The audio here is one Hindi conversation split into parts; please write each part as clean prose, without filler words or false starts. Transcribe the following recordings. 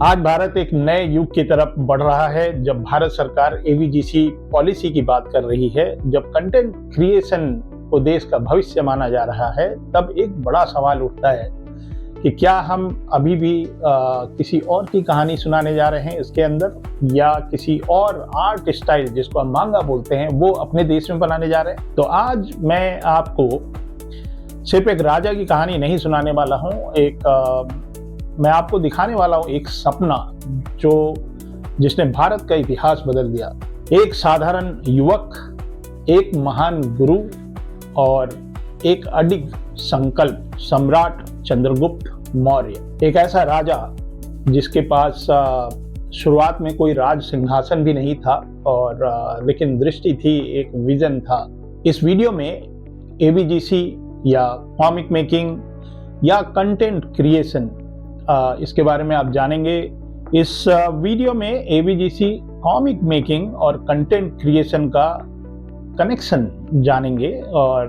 आज भारत एक नए युग की तरफ बढ़ रहा है। जब भारत सरकार एवीजीसी पॉलिसी की बात कर रही है, जब कंटेंट क्रिएशन को देश का भविष्य माना जा रहा है, तब एक बड़ा सवाल उठता है कि क्या हम अभी भी किसी और की कहानी सुनाने जा रहे हैं इसके अंदर, या किसी और आर्ट स्टाइल जिसको हम मांगा बोलते हैं वो अपने देश में बनाने जा रहे हैं। तो आज मैं आपको सिर्फ एक राजा की कहानी नहीं सुनाने वाला हूँ, मैं आपको दिखाने वाला हूँ एक सपना जिसने भारत का इतिहास बदल दिया। एक साधारण युवक, एक महान गुरु और एक अडिग संकल्प, सम्राट चंद्रगुप्त मौर्य। एक ऐसा राजा जिसके पास शुरुआत में कोई राज सिंहासन भी नहीं था, और लेकिन दृष्टि थी, एक विजन था। इस वीडियो में एवीजीसी या कॉमिक मेकिंग या कंटेंट क्रिएशन, इसके बारे में आप जानेंगे। इस वीडियो में एवीजीसी कॉमिक मेकिंग और कंटेंट क्रिएशन का कनेक्शन जानेंगे। और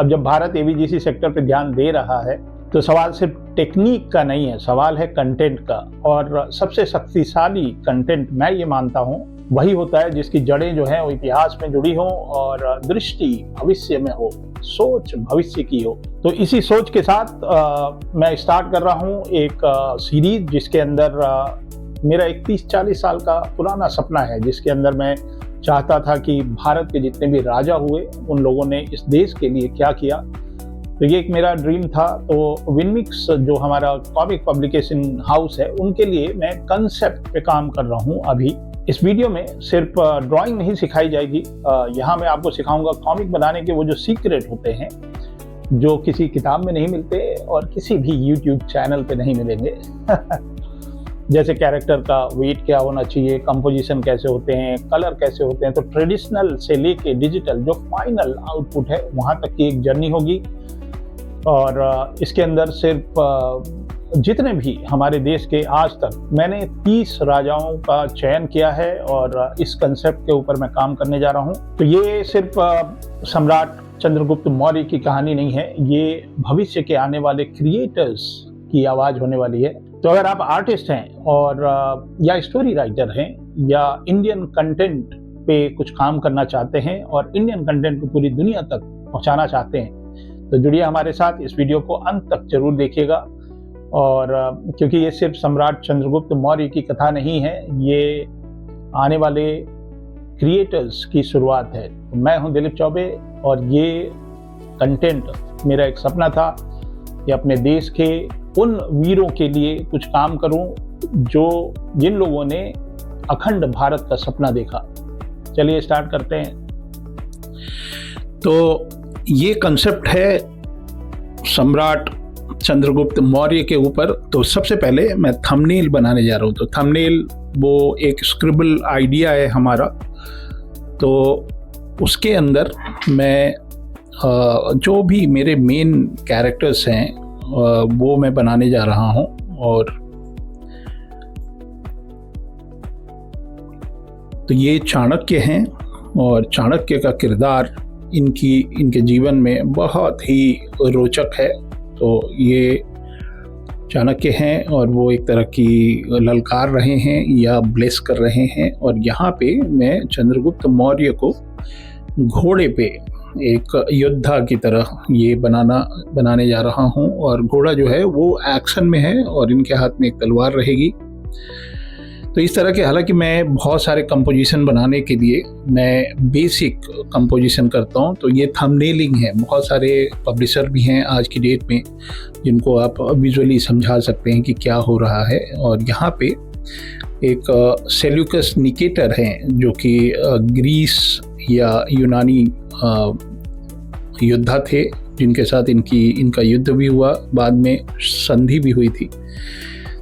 अब जब भारत एवीजीसी सेक्टर पे ध्यान दे रहा है तो सवाल सिर्फ टेक्निक का नहीं है, सवाल है कंटेंट का। और सबसे शक्तिशाली कंटेंट मैं ये मानता हूँ वही होता है जिसकी जड़ें जो हैं वो इतिहास में जुड़ी हों और दृष्टि भविष्य में हो, सोच भविष्य की हो। तो इसी सोच के साथ मैं स्टार्ट कर रहा हूँ एक सीरीज जिसके अंदर मेरा एक 30-40 साल का पुराना सपना है, जिसके अंदर मैं चाहता था कि भारत के जितने भी राजा हुए उन लोगों ने इस देश के लिए क्या किया। तो ये एक मेरा ड्रीम था। तो विनमिक्स जो हमारा कॉमिक पब्लिकेशन हाउस है, उनके लिए मैं कंसेप्ट पे काम कर रहा हूँ अभी। इस वीडियो में सिर्फ ड्राइंग नहीं सिखाई जाएगी, यहाँ मैं आपको सिखाऊंगा कॉमिक बनाने के वो जो सीक्रेट होते हैं, जो किसी किताब में नहीं मिलते और किसी भी यूट्यूब चैनल पे नहीं मिलेंगे। जैसे कैरेक्टर का वेट क्या होना चाहिए, कंपोजिशन कैसे होते हैं, कलर कैसे होते हैं। तो ट्रेडिशनल से लेके डिजिटल जो फाइनल आउटपुट है वहाँ तक की एक जर्नी होगी। और इसके अंदर सिर्फ जितने भी हमारे देश के आज तक मैंने 30 राजाओं का चयन किया है और इस कंसेप्ट के ऊपर मैं काम करने जा रहा हूँ। तो ये सिर्फ सम्राट चंद्रगुप्त मौर्य की कहानी नहीं है, ये भविष्य के आने वाले क्रिएटर्स की आवाज़ होने वाली है। तो अगर आप आर्टिस्ट हैं और या स्टोरी राइटर हैं या इंडियन कंटेंट पे कुछ काम करना चाहते हैं और इंडियन कंटेंट को पूरी दुनिया तक पहुँचाना चाहते हैं, तो जुड़िए हमारे साथ, इस वीडियो को अंत तक जरूर देखिएगा। और क्योंकि ये सिर्फ सम्राट चंद्रगुप्त मौर्य की कथा नहीं है, ये आने वाले क्रिएटर्स की शुरुआत है। तो मैं हूं दिलीप चौबे और ये कंटेंट मेरा एक सपना था कि अपने देश के उन वीरों के लिए कुछ काम करूं जिन लोगों ने अखंड भारत का सपना देखा। चलिए स्टार्ट करते हैं। तो ये कंसेप्ट है सम्राट चंद्रगुप्त मौर्य के ऊपर। तो सबसे पहले मैं थंबनेल बनाने जा रहा हूँ। तो थंबनेल वो एक स्क्रिबल आइडिया है हमारा, तो उसके अंदर मैं जो भी मेरे मेन कैरेक्टर्स हैं वो मैं बनाने जा रहा हूँ। और तो ये चाणक्य हैं और चाणक्य का किरदार इनके जीवन में बहुत ही रोचक है। तो ये चाणक्य हैं और वो एक तरह की ललकार रहे हैं या ब्लेस कर रहे हैं। और यहाँ पे मैं चंद्रगुप्त मौर्य को घोड़े पे एक योद्धा की तरह ये बनाने जा रहा हूँ। और घोड़ा जो है वो एक्शन में है और इनके हाथ में एक तलवार रहेगी। तो इस तरह के, हालांकि मैं बहुत सारे कंपोजिशन बनाने के लिए मैं बेसिक कंपोजिशन करता हूं। तो ये थंबनेलिंग है, बहुत सारे पब्लिशर भी हैं आज की डेट में जिनको आप विजुअली समझा सकते हैं कि क्या हो रहा है। और यहाँ पे एक सेल्यूकस निकेटर हैं जो कि ग्रीस या यूनानी योद्धा थे, जिनके साथ इनका युद्ध भी हुआ, बाद में संधि भी हुई थी।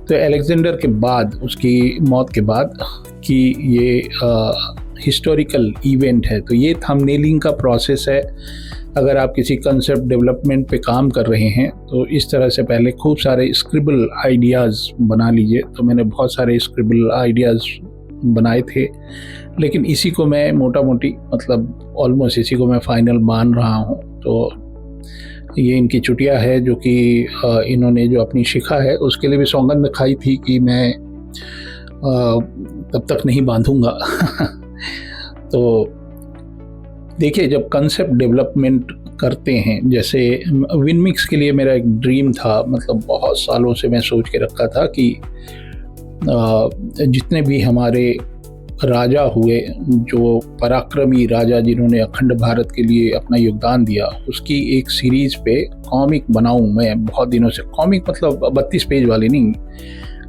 तो अलेक्जेंडर के बाद, उसकी मौत के बाद कि ये हिस्टोरिकल इवेंट है। तो ये थंबनेलिंग का प्रोसेस है। अगर आप किसी कंसेप्ट डेवलपमेंट पे काम कर रहे हैं तो इस तरह से पहले खूब सारे स्क्रिबल आइडियाज़ बना लीजिए। तो मैंने बहुत सारे स्क्रिबल आइडियाज़ बनाए थे, लेकिन इसी को मैं मोटा मोटी, मतलब ऑलमोस्ट इसी को मैं फाइनल मान रहा हूँ। तो ये इनकी चुटिया है जो कि इन्होंने जो अपनी शिखा है उसके लिए भी सौगंध खाई थी कि मैं तब तक नहीं बांधूंगा। तो देखिए, जब कंसेप्ट डेवलपमेंट करते हैं, जैसे विनमिक्स के लिए मेरा एक ड्रीम था, मतलब बहुत सालों से मैं सोच के रखा था कि जितने भी हमारे राजा हुए, जो पराक्रमी राजा जिन्होंने अखंड भारत के लिए अपना योगदान दिया, उसकी एक सीरीज पे कॉमिक बनाऊं मैं बहुत दिनों से। कॉमिक मतलब 32 पेज वाली नहीं,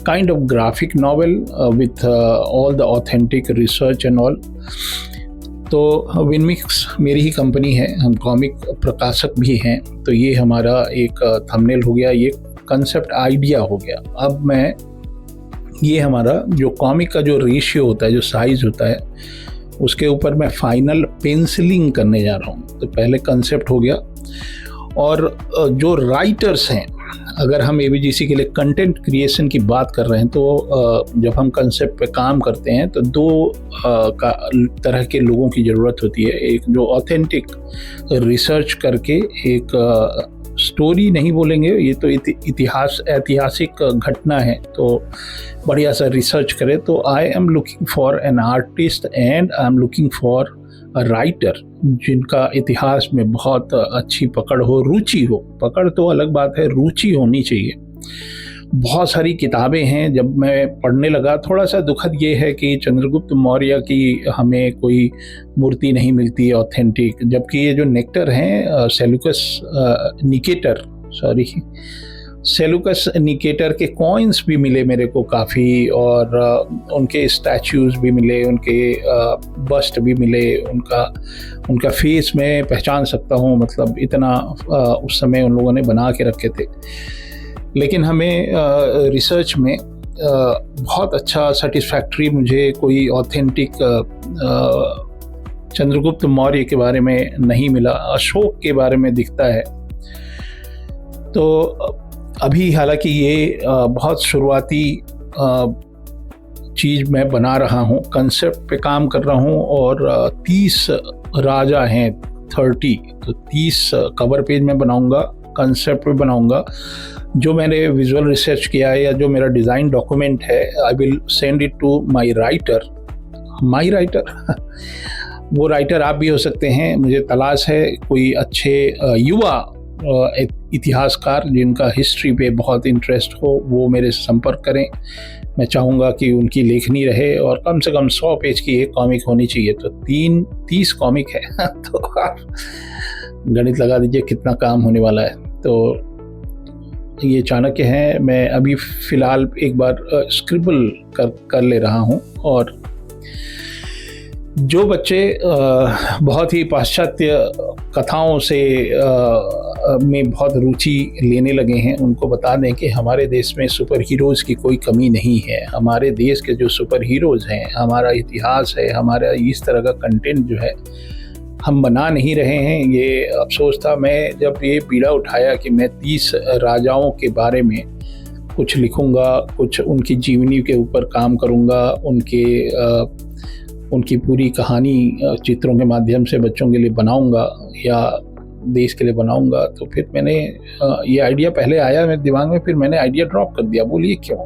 kind of graphic novel with all the authentic research and all. तो विनमिक्स मेरी ही कंपनी है, हम कॉमिक प्रकाशक भी हैं। तो ये हमारा एक थंबनेल हो गया, ये कंसेप्ट आइडिया हो गया। अब मैं ये हमारा जो कॉमिक का जो रेशियो होता है, जो साइज़ होता है, उसके ऊपर मैं फाइनल पेंसिलिंग करने जा रहा हूँ। तो पहले कंसेप्ट हो गया, और जो राइटर्स हैं, अगर हम एवीजीसी के लिए कंटेंट क्रिएशन की बात कर रहे हैं, तो जब हम कंसेप्ट पे काम करते हैं तो दो तरह के लोगों की ज़रूरत होती है। एक जो ऑथेंटिक रिसर्च करके एक स्टोरी नहीं बोलेंगे, ये तो ऐतिहासिक घटना है, तो बढ़िया सा रिसर्च करे। तो आई am looking for an artist and I am looking for a writer जिनका इतिहास में बहुत अच्छी पकड़ हो, रुचि हो। पकड़ तो अलग बात है, रुचि होनी चाहिए। बहुत सारी किताबें हैं, जब मैं पढ़ने लगा, थोड़ा सा दुखद ये है कि चंद्रगुप्त मौर्य की हमें कोई मूर्ति नहीं मिलती है ऑथेंटिक, जबकि ये जो नेक्टर हैं सेलुकस निकेटर के कॉइन्स भी मिले मेरे को काफ़ी, और उनके स्टैच्यूज़ भी मिले, उनके बस्ट भी मिले, उनका फेस मैं पहचान सकता हूँ, मतलब इतना उस समय उन लोगों ने बना के रखे थे। लेकिन हमें रिसर्च में बहुत अच्छा सेटिस्फैक्ट्री मुझे कोई ऑथेंटिक चंद्रगुप्त मौर्य के बारे में नहीं मिला। अशोक के बारे में दिखता है। तो अभी हालांकि ये बहुत शुरुआती चीज़ मैं बना रहा हूँ, कंसेप्ट पे काम कर रहा हूँ, और 30 राजा हैं, 30, तो 30 कवर पेज में बनाऊँगा, कंसेप्ट पे बनाऊँगा। जो मैंने विजुअल रिसर्च किया है या जो मेरा डिज़ाइन डॉक्यूमेंट है, I will send it to my writer. वो राइटर आप भी हो सकते हैं। मुझे तलाश है कोई अच्छे युवा इतिहासकार जिनका हिस्ट्री पे बहुत इंटरेस्ट हो, वो मेरे से संपर्क करें। मैं चाहूँगा कि उनकी लेखनी रहे, और कम से कम 100 पेज की एक कॉमिक होनी चाहिए। तो 30 कॉमिक है तो आप गणित लगा दीजिए कितना काम होने वाला है। तो ये चाणक्य है। मैं अभी फ़िलहाल एक बार स्क्रिबल कर ले रहा हूँ, और जो बच्चे बहुत ही पाश्चात्य कथाओं से में बहुत रुचि लेने लगे हैं, उनको बता दें कि हमारे देश में सुपर हीरोज़ की कोई कमी नहीं है। हमारे देश के जो सुपर हीरोज़ हैं, हमारा इतिहास है, हमारा इस तरह का कंटेंट जो है हम बना नहीं रहे हैं। ये अफसोस था। मैं जब ये पीड़ा उठाया कि मैं 30 राजाओं के बारे में कुछ लिखूंगा, कुछ उनकी जीवनी के ऊपर काम करूंगा, उनकी पूरी कहानी चित्रों के माध्यम से बच्चों के लिए बनाऊंगा या देश के लिए बनाऊंगा, तो फिर मैंने ये आइडिया पहले आया मेरे दिमाग में, फिर मैंने आइडिया ड्रॉप कर दिया। बोलिए क्यों?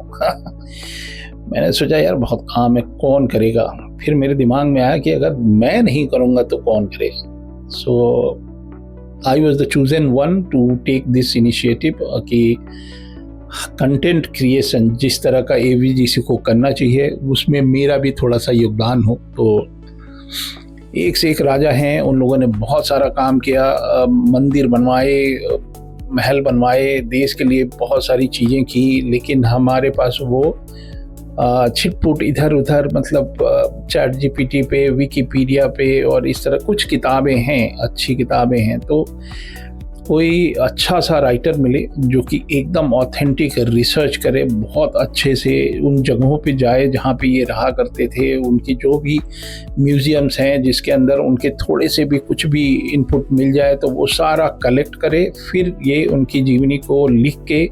मैंने सोचा यार बहुत काम है, कौन करेगा। फिर मेरे दिमाग में आया कि अगर मैं नहीं करूँगा तो कौन करेगा। So I was the chosen one to take this initiative कि कंटेंट क्रिएशन जिस तरह का एवीजीसी को करना चाहिए, उसमें मेरा भी थोड़ा सा योगदान हो। तो एक से एक राजा हैं, उन लोगों ने बहुत सारा काम किया, मंदिर बनवाए, महल बनवाए, देश के लिए बहुत सारी चीज़ें की, लेकिन हमारे पास वो छिटपुट इधर उधर, मतलब चैट जीपीटी पे, विकिपीडिया पे और इस तरह कुछ किताबें हैं, अच्छी किताबें हैं। तो कोई अच्छा सा राइटर मिले जो कि एकदम ऑथेंटिक रिसर्च करे, बहुत अच्छे से उन जगहों पे जाए जहाँ पे ये रहा करते थे, उनकी जो भी म्यूज़ियम्स हैं जिसके अंदर उनके थोड़े से भी कुछ भी इनपुट मिल जाए तो वो सारा कलेक्ट करे, फिर ये उनकी जीवनी को लिख के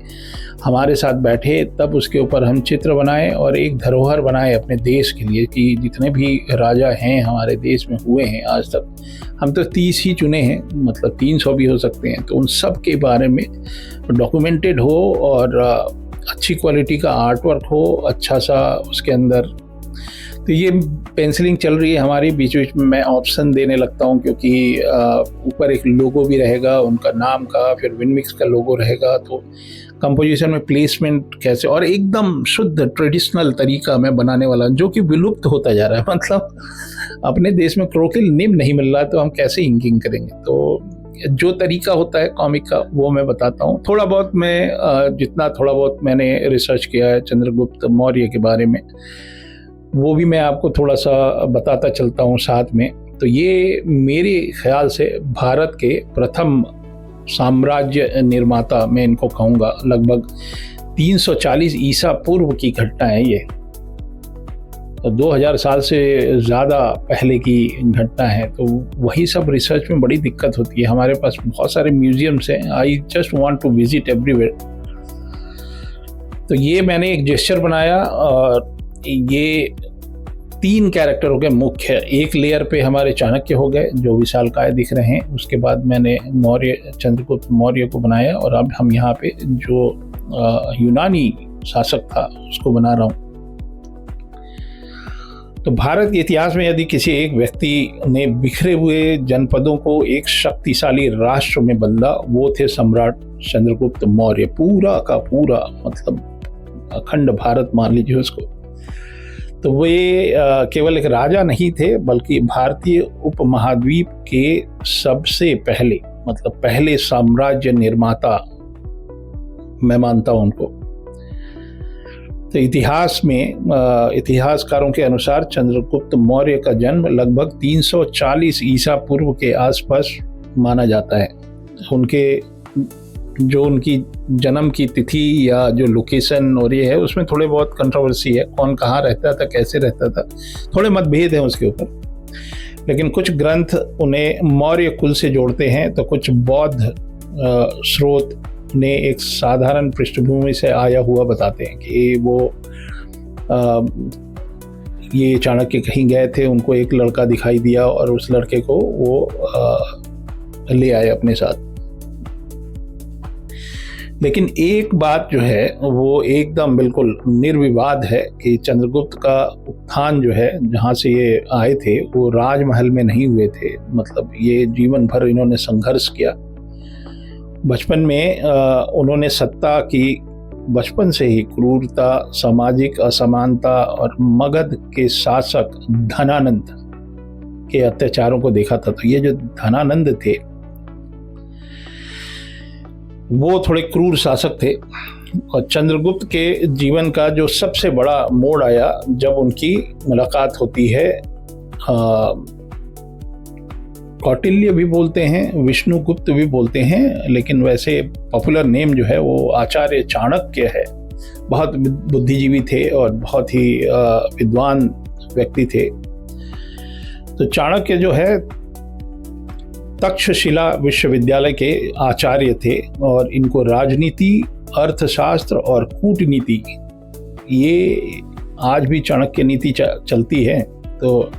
हमारे साथ बैठे, तब उसके ऊपर हम चित्र बनाएं और एक धरोहर बनाएं अपने देश के लिए कि जितने भी राजा हैं हमारे देश में हुए हैं आज तक, हम तो 30 ही चुने हैं, मतलब 300 भी हो सकते हैं, तो उन सब के बारे में डॉक्यूमेंटेड हो और अच्छी क्वालिटी का आर्ट वर्क हो, अच्छा सा उसके अंदर। तो ये पेंसिलिंग चल रही है हमारी, बीच बीच में मैं ऑप्शन देने लगता हूँ, क्योंकि ऊपर एक लोगो भी रहेगा उनका नाम का, फिर विनमिक्स का लोगो रहेगा, तो कंपोजिशन में प्लेसमेंट कैसे, और एकदम शुद्ध ट्रेडिशनल तरीका मैं बनाने वाला, जो कि विलुप्त होता जा रहा है। मतलब अपने देश में क्रोकिल निब नहीं मिल रहा, तो हम कैसे इंकिंग करेंगे। तो जो तरीका होता है कॉमिक का वो मैं बताता हूँ। थोड़ा बहुत मैं जितना थोड़ा बहुत मैंने रिसर्च किया है चंद्रगुप्त मौर्य के बारे में, वो भी मैं आपको थोड़ा सा बताता चलता हूँ साथ में। तो ये मेरे ख्याल से भारत के प्रथम साम्राज्य निर्माता मैं इनको कहूँगा। लगभग 340 ईसा पूर्व की घटना है ये, तो 2000 साल से ज़्यादा पहले की घटना है। तो वही सब रिसर्च में बड़ी दिक्कत होती है। हमारे पास बहुत सारे म्यूजियम्स हैं, I just want to visit everywhere. तो ये मैंने एक जेस्चर बनाया, और ये 3 कैरेक्टरों के मुख्य, एक लेयर पे हमारे चाणक्य हो गए जो विशालकाय दिख रहे हैं, उसके बाद मैंने चंद्रगुप्त मौर्य को बनाया, और अब हम यहाँ पे जो यूनानी शासक था उसको बना रहा हूँ। तो भारत के इतिहास में यदि किसी एक व्यक्ति ने बिखरे हुए जनपदों को एक शक्तिशाली राष्ट्र में बदला, वो थे सम्राट चंद्रगुप्त मौर्य। पूरा का पूरा, मतलब अखंड भारत मान लीजिए उसको। तो वे केवल एक राजा नहीं थे, बल्कि भारतीय उपमहाद्वीप के सबसे पहले, मतलब पहले साम्राज्य निर्माता मैं मानता हूं उनको। तो इतिहास में इतिहासकारों के अनुसार चंद्रगुप्त मौर्य का जन्म लगभग 340 ईसा पूर्व के आसपास माना जाता है। उनकी जन्म की तिथि या जो लोकेशन और ये है, उसमें थोड़े बहुत कंट्रोवर्सी है, कौन कहाँ रहता था, कैसे रहता था, थोड़े मतभेद हैं उसके ऊपर। लेकिन कुछ ग्रंथ उन्हें मौर्य कुल से जोड़ते हैं, तो कुछ बौद्ध स्रोत ने एक साधारण पृष्ठभूमि से आया हुआ बताते हैं कि वो ये चाणक्य कहीं गए थे, उनको एक लड़का दिखाई दिया और उस लड़के को वो ले आए अपने साथ। लेकिन एक बात जो है वो एकदम बिल्कुल निर्विवाद है कि चंद्रगुप्त का उत्थान जो है, जहाँ से ये आए थे, वो राजमहल में नहीं हुए थे। मतलब ये जीवन भर इन्होंने संघर्ष किया। बचपन में उन्होंने सत्ता की, बचपन से ही क्रूरता, सामाजिक असमानता और मगध के शासक धनानंद के अत्याचारों को देखा था। तो ये जो धनानंद थे वो थोड़े क्रूर शासक थे। और चंद्रगुप्त के जीवन का जो सबसे बड़ा मोड़ आया जब उनकी मुलाकात होती है, कौटिल्य भी बोलते हैं, विष्णुगुप्त भी बोलते हैं, लेकिन वैसे पॉपुलर नेम जो है वो आचार्य चाणक्य है। बहुत बुद्धिजीवी थे और बहुत ही विद्वान व्यक्ति थे। तो चाणक्य जो है तक्षशिला विश्वविद्यालय के आचार्य थे, और इनको राजनीति, अर्थशास्त्र और कूटनीति, ये आज भी चाणक्य नीति चलती है। तो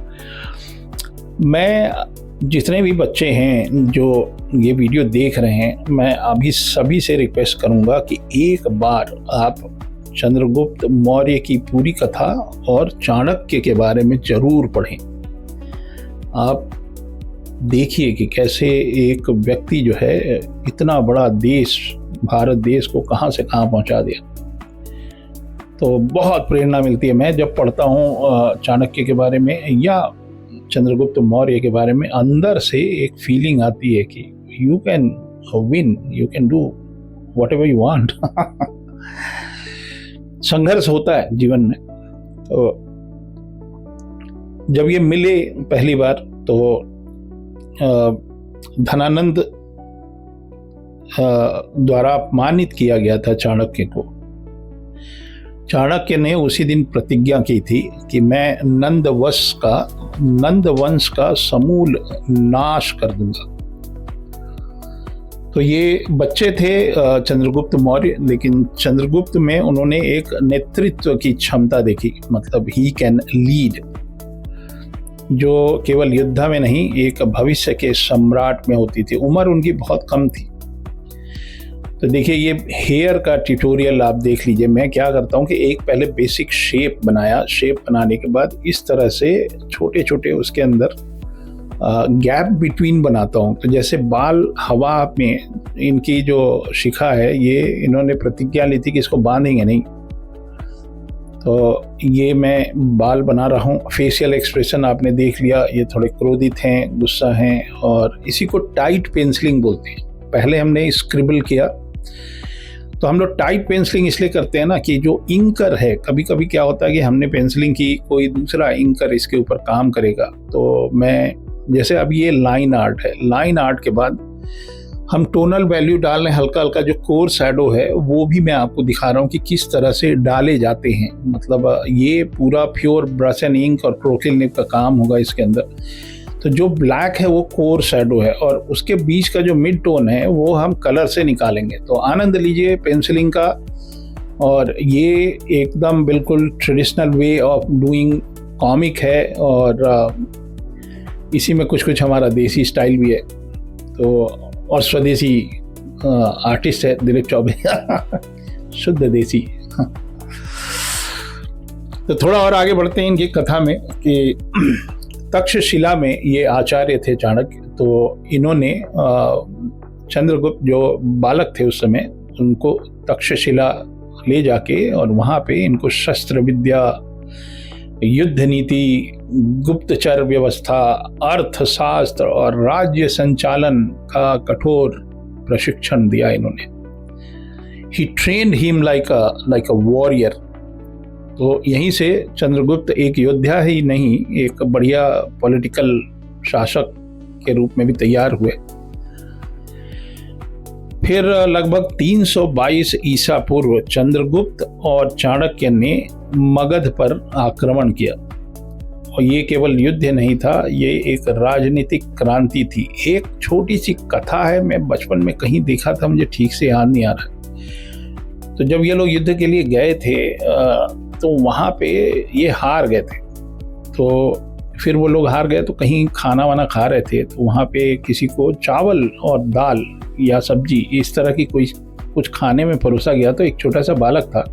मैं, जितने भी बच्चे हैं जो ये वीडियो देख रहे हैं, मैं अभी सभी से रिक्वेस्ट करूंगा कि एक बार आप चंद्रगुप्त मौर्य की पूरी कथा और चाणक्य के बारे में जरूर पढ़ें। आप देखिए कि कैसे एक व्यक्ति जो है इतना बड़ा देश, भारत देश को कहाँ से कहाँ पहुँचा दिया। तो बहुत प्रेरणा मिलती है मैं जब पढ़ता हूँ चाणक्य के बारे में या चंद्रगुप्त मौर्य के बारे में। अंदर से एक फीलिंग आती है कि you can win, you can do what ever you want. संघर्ष होता है जीवन में। तो जब ये मिले पहली बार, तो धनानंद द्वारा अपमानित किया गया था चाणक्य को। चाणक्य ने उसी दिन प्रतिज्ञा की थी कि मैं नंद वंश का समूल नाश कर दूंगा। तो ये बच्चे थे चंद्रगुप्त मौर्य, लेकिन चंद्रगुप्त में उन्होंने एक नेतृत्व की क्षमता देखी। मतलब ही कैन लीड, जो केवल युद्ध में नहीं, एक भविष्य के सम्राट में होती थी। उम्र उनकी बहुत कम थी। तो तो देखिए ये हेयर का ट्यूटोरियल आप देख लीजिए। मैं क्या करता हूँ कि एक पहले बेसिक शेप बनाया, शेप बनाने के बाद इस तरह से छोटे छोटे उसके अंदर गैप बिटवीन बनाता हूँ। तो जैसे बाल हवा में, इनकी जो शिखा है ये इन्होंने प्रतिज्ञा ली थी कि इसको बांधेंगे नहीं, तो ये मैं बाल बना रहा हूँ। फेशियल एक्सप्रेशन आपने देख लिया, ये थोड़े क्रोधित हैं, गुस्सा हैं, और इसी को टाइट पेंसिलिंग बोलते हैं। पहले हमने स्क्रिबल किया, तो हम लोग टाइट पेंसिलिंग इसलिए करते हैं ना कि जो इंकर है, कभी कभी क्या होता है कि हमने पेंसिलिंग की, कोई दूसरा इंकर इसके ऊपर काम करेगा। तो मैं जैसे अब ये लाइन आर्ट है, लाइन आर्ट के बाद हम टोनल वैल्यू डाल रहे हैं, हल्का हल्का जो कोर शैडो है वो भी मैं आपको दिखा रहा हूँ कि किस तरह से डाले जाते हैं। मतलब ये पूरा प्योर ब्रश एंड इंक और क्रोकिल निब का काम होगा इसके अंदर। तो जो ब्लैक है वो कोर शैडो है, और उसके बीच का जो मिड टोन है वो हम कलर से निकालेंगे। तो आनंद लीजिए पेंसिलिंग का। और ये एकदम बिल्कुल traditional way of doing comic है, और इसी में कुछ कुछ हमारा देसी स्टाइल भी है। तो और स्वदेशी आर्टिस्ट है दिलीप चौबे शुद्ध देसी। तो थोड़ा और आगे बढ़ते हैं इनकी कथा में कि तक्षशिला में ये आचार्य थे चाणक्य। तो इन्होंने चंद्रगुप्त जो बालक थे उस समय, उनको तक्षशिला ले जाके और वहाँ पे इनको शस्त्र विद्या, युद्ध नीति, गुप्तचर व्यवस्था, अर्थशास्त्र और राज्य संचालन का कठोर प्रशिक्षण दिया इन्होंने। He trained him like a warrior. तो यहीं से चंद्रगुप्त एक योद्धा ही नहीं, एक बढ़िया पॉलिटिकल शासक के रूप में भी तैयार हुए। फिर लगभग 322 ईसा पूर्व चंद्रगुप्त और चाणक्य ने मगध पर आक्रमण किया। और ये केवल युद्ध नहीं था, ये एक राजनीतिक क्रांति थी। एक छोटी सी कथा है, मैं बचपन में कहीं देखा था, मुझे ठीक से याद नहीं आ रहा। तो जब ये लोग युद्ध के लिए गए थे तो वहाँ पे ये हार गए थे। तो फिर वो लोग हार गए तो कहीं खाना वाना खा रहे थे, तो वहाँ पे किसी को चावल और दाल या सब्जी इस तरह की कोई कुछ खाने में परोसा गया। तो एक छोटा सा बालक था,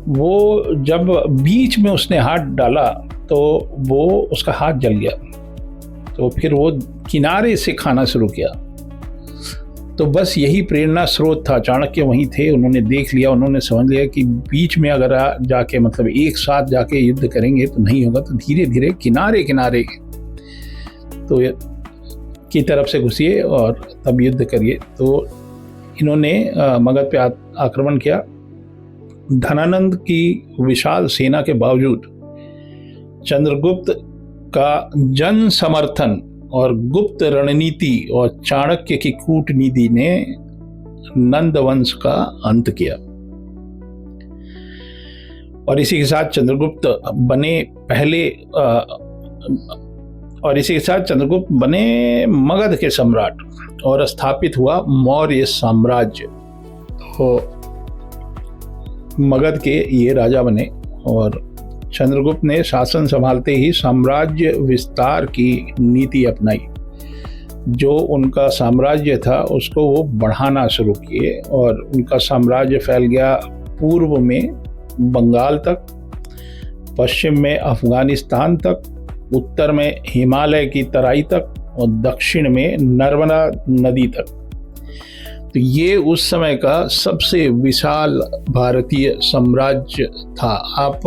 वो जब बीच में उसने हाथ डाला तो वो उसका हाथ जल गया। तो फिर वो किनारे से खाना शुरू किया। तो बस यही प्रेरणा स्रोत था। चाणक्य वहीं थे, उन्होंने देख लिया, उन्होंने समझ लिया कि बीच में अगर जाके मतलब एक साथ जाके युद्ध करेंगे तो नहीं होगा, तो धीरे धीरे किनारे किनारे तो की तरफ से घुसिए और तब युद्ध करिए। तो इन्होंने मगध पे आक्रमण किया। धनानंद की विशाल सेना के बावजूद चंद्रगुप्त का जन समर्थन और गुप्त रणनीति और चाणक्य की कूटनीति ने नंद वंश का अंत किया। और इसी के साथ चंद्रगुप्त बने मगध के सम्राट और स्थापित हुआ मौर्य साम्राज्य। तो मगध के ये राजा बने और चंद्रगुप्त ने शासन संभालते ही साम्राज्य विस्तार की नीति अपनाई। जो उनका साम्राज्य था उसको वो बढ़ाना शुरू किए और उनका साम्राज्य फैल गया पूर्व में बंगाल तक, पश्चिम में अफगानिस्तान तक, उत्तर में हिमालय की तराई तक और दक्षिण में नर्मदा नदी तक। तो ये उस समय का सबसे विशाल भारतीय साम्राज्य था। आप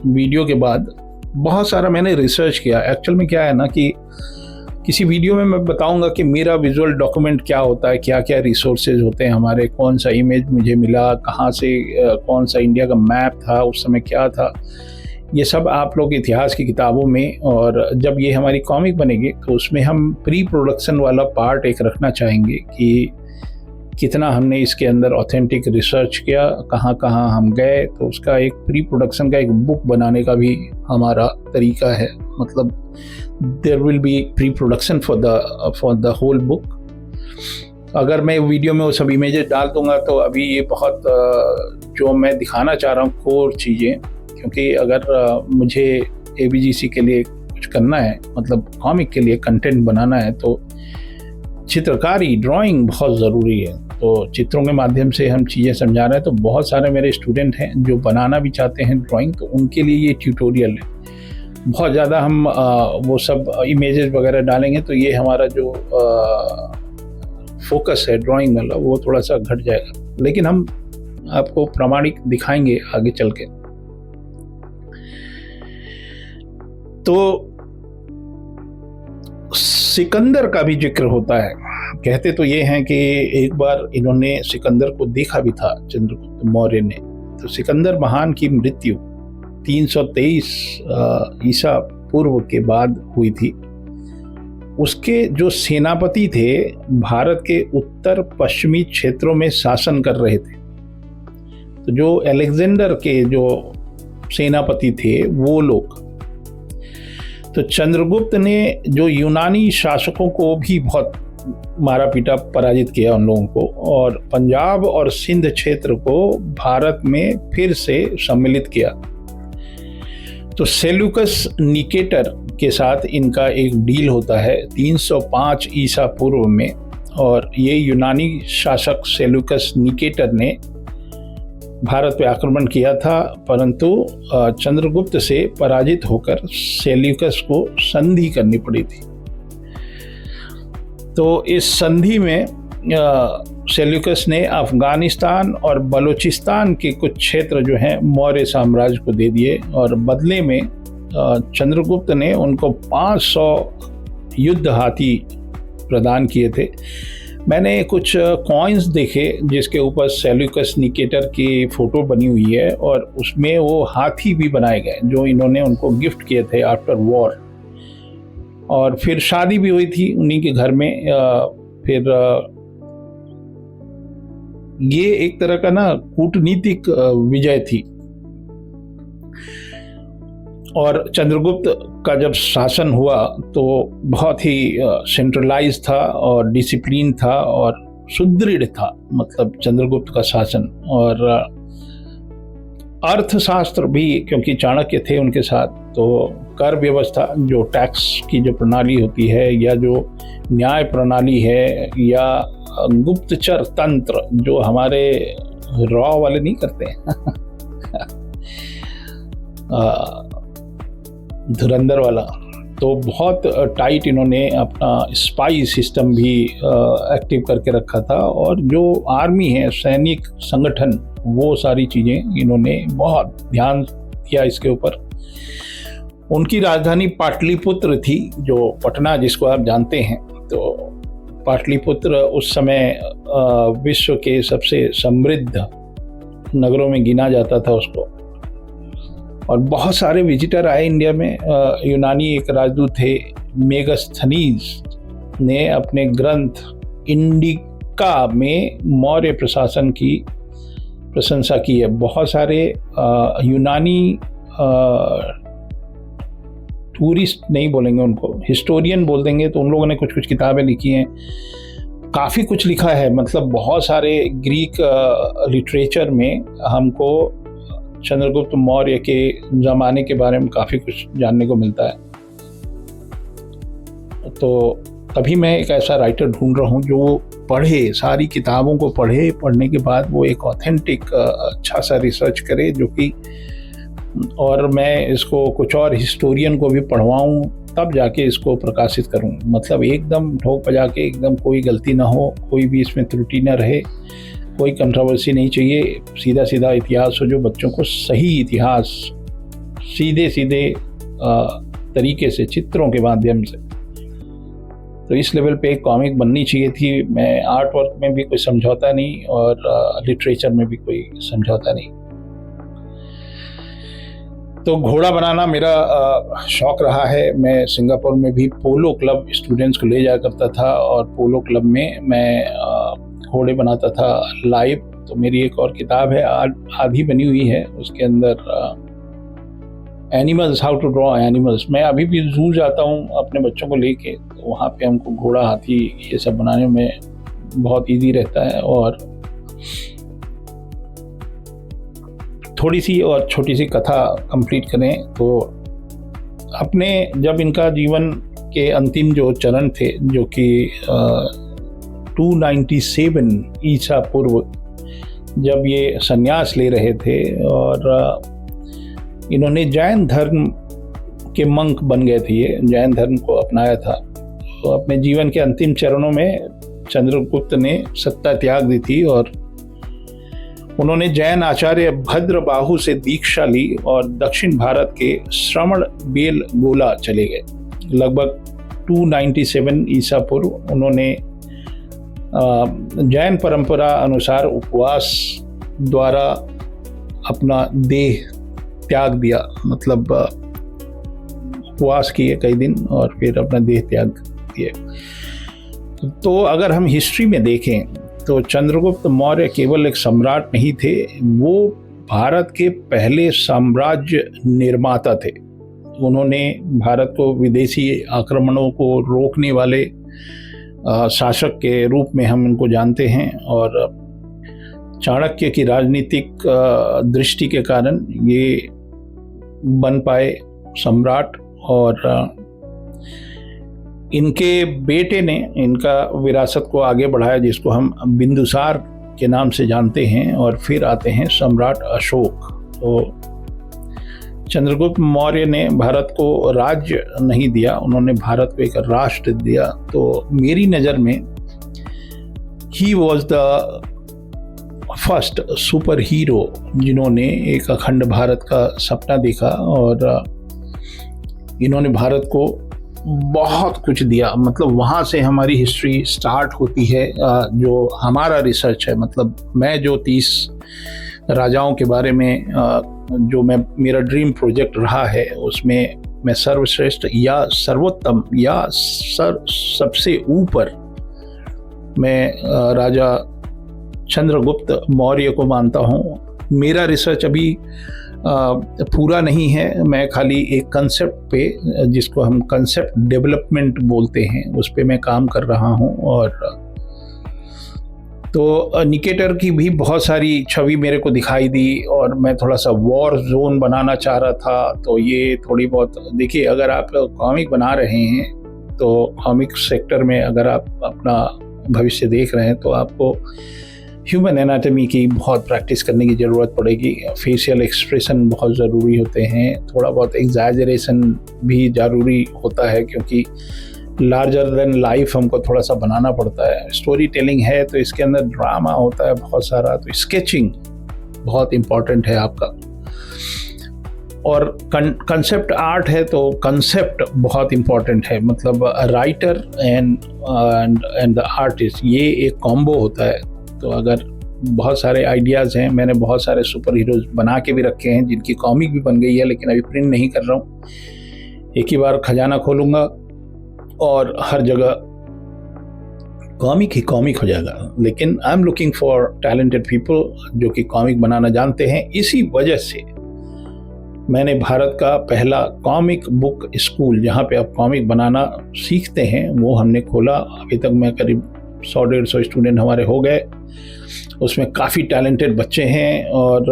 वीडियो के बाद बहुत सारा मैंने रिसर्च किया। एक्चुअल में क्या है ना कि किसी वीडियो में मैं बताऊंगा कि मेरा विजुअल डॉक्यूमेंट क्या होता है, क्या क्या रिसोर्सेज होते हैं हमारे, कौन सा इमेज मुझे मिला, कहाँ से कौन सा इंडिया का मैप था, उस समय क्या था, ये सब आप लोग इतिहास की किताबों में। और जब ये हमारी कॉमिक बनेगी तो उसमें हम प्री प्रोडक्शन वाला पार्ट एक रखना चाहेंगे कि कितना हमने इसके अंदर ऑथेंटिक रिसर्च किया, कहाँ कहाँ हम गए। तो उसका एक प्री प्रोडक्शन का एक बुक बनाने का भी हमारा तरीका है। मतलब there will be pre production for the whole book. अगर मैं वीडियो में वो सब इमेजेस डाल दूंगा तो अभी ये बहुत जो मैं दिखाना चाह रहा हूँ कोर चीज़ें, क्योंकि अगर मुझे ABGC के लिए कुछ करना है, मतलब कॉमिक के लिए कंटेंट बनाना है, तो चित्रकारी, ड्राइंग बहुत ज़रूरी है। तो चित्रों के माध्यम से हम चीज़ें समझा रहे हैं। तो बहुत सारे मेरे स्टूडेंट हैं जो बनाना भी चाहते हैं ड्राइंग, तो उनके लिए ये ट्यूटोरियल है। बहुत ज़्यादा हम वो सब इमेजेस वगैरह डालेंगे तो ये हमारा जो फोकस है ड्राइंग वाला वो थोड़ा सा घट जाएगा, लेकिन हम आपको प्रामाणिक दिखाएंगे आगे चल के। तो सिकंदर का भी जिक्र होता है। कहते तो ये हैं कि एक बार इन्होंने सिकंदर को देखा भी था चंद्रगुप्त मौर्य ने। तो सिकंदर महान की मृत्यु 323 ईसा पूर्व के बाद हुई थी। उसके जो सेनापति थे भारत के उत्तर पश्चिमी क्षेत्रों में शासन कर रहे थे। तो जो अलेक्जेंडर के जो सेनापति थे वो लोग, तो चंद्रगुप्त ने जो यूनानी शासकों को भी बहुत मारा पीटा, पराजित किया उन लोगों को, और पंजाब और सिंध क्षेत्र को भारत में फिर से सम्मिलित किया। तो सेल्यूकस निकेटर के साथ इनका एक डील होता है 305 ईसा पूर्व में, और ये यूनानी शासक सेल्यूकस निकेटर ने भारत पे आक्रमण किया था, परंतु चंद्रगुप्त से पराजित होकर सेल्यूकस को संधि करनी पड़ी थी। तो इस संधि में सेल्यूकस ने अफगानिस्तान और बलूचिस्तान के कुछ क्षेत्र जो हैं मौर्य साम्राज्य को दे दिए, और बदले में चंद्रगुप्त ने उनको 500 युद्ध हाथी प्रदान किए थे। मैंने कुछ कॉइन्स देखे जिसके ऊपर सेल्यूकस निकेटर की फ़ोटो बनी हुई है, और उसमें वो हाथी भी बनाए गए जो इन्होंने उनको गिफ्ट किए थे आफ्टर वॉर। और फिर शादी भी हुई थी उन्हीं के घर में। फिर ये एक तरह का ना कूटनीतिक विजय थी। और चंद्रगुप्त का जब शासन हुआ तो बहुत ही सेंट्रलाइज था और डिसिप्लिन था और सुदृढ़ था, मतलब चंद्रगुप्त का शासन। और अर्थशास्त्र भी, क्योंकि चाणक्य थे उनके साथ, तो कर व्यवस्था, जो टैक्स की जो प्रणाली होती है, या जो न्याय प्रणाली है, या गुप्तचर तंत्र जो हमारे रॉ वाले नहीं करते धुरंधर वाला, तो बहुत टाइट इन्होंने अपना स्पाई सिस्टम भी एक्टिव करके रखा था। और जो आर्मी है, सैनिक संगठन, वो सारी चीज़ें इन्होंने बहुत ध्यान किया इसके ऊपर। उनकी राजधानी पाटलिपुत्र थी, जो पटना जिसको आप जानते हैं। तो पाटलिपुत्र उस समय विश्व के सबसे समृद्ध नगरों में गिना जाता था उसको। और बहुत सारे विजिटर आए इंडिया में। यूनानी एक राजदूत थे मेगास्थनीज ने अपने ग्रंथ इंडिका में मौर्य प्रशासन की प्रशंसा की है। बहुत सारे यूनानी टूरिस्ट नहीं बोलेंगे उनको, हिस्टोरियन बोल देंगे, तो उन लोगों ने कुछ कुछ किताबें लिखी हैं, काफ़ी कुछ लिखा है। मतलब बहुत सारे ग्रीक लिटरेचर में हमको चंद्रगुप्त मौर्य के ज़माने के बारे में काफ़ी कुछ जानने को मिलता है। तो तभी मैं एक ऐसा राइटर ढूंढ रहा हूँ जो पढ़े, सारी किताबों को पढ़े, पढ़ने के बाद वो एक ऑथेंटिक अच्छा सा रिसर्च करे, जो कि, और मैं इसको कुछ और हिस्टोरियन को भी पढ़वाऊँ, तब जाके इसको प्रकाशित करूँ। मतलब एकदम ठोक बजा के, एकदम कोई गलती ना हो, कोई भी इसमें त्रुटि ना रहे, कोई कंट्रोवर्सी नहीं चाहिए, सीधा सीधा इतिहास हो, जो बच्चों को सही इतिहास सीधे सीधे तरीके से, चित्रों के माध्यम से। तो इस लेवल पे एक कॉमिक बननी चाहिए थी। मैं आर्ट वर्क में भी कोई समझौता नहीं, और लिटरेचर में भी कोई समझौता नहीं। तो घोड़ा बनाना मेरा शौक़ रहा है। मैं सिंगापुर में भी पोलो क्लब स्टूडेंट्स को ले जाया करता था, और पोलो क्लब में मैं घोड़े बनाता था लाइव। तो मेरी एक और किताब है, आधी बनी हुई है, उसके अंदर animals, how to draw animals. मैं अभी भी जू जाता हूँ अपने बच्चों को लेके, तो वहाँ पे हमको घोड़ा, हाथी, ये सब बनाने में बहुत इजी रहता है। और थोड़ी सी और छोटी सी कथा कंप्लीट करें तो, अपने जब इनका जीवन के अंतिम जो चरण थे, जो कि 297 ईसा पूर्व जब ये संन्यास ले रहे थे और इन्होंने जैन धर्म के मंक बन गए थे, ये जैन धर्म को अपनाया था। तो अपने जीवन के अंतिम चरणों में चंद्रगुप्त ने सत्ता त्याग दी थी और उन्होंने जैन आचार्य भद्रबाहु से दीक्षा ली और दक्षिण भारत के श्रवण बेलगोला चले गए। लगभग 297 ईसा पूर्व उन्होंने जैन परंपरा अनुसार उपवास द्वारा अपना देह त्याग दिया, मतलब उपवास किए कई दिन और फिर अपना देह त्याग दिए। तो अगर हम हिस्ट्री में देखें तो चंद्रगुप्त मौर्य केवल एक सम्राट नहीं थे, वो भारत के पहले साम्राज्य निर्माता थे। उन्होंने भारत को विदेशी आक्रमणों को रोकने वाले शासक के रूप में हम उनको जानते हैं और चाणक्य की राजनीतिक दृष्टि के कारण ये बन पाए सम्राट। और इनके बेटे ने इनका विरासत को आगे बढ़ाया, जिसको हम बिंदुसार के नाम से जानते हैं। और फिर आते हैं सम्राट अशोक। तो चंद्रगुप्त मौर्य ने भारत को राज्य नहीं दिया, उन्होंने भारत को एक राष्ट्र दिया। तो मेरी नज़र में he was the first super hero जिन्होंने एक अखंड भारत का सपना देखा और इन्होंने भारत को बहुत कुछ दिया। मतलब वहाँ से हमारी हिस्ट्री स्टार्ट होती है, जो हमारा रिसर्च है। मतलब मैं जो 30 राजाओं के बारे में जो मेरा ड्रीम प्रोजेक्ट रहा है, उसमें मैं सर्वश्रेष्ठ या सर्वोत्तम या सबसे ऊपर मैं राजा चंद्रगुप्त मौर्य को मानता हूँ। मेरा रिसर्च अभी पूरा नहीं है, मैं खाली एक कंसेप्ट पे, जिसको हम कंसेप्ट डेवलपमेंट बोलते हैं, उस पे मैं काम कर रहा हूँ। और तो निकेटर की भी बहुत सारी छवि मेरे को दिखाई दी और मैं थोड़ा सा वॉर जोन बनाना चाह रहा था। तो ये थोड़ी बहुत देखिए, अगर आप कॉमिक बना रहे हैं तो कॉमिक सेक्टर में अगर आप अपना भविष्य देख रहे हैं तो आपको ह्यूमन एनाटॉमी की बहुत प्रैक्टिस करने की ज़रूरत पड़ेगी। फेशियल एक्सप्रेशन बहुत ज़रूरी होते हैं, थोड़ा बहुत एग्जैजरेशन भी ज़रूरी होता है, क्योंकि लार्जर देन लाइफ हमको थोड़ा सा बनाना पड़ता है। स्टोरी टेलिंग है तो इसके अंदर ड्रामा होता है बहुत सारा, तो स्केचिंग बहुत इम्पॉर्टेंट है आपका। और कंसेप्ट आर्ट है तो कंसेप्ट बहुत इम्पॉर्टेंट है। मतलब राइटर एंड द आर्टिस्ट, ये एक कॉम्बो होता है। तो अगर बहुत सारे आइडियाज़ हैं, मैंने बहुत सारे सुपर हीरोज़ बना के भी रखे हैं जिनकी कॉमिक भी बन गई है, लेकिन अभी प्रिंट नहीं कर रहा हूँ। एक ही बार खजाना खोलूँगा और हर जगह कॉमिक ही कॉमिक हो जाएगा। लेकिन आई am looking for talented people जो कि कॉमिक बनाना जानते हैं। इसी वजह से मैंने भारत का पहला कॉमिक बुक स्कूल, जहाँ पे आप कॉमिक बनाना सीखते हैं, वो हमने खोला। अभी तक मैं करीब 100-150 स्टूडेंट हमारे हो गए। उसमें काफ़ी टैलेंटेड बच्चे हैं और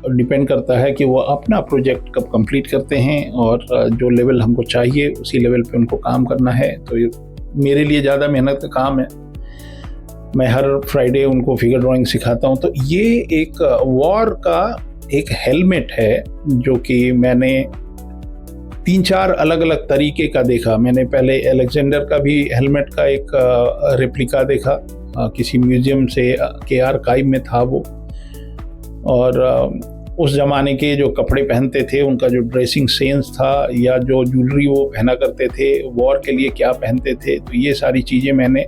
डिपेंड करता है कि वो अपना प्रोजेक्ट कब कंप्लीट करते हैं और जो लेवल हमको चाहिए उसी लेवल पे उनको काम करना है। तो ये मेरे लिए ज़्यादा मेहनत का काम है। मैं हर फ्राइडे उनको फिगर ड्राइंग सिखाता हूँ। तो ये एक वॉर का एक हेलमेट है जो कि मैंने 3-4 अलग अलग तरीके का देखा। मैंने पहले अलेक्जेंडर का भी हेलमेट का एक रेप्लिका देखा, किसी म्यूजियम से के आर्काइव में था वो। और उस ज़माने के जो कपड़े पहनते थे, उनका जो ड्रेसिंग सेंस था या जो ज्वेलरी वो पहना करते थे, वॉर के लिए क्या पहनते थे, तो ये सारी चीज़ें मैंने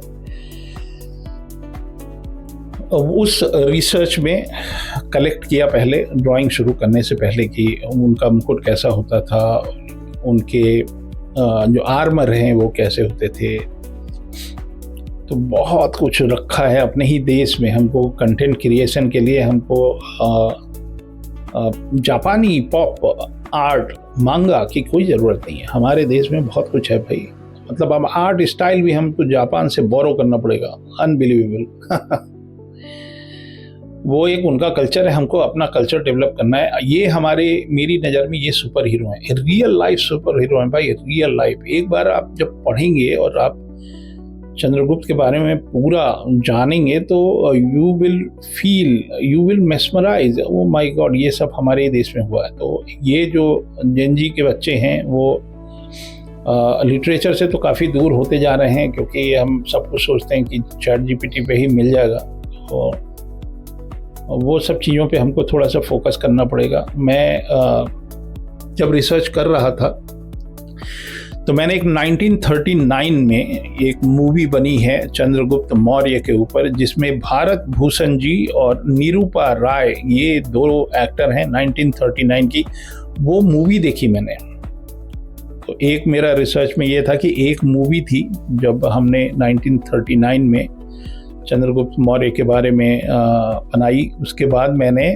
उस रिसर्च में कलेक्ट किया पहले, ड्राइंग शुरू करने से पहले, कि उनका मुकुट कैसा होता था, उनके जो आर्मर हैं वो कैसे होते थे। तो बहुत कुछ रखा है अपने ही देश में। हमको कंटेंट क्रिएशन के लिए हमको जापानी पॉप आर्ट, मांगा की कोई ज़रूरत नहीं है। हमारे देश में बहुत कुछ है भाई। मतलब अब आर्ट स्टाइल भी हमको जापान से बोरो करना पड़ेगा, अनबिलीवेबल। वो एक उनका कल्चर है, हमको अपना कल्चर डेवलप करना है। ये मेरी नज़र में ये सुपर हीरो हैं, रियल लाइफ सुपर हीरो हैं भाई, रियल लाइफ। एक बार आप जब पढ़ेंगे और आप चंद्रगुप्त के बारे में पूरा जानेंगे तो you will mesmerise, oh my God, ये सब हमारे देश में हुआ है। तो ये जो जेनजी के बच्चे हैं वो लिटरेचर से तो काफ़ी दूर होते जा रहे हैं, क्योंकि हम सब कुछ सोचते हैं कि चैट जीपीटी पे ही मिल जाएगा। तो वो सब चीज़ों पे हमको थोड़ा सा फोकस करना पड़ेगा। मैं जब रिसर्च कर रहा था तो मैंने एक 1939 में एक मूवी बनी है चंद्रगुप्त मौर्य के ऊपर, जिसमें भारत भूषण जी और निरूपा राय, ये दो एक्टर हैं, 1939 की वो मूवी देखी मैंने। तो एक मेरा रिसर्च में ये था कि एक मूवी थी जब हमने 1939 में चंद्रगुप्त मौर्य के बारे में बनाई, उसके बाद मैंने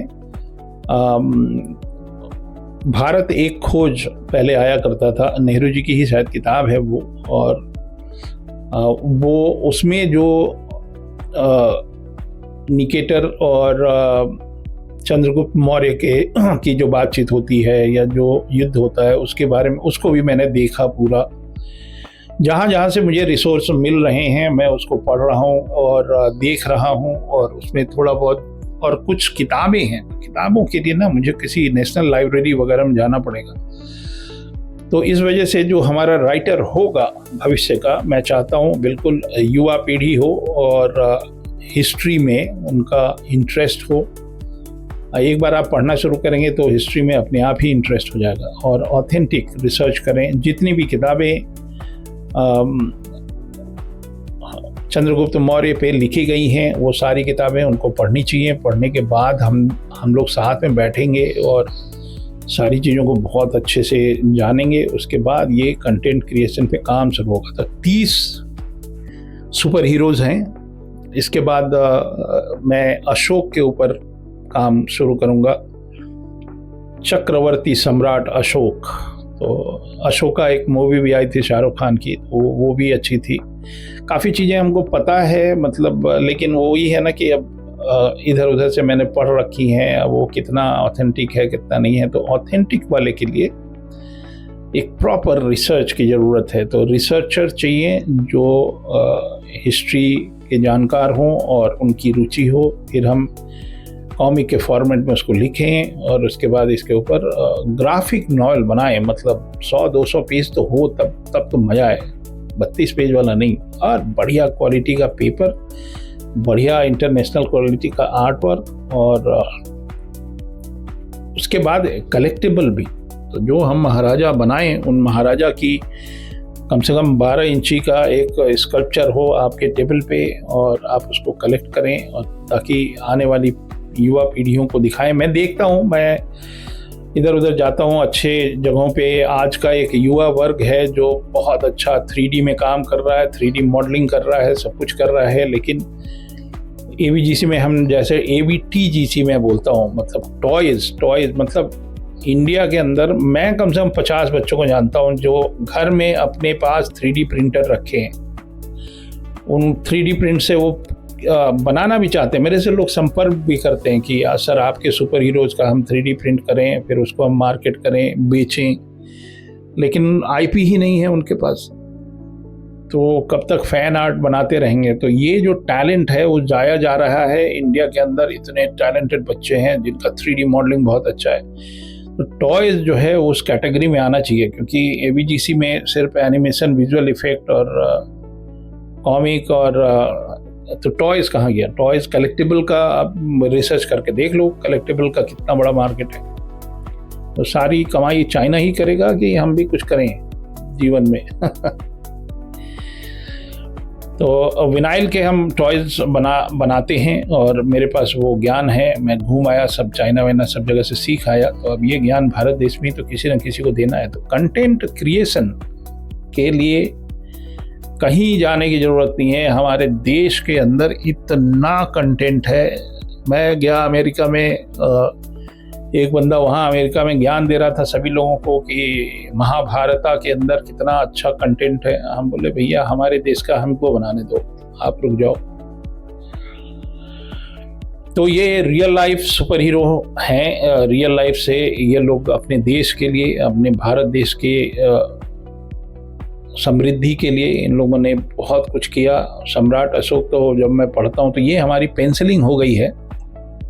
भारत एक खोज पहले आया करता था, नेहरू जी की ही शायद किताब है वो, और वो उसमें जो निकेटर और चंद्रगुप्त मौर्य की जो बातचीत होती है या जो युद्ध होता है उसके बारे में, उसको भी मैंने देखा पूरा। जहाँ जहाँ से मुझे रिसोर्स मिल रहे हैं मैं उसको पढ़ रहा हूँ और देख रहा हूँ, और उसमें थोड़ा बहुत और कुछ किताबें हैं। किताबों के लिए ना मुझे किसी नेशनल लाइब्रेरी वगैरह में जाना पड़ेगा। तो इस वजह से जो हमारा राइटर होगा भविष्य का, मैं चाहता हूँ बिल्कुल युवा पीढ़ी हो और हिस्ट्री में उनका इंटरेस्ट हो। एक बार आप पढ़ना शुरू करेंगे तो हिस्ट्री में अपने आप ही इंटरेस्ट हो जाएगा, और ऑथेंटिक रिसर्च करें। जितनी भी किताबें चंद्रगुप्त मौर्य पे लिखी गई हैं वो सारी किताबें उनको पढ़नी चाहिए। पढ़ने के बाद हम लोग साथ में बैठेंगे और सारी चीज़ों को बहुत अच्छे से जानेंगे। उसके बाद ये कंटेंट क्रिएशन पे काम शुरू होगा। तो 30 सुपर हीरोज़ हैं। इसके बाद मैं अशोक के ऊपर काम शुरू करूँगा, चक्रवर्ती सम्राट अशोक। तो अशोका एक मूवी भी आई थी शाहरुख खान की, तो वो भी अच्छी थी। काफ़ी चीज़ें हमको पता है, मतलब, लेकिन वो ही है ना कि अब इधर उधर से मैंने पढ़ रखी हैं, वो कितना ऑथेंटिक है कितना नहीं है। तो ऑथेंटिक वाले के लिए एक प्रॉपर रिसर्च की ज़रूरत है। तो रिसर्चर चाहिए जो हिस्ट्री के जानकार हों और उनकी रुचि हो। फिर हम कॉमिक के फॉर्मेट में उसको लिखें और उसके बाद इसके ऊपर ग्राफिक नॉवेल बनाएं। मतलब 100-200 पेज तो हो, तब तो मज़ा आए। 32 पेज वाला नहीं, और बढ़िया क्वालिटी का पेपर, बढ़िया इंटरनेशनल क्वालिटी का आर्ट वर्क, और उसके बाद कलेक्टिबल भी। तो जो हम महाराजा बनाएं, उन महाराजा की कम से कम 12 इंची का एक स्कल्पचर हो आपके टेबल पे, और आप उसको कलेक्ट करें, और ताकि आने वाली युवा पीढ़ियों को दिखाएं। मैं देखता हूँ, मैं इधर उधर जाता हूँ अच्छे जगहों पे। आज का एक युवा वर्ग है जो बहुत अच्छा 3D में काम कर रहा है, 3D मॉडलिंग कर रहा है, सब कुछ कर रहा है। लेकिन AVGC में हम जैसे AVTGC में बोलता हूँ, मतलब टॉयज़, मतलब इंडिया के अंदर मैं कम से कम 50 बच्चों को जानता हूँ जो घर में अपने पास 3D प्रिंटर रखे हैं। उन 3D प्रिंट से वो बनाना भी चाहते हैं। मेरे से लोग संपर्क भी करते हैं कि सर आपके सुपर हीरोज़ का हम 3D प्रिंट करें, फिर उसको हम मार्केट करें, बेचें, लेकिन IP ही नहीं है उनके पास। तो कब तक फ़ैन आर्ट बनाते रहेंगे? तो ये जो टैलेंट है वो जाया जा रहा है। इंडिया के अंदर इतने टैलेंटेड बच्चे हैं जिनका 3D मॉडलिंग बहुत अच्छा है। तो टॉयज़ जो है उस कैटेगरी में आना चाहिए, क्योंकि AVGC में सिर्फ एनिमेशन, विजुअल इफेक्ट और कॉमिक और तो टॉयज़ कहाँ गया? टॉयज़ कलेक्टिबल का आप रिसर्च करके देख लो, कलेक्टिबल का कितना बड़ा मार्केट है। तो सारी कमाई चाइना ही करेगा कि हम भी कुछ करें जीवन में? तो विनाइल के हम टॉयज़ बनाते हैं, और मेरे पास वो ज्ञान है। मैं घूम आया, सब चाइना वाइना सब जगह से सीख आया। तो अब ये ज्ञान भारत देश में तो किसी न किसी को देना है। तो कंटेंट क्रिएशन के लिए कहीं जाने की ज़रूरत नहीं है। हमारे देश के अंदर इतना कंटेंट है। मैं गया अमेरिका में, एक बंदा वहाँ अमेरिका में ज्ञान दे रहा था सभी लोगों को कि महाभारता के अंदर कितना अच्छा कंटेंट है। हम बोले भैया हमारे देश का हमको बनाने दो, आप रुक जाओ। तो ये रियल लाइफ सुपर हीरो हैं। रियल लाइफ से ये लोग अपने देश के लिए, अपने भारत देश के समृद्धि के लिए इन लोगों ने बहुत कुछ किया। सम्राट अशोक तो जब मैं पढ़ता हूँ तो ये हमारी पेंसिलिंग हो गई है।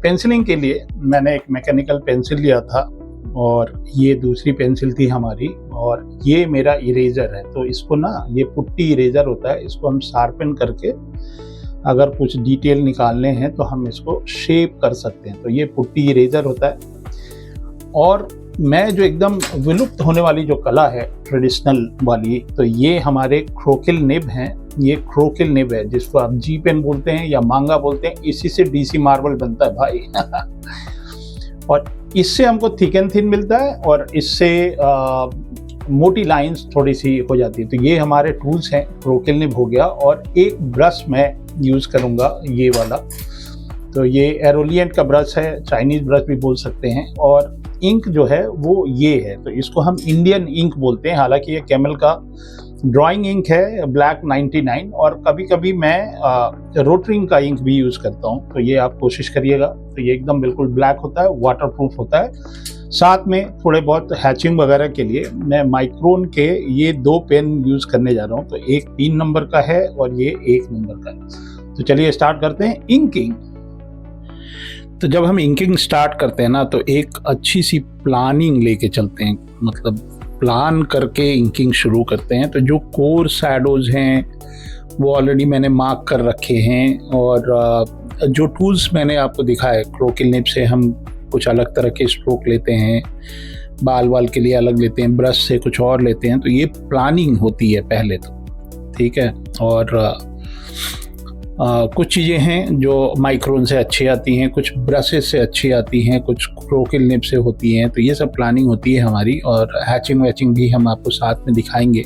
पेंसिलिंग के लिए मैंने एक मैकेनिकल पेंसिल लिया था और ये दूसरी पेंसिल थी हमारी, और ये मेरा इरेजर है। तो इसको ना, ये पुट्टी इरेजर होता है, इसको हम शार्पन करके अगर कुछ डिटेल निकालने हैं तो हम इसको शेप कर सकते हैं। तो ये पुट्टी इरेजर होता है। और मैं जो एकदम विलुप्त होने वाली जो कला है ट्रेडिशनल वाली, तो ये हमारे क्रोकिल निब हैं। ये क्रोकिल निब है जिसको आप जी पेन बोलते हैं या मांगा बोलते हैं। इसी से डीसी मार्बल बनता है भाई। और इससे हमको थिक एंड थिन मिलता है और इससे मोटी लाइंस थोड़ी सी हो जाती है। तो ये हमारे टूल्स हैं। क्रोकिल निब हो गया, और एक ब्रश मैं यूज़ करूँगा ये वाला। तो ये एरोलियंट का ब्रश है, चाइनीज़ ब्रश भी बोल सकते हैं। और इंक जो है वो ये है, तो इसको हम इंडियन इंक बोलते हैं। हालांकि ये कैमल का ड्राइंग इंक है, ब्लैक 99। और कभी कभी मैं रोटरिंग का इंक भी यूज़ करता हूँ। तो ये आप कोशिश करिएगा। तो ये एकदम बिल्कुल ब्लैक होता है, वाटरप्रूफ होता है। साथ में थोड़े बहुत हैचिंग वगैरह के लिए मैं माइक्रोन के ये 2 पेन यूज़ करने जा रहा हूँ। तो एक 3 नंबर का है और ये 1 नंबर का है। तो चलिए स्टार्ट करते हैं इंकिंग। तो जब हम इंकिंग स्टार्ट करते हैं ना, तो एक अच्छी सी प्लानिंग लेके चलते हैं, मतलब प्लान करके इंकिंग शुरू करते हैं। तो जो कोर शैडोज हैं वो ऑलरेडी मैंने मार्क कर रखे हैं। और जो टूल्स मैंने आपको दिखाया, क्रोकिल निब से हम कुछ अलग तरह के स्ट्रोक लेते हैं, बाल के लिए अलग लेते हैं, ब्रश से कुछ और लेते हैं। तो ये प्लानिंग होती है पहले तो, ठीक है। और कुछ चीज़ें हैं जो माइक्रोन से अच्छी आती हैं, कुछ ब्रशेस से अच्छी आती हैं, कुछ क्रोकिल निब से होती हैं। तो ये सब प्लानिंग होती है हमारी। और हैचिंग वैचिंग भी हम आपको साथ में दिखाएंगे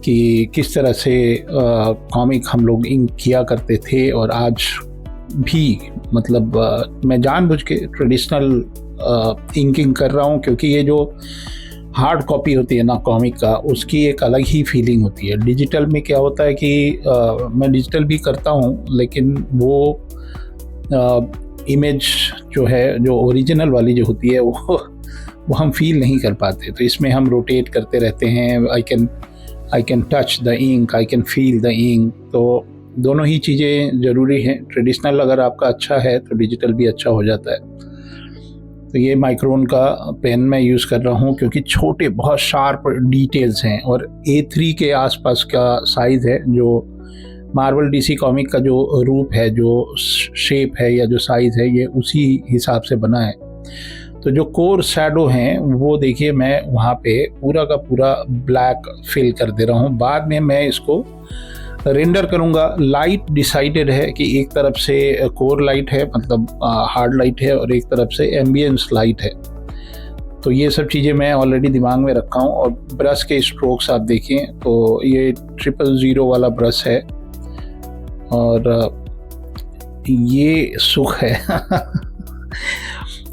कि किस तरह से कॉमिक हम लोग इंक किया करते थे। और आज भी मतलब मैं जानबूझ के ट्रेडिशनल इंकिंग कर रहा हूँ, क्योंकि ये जो हार्ड कॉपी होती है ना कॉमिक का, उसकी एक अलग ही फीलिंग होती है। डिजिटल में क्या होता है कि मैं डिजिटल भी करता हूँ, लेकिन वो इमेज जो है, जो ओरिजिनल वाली जो होती है, वो हम फील नहीं कर पाते। तो इसमें हम रोटेट करते रहते हैं। I can touch the ink, I can feel the ink. तो दोनों ही चीज़ें ज़रूरी हैं। ट्रेडिशनल अगर आपका अच्छा है तो डिजिटल भी अच्छा हो जाता है। तो ये माइक्रोन का पेन मैं यूज़ कर रहा हूँ, क्योंकि छोटे बहुत शार्प डिटेल्स हैं। और A3 के आसपास का साइज़ है। जो मार्वल डीसी कॉमिक का जो रूप है, जो शेप है या जो साइज़ है, ये उसी हिसाब से बना है। तो जो कोर शैडो हैं वो देखिए, मैं वहाँ पे पूरा का पूरा ब्लैक फिल कर दे रहा हूँ। बाद में मैं इसको रेंडर करूँगा। लाइट डिसाइडेड है कि एक तरफ से कोर लाइट है, मतलब हार्ड लाइट है, और एक तरफ से एम्बियंस लाइट है। तो ये सब चीज़ें मैं ऑलरेडी दिमाग में रखा हूँ। और ब्रश के स्ट्रोक्स आप देखें तो ये 000 वाला ब्रश है, और ये सुख है।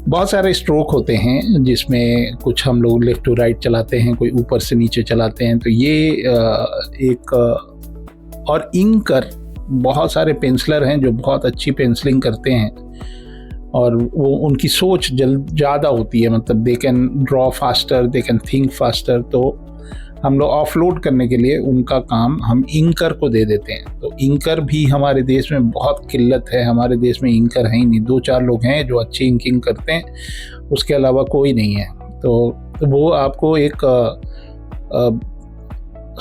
बहुत सारे स्ट्रोक होते हैं जिसमें कुछ हम लोग लेफ़्ट टू राइट चलाते हैं, कोई ऊपर से नीचे चलाते हैं। तो ये एक और इंकर, बहुत सारे पेंसिलर हैं जो बहुत अच्छी पेंसिलिंग करते हैं, और वो उनकी सोच ज़्यादा होती है। मतलब they can draw faster, they can think faster. तो हम लोग ऑफलोड करने के लिए उनका काम हम इंकर को दे देते हैं। तो इंकर भी हमारे देश में बहुत किल्लत है। हमारे देश में इंकर है ही नहीं। 2-4 लोग हैं जो अच्छी इंकिंग करते हैं, उसके अलावा कोई नहीं है। तो वो आपको एक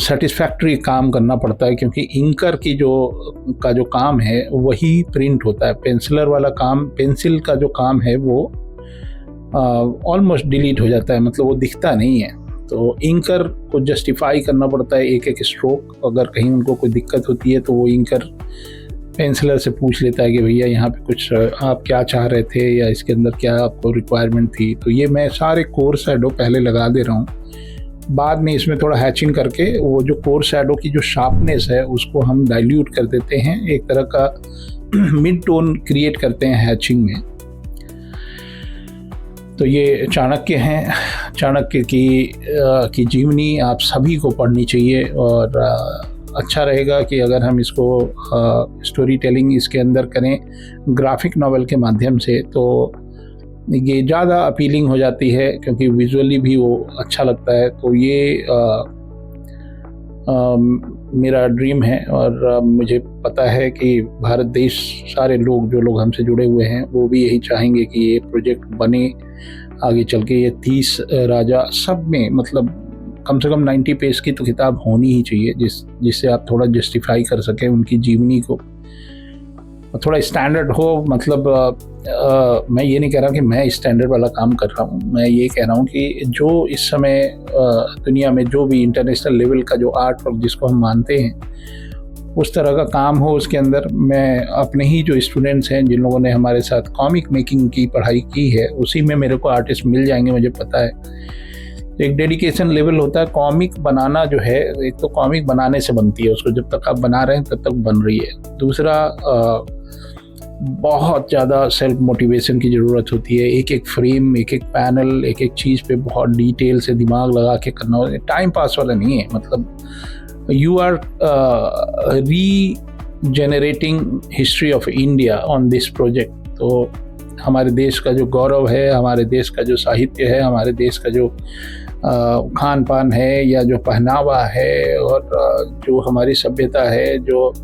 सेटिस्फैक्ट्री काम करना पड़ता है, क्योंकि इंकर की जो काम है वही प्रिंट होता है। पेंसिलर वाला काम, पेंसिल का जो काम है वो ऑलमोस्ट डिलीट हो जाता है, मतलब वो दिखता नहीं है। तो इंकर को जस्टिफाई करना पड़ता है एक एक स्ट्रोक। अगर कहीं उनको कोई दिक्कत होती है तो वो इंकर पेंसिलर से पूछ लेता है कि भैया यहाँ पे कुछ आप क्या चाह रहे थे, या इसके अंदर क्या आपको रिक्वायरमेंट थी। तो ये मैं सारे कोर शैडो पहले लगा दे रहा हूँ। बाद में इसमें थोड़ा हैचिंग करके वो जो कोर शैडो की जो शार्पनेस है उसको हम डाइल्यूट कर देते हैं। एक तरह का मिड टोन क्रिएट करते हैं हैचिंग में। तो ये चाणक्य हैं। चाणक्य की जीवनी आप सभी को पढ़नी चाहिए। और अच्छा रहेगा कि अगर हम इसको स्टोरी टेलिंग इसके अंदर करें ग्राफिक नॉवेल के माध्यम से, तो ये ज़्यादा अपीलिंग हो जाती है, क्योंकि विजुअली भी वो अच्छा लगता है। तो ये मेरा ड्रीम है और मुझे पता है कि भारत देश, सारे लोग जो लोग हमसे जुड़े हुए हैं वो भी यही चाहेंगे कि ये प्रोजेक्ट बने आगे चल के। ये 30 राजा सब में मतलब कम से कम 90 पेज की तो किताब होनी ही चाहिए, जिससे आप थोड़ा जस्टिफाई कर सकें उनकी जीवनी को, थोड़ा स्टैंडर्ड हो। मतलब मैं ये नहीं कह रहा कि मैं स्टैंडर्ड वाला काम कर रहा हूँ, मैं ये कह रहा हूँ कि जो इस समय दुनिया में जो भी इंटरनेशनल लेवल का जो आर्ट वर्क जिसको हम मानते हैं उस तरह का काम हो उसके अंदर। मैं अपने ही जो स्टूडेंट्स हैं जिन लोगों ने हमारे साथ कॉमिक मेकिंग की पढ़ाई की है, उसी में मेरे को आर्टिस्ट मिल जाएंगे, मुझे पता है। एक डेडिकेशन लेवल होता है। कॉमिक बनाना जो है, एक तो कॉमिक बनाने से बनती है, उसको जब तक आप बना रहे हैं तब तक बन रही है। दूसरा बहुत ज़्यादा सेल्फ मोटिवेशन की ज़रूरत होती है। एक एक फ्रेम, एक एक पैनल, एक एक चीज़ पे बहुत डिटेल से दिमाग लगा के करना होता है। टाइम पास वाला नहीं है। मतलब you are regenerating history of India on this project. तो हमारे देश का जो गौरव है, हमारे देश का जो साहित्य है, हमारे देश का जो खान पान है या जो पहनावा है और जो हमारी सभ्यता है, जो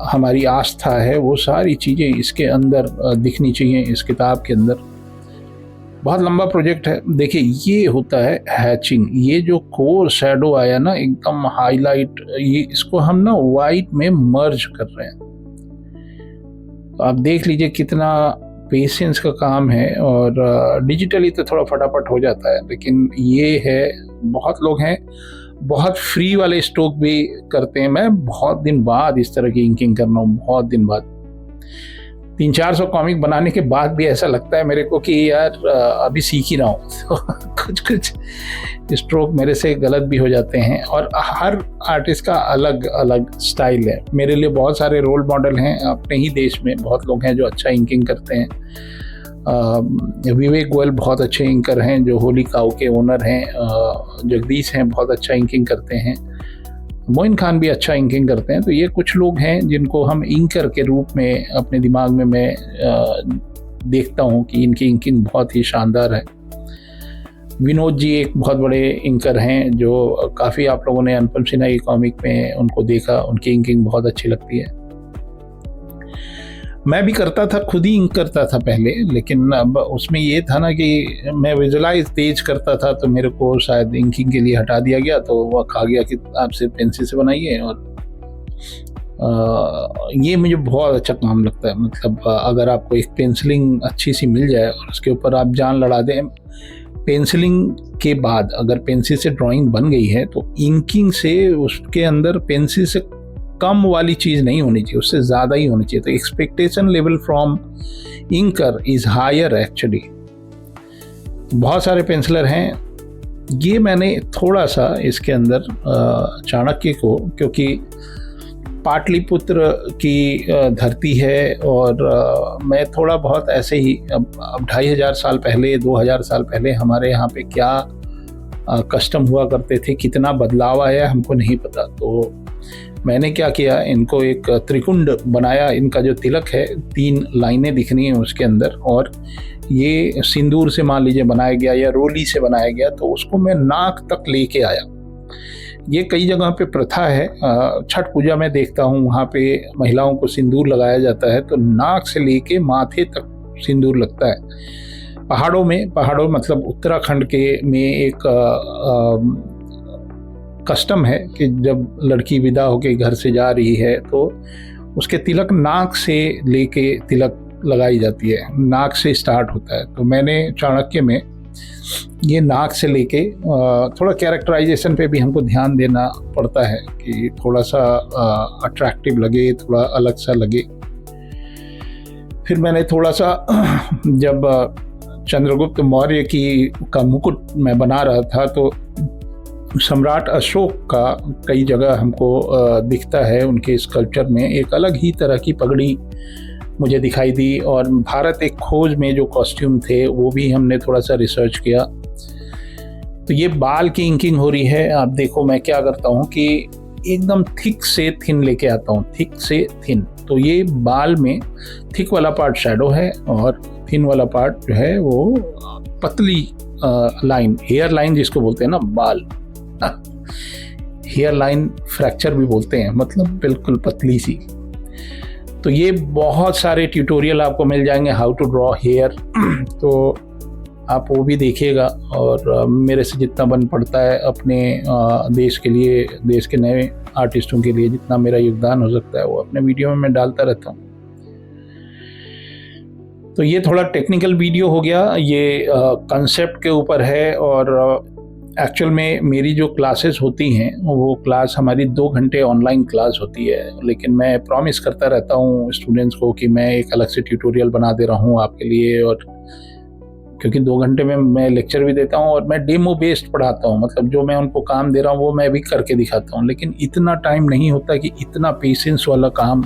हमारी आस्था है, वो सारी चीज़ें इसके अंदर दिखनी चाहिए, इस किताब के अंदर। बहुत लंबा प्रोजेक्ट है। देखिए, ये होता है हैचिंग। ये जो कोर शैडो आया ना, एकदम हाईलाइट, ये इसको हम ना वाइट में मर्ज कर रहे हैं। तो आप देख लीजिए कितना पेशेंस का काम है। और डिजिटली तो थोड़ा फटाफट हो जाता है, लेकिन ये है, बहुत लोग हैं बहुत फ्री वाले स्ट्रोक भी करते हैं। मैं बहुत दिन बाद इस तरह की इंकिंग कर रहा हूँ, बहुत दिन बाद। 300-400 कॉमिक बनाने के बाद भी ऐसा लगता है मेरे को कि यार अभी सीख ही रहा हूँ। तो कुछ स्ट्रोक मेरे से गलत भी हो जाते हैं। और हर आर्टिस्ट का अलग अलग स्टाइल है। मेरे लिए बहुत सारे रोल मॉडल हैं अपने ही देश में, बहुत लोग हैं जो अच्छा इंकिंग करते हैं। विवेक गोयल बहुत अच्छे इंकर हैं, जो होली काउ के ओनर हैं। जगदीश हैं, बहुत अच्छा इंकिंग करते हैं। मोइन खान भी अच्छा इंकिंग करते हैं। तो ये कुछ लोग हैं जिनको हम इंकर के रूप में अपने दिमाग में मैं देखता हूँ कि इनकी इंकिंग बहुत ही शानदार है। विनोद जी एक बहुत बड़े इंकर हैं, जो काफ़ी आप लोगों ने अनुपम सिन्हा की कॉमिक में उनको देखा, उनकी इंकिंग बहुत अच्छी लगती है। मैं भी करता था, खुद ही इंक करता था पहले, लेकिन अब उसमें ये था ना कि मैं विजुलाइज तेज करता था, तो मेरे को शायद इंकिंग के लिए हटा दिया गया। तो वो कहा गया कि आप सिर्फ पेंसिल से बनाइए। और ये मुझे बहुत अच्छा काम लगता है। मतलब अगर आपको एक पेंसिलिंग अच्छी सी मिल जाए और उसके ऊपर आप जान लड़ा दें, पेंसिलिंग के बाद अगर पेंसिल से ड्राइंग बन गई है तो इंकिंग से उसके अंदर पेंसिल से कम वाली चीज़ नहीं होनी चाहिए, उससे ज़्यादा ही होनी चाहिए। तो एक्सपेक्टेशन लेवल फ्रॉम इंकर इज़ हायर एक्चुअली। बहुत सारे पेंसिलर हैं। ये मैंने थोड़ा सा इसके अंदर चाणक्य को, क्योंकि पाटलिपुत्र की धरती है और मैं थोड़ा बहुत ऐसे ही अब 2500 साल पहले, 2000 साल पहले हमारे यहाँ पे क्या कस्टम हुआ करते थे, कितना बदलाव आया हमको नहीं पता। तो मैंने क्या किया, इनको एक त्रिकुंड बनाया। इनका जो तिलक है 3 लाइनें दिखनी है उसके अंदर, और ये सिंदूर से मान लीजिए बनाया गया या रोली से बनाया गया। तो उसको मैं नाक तक लेके आया। ये कई जगह पे प्रथा है। छठ पूजा में देखता हूँ, वहाँ पे महिलाओं को सिंदूर लगाया जाता है, तो नाक से लेके माथे तक सिंदूर लगता है। पहाड़ों मतलब उत्तराखंड के में एक कस्टम है कि जब लड़की विदा होके घर से जा रही है तो उसके तिलक नाक से लेके तिलक लगाई जाती है, नाक से स्टार्ट होता है। तो मैंने चाणक्य में ये नाक से लेके, थोड़ा कैरेक्टराइजेशन पे भी हमको ध्यान देना पड़ता है कि थोड़ा सा अट्रैक्टिव लगे, थोड़ा अलग सा लगे। फिर मैंने थोड़ा सा जब चंद्रगुप्त मौर्य का मुकुट मैं बना रहा था, तो सम्राट अशोक का कई जगह हमको दिखता है उनके स्कल्पचर में। एक अलग ही तरह की पगड़ी मुझे दिखाई दी। और भारत एक खोज में जो कॉस्ट्यूम थे वो भी हमने थोड़ा सा रिसर्च किया। तो ये बाल की इंकिंग हो रही है। आप देखो मैं क्या करता हूँ कि एकदम थिक से थिन लेके आता हूँ, थिक से थिन। तो ये बाल में थिक वाला पार्ट शैडो है और थिन वाला पार्ट जो है वो पतली लाइन, हेयर लाइन जिसको बोलते हैं ना, बाल। हेयर लाइन फ्रैक्चर भी बोलते हैं, मतलब बिल्कुल पतली सी। तो ये बहुत सारे ट्यूटोरियल आपको मिल जाएंगे, हाउ टू ड्रॉ हेयर। तो आप वो भी देखिएगा, और मेरे से जितना बन पड़ता है अपने देश के लिए, देश के नए आर्टिस्टों के लिए जितना मेरा योगदान हो सकता है वो अपने वीडियो में मैं डालता रहता हूँ। तो ये थोड़ा टेक्निकल वीडियो हो गया, ये कंसेप्ट के ऊपर है। और एक्चुअल में मेरी जो क्लासेस होती हैं वो क्लास हमारी 2 घंटे ऑनलाइन क्लास होती है, लेकिन मैं प्रॉमिस करता रहता हूँ स्टूडेंट्स को कि मैं एक अलग से ट्यूटोरियल बना दे रहा हूँ आपके लिए। और क्योंकि 2 घंटे में मैं लेक्चर भी देता हूँ और मैं डेमो बेस्ड पढ़ाता हूँ, मतलब जो मैं उनको काम दे रहा हूँ वो मैं भी करके दिखाता हूँ। लेकिन इतना टाइम नहीं होता कि इतना पेशेंस वाला काम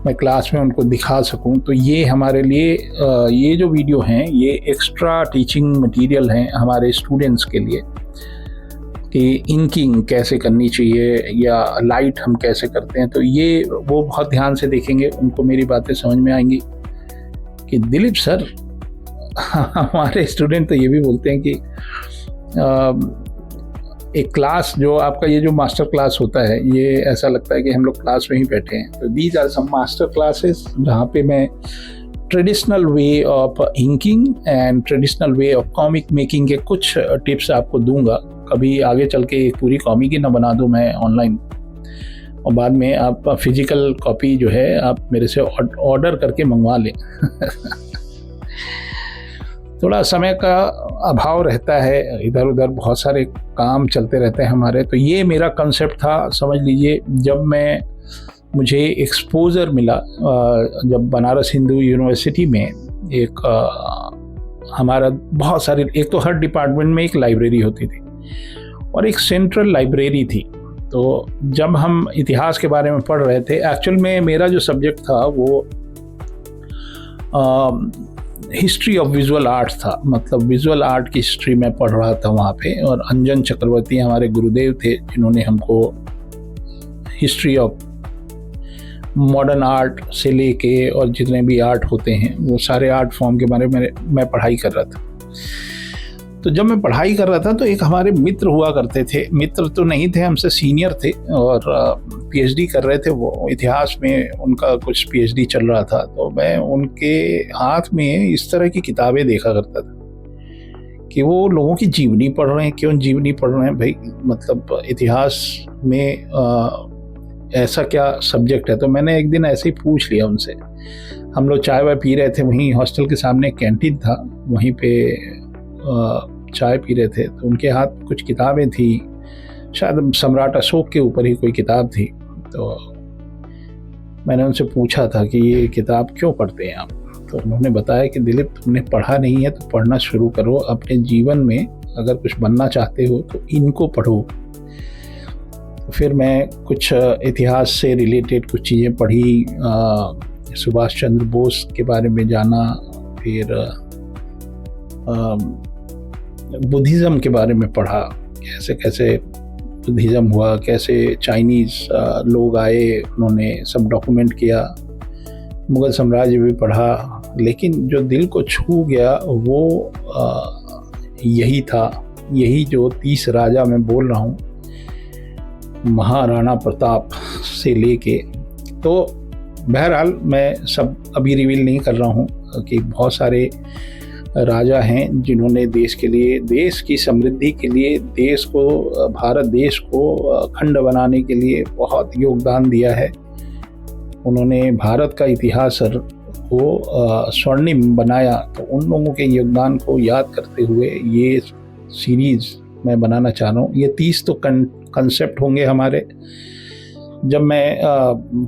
मैं क्लास में उनको दिखा सकूं। तो ये हमारे लिए ये जो वीडियो हैं ये एक्स्ट्रा टीचिंग मटेरियल हैं हमारे स्टूडेंट्स के लिए, कि इंकिंग कैसे करनी चाहिए या लाइट हम कैसे करते हैं। तो ये वो बहुत ध्यान से देखेंगे, उनको मेरी बातें समझ में आएंगी कि दिलीप सर हमारे स्टूडेंट तो ये भी बोलते हैं कि एक क्लास जो आपका ये जो मास्टर क्लास होता है ये ऐसा लगता है कि हम लोग क्लास में ही बैठे हैं। तो these are some master classes जहाँ पे मैं traditional way of inking and traditional way of comic making के कुछ टिप्स आपको दूंगा। कभी आगे चल के एक पूरी कॉमिक ही ना बना दूं मैं ऑनलाइन, और बाद में आप फिजिकल कॉपी जो है आप मेरे से ऑर्डर करके मंगवा लें। थोड़ा समय का अभाव रहता है, इधर उधर बहुत सारे काम चलते रहते हैं हमारे। तो ये मेरा कंसेप्ट था, समझ लीजिए। जब मुझे एक्सपोजर मिला, जब बनारस हिंदू यूनिवर्सिटी में एक हमारा बहुत सारे, एक तो हर डिपार्टमेंट में एक लाइब्रेरी होती थी और एक सेंट्रल लाइब्रेरी थी। तो जब हम इतिहास के बारे में पढ़ रहे थे, एक्चुअल में मेरा जो सब्जेक्ट था वो हिस्ट्री ऑफ विजुअल आर्ट था, मतलब विजुअल आर्ट की हिस्ट्री में पढ़ रहा था वहाँ पे। और अंजन चक्रवर्ती हमारे गुरुदेव थे जिन्होंने हमको हिस्ट्री ऑफ मॉडर्न आर्ट से लेके और जितने भी आर्ट होते हैं वो सारे आर्ट फॉर्म के बारे में मैं पढ़ाई कर रहा था। तो जब मैं पढ़ाई कर रहा था तो एक हमारे मित्र हुआ करते थे, मित्र तो नहीं थे, हमसे सीनियर थे और पीएचडी कर रहे थे वो, इतिहास में उनका कुछ पीएचडी चल रहा था। तो मैं उनके हाथ में इस तरह की किताबें देखा करता था कि वो लोगों की जीवनी पढ़ रहे हैं। क्यों जीवनी पढ़ रहे हैं भाई, मतलब इतिहास में ऐसा क्या सब्जेक्ट है। तो मैंने एक दिन ऐसे ही पूछ लिया उनसे, हम लोग चाय वाय पी रहे थे, वहीं हॉस्टल के सामने कैंटीन था, वहीं पे चाय पी रहे थे। तो उनके हाथ में कुछ किताबें थी, शायद सम्राट अशोक के ऊपर ही कोई किताब थी। तो मैंने उनसे पूछा था कि ये किताब क्यों पढ़ते हैं आप। तो उन्होंने बताया कि दिलीप, तुमने पढ़ा नहीं है तो पढ़ना शुरू करो, अपने जीवन में अगर कुछ बनना चाहते हो तो इनको पढ़ो। फिर मैं कुछ इतिहास से रिलेटेड कुछ चीज़ें पढ़ी, सुभाष चंद्र बोस के बारे में जाना, फिर बुद्धिज़्म के बारे में पढ़ा, कैसे कैसे बुद्धिज़्म हुआ, कैसे चाइनीज़ लोग आए, उन्होंने सब डॉक्यूमेंट किया, मुग़ल साम्राज्य भी पढ़ा। लेकिन जो दिल को छू गया वो यही था, यही जो 30 राजा मैं बोल रहा हूँ, महाराणा प्रताप से लेके। तो बहरहाल मैं सब अभी रिवील नहीं कर रहा हूँ कि बहुत सारे राजा हैं जिन्होंने देश के लिए, देश की समृद्धि के लिए, देश को, भारत देश को खंड बनाने के लिए बहुत योगदान दिया है। उन्होंने भारत का इतिहास को स्वर्णिम बनाया। तो उन लोगों के योगदान को याद करते हुए ये सीरीज़ मैं बनाना चाह रहा हूँ। ये 30 तो कंसेप्ट होंगे हमारे। जब मैं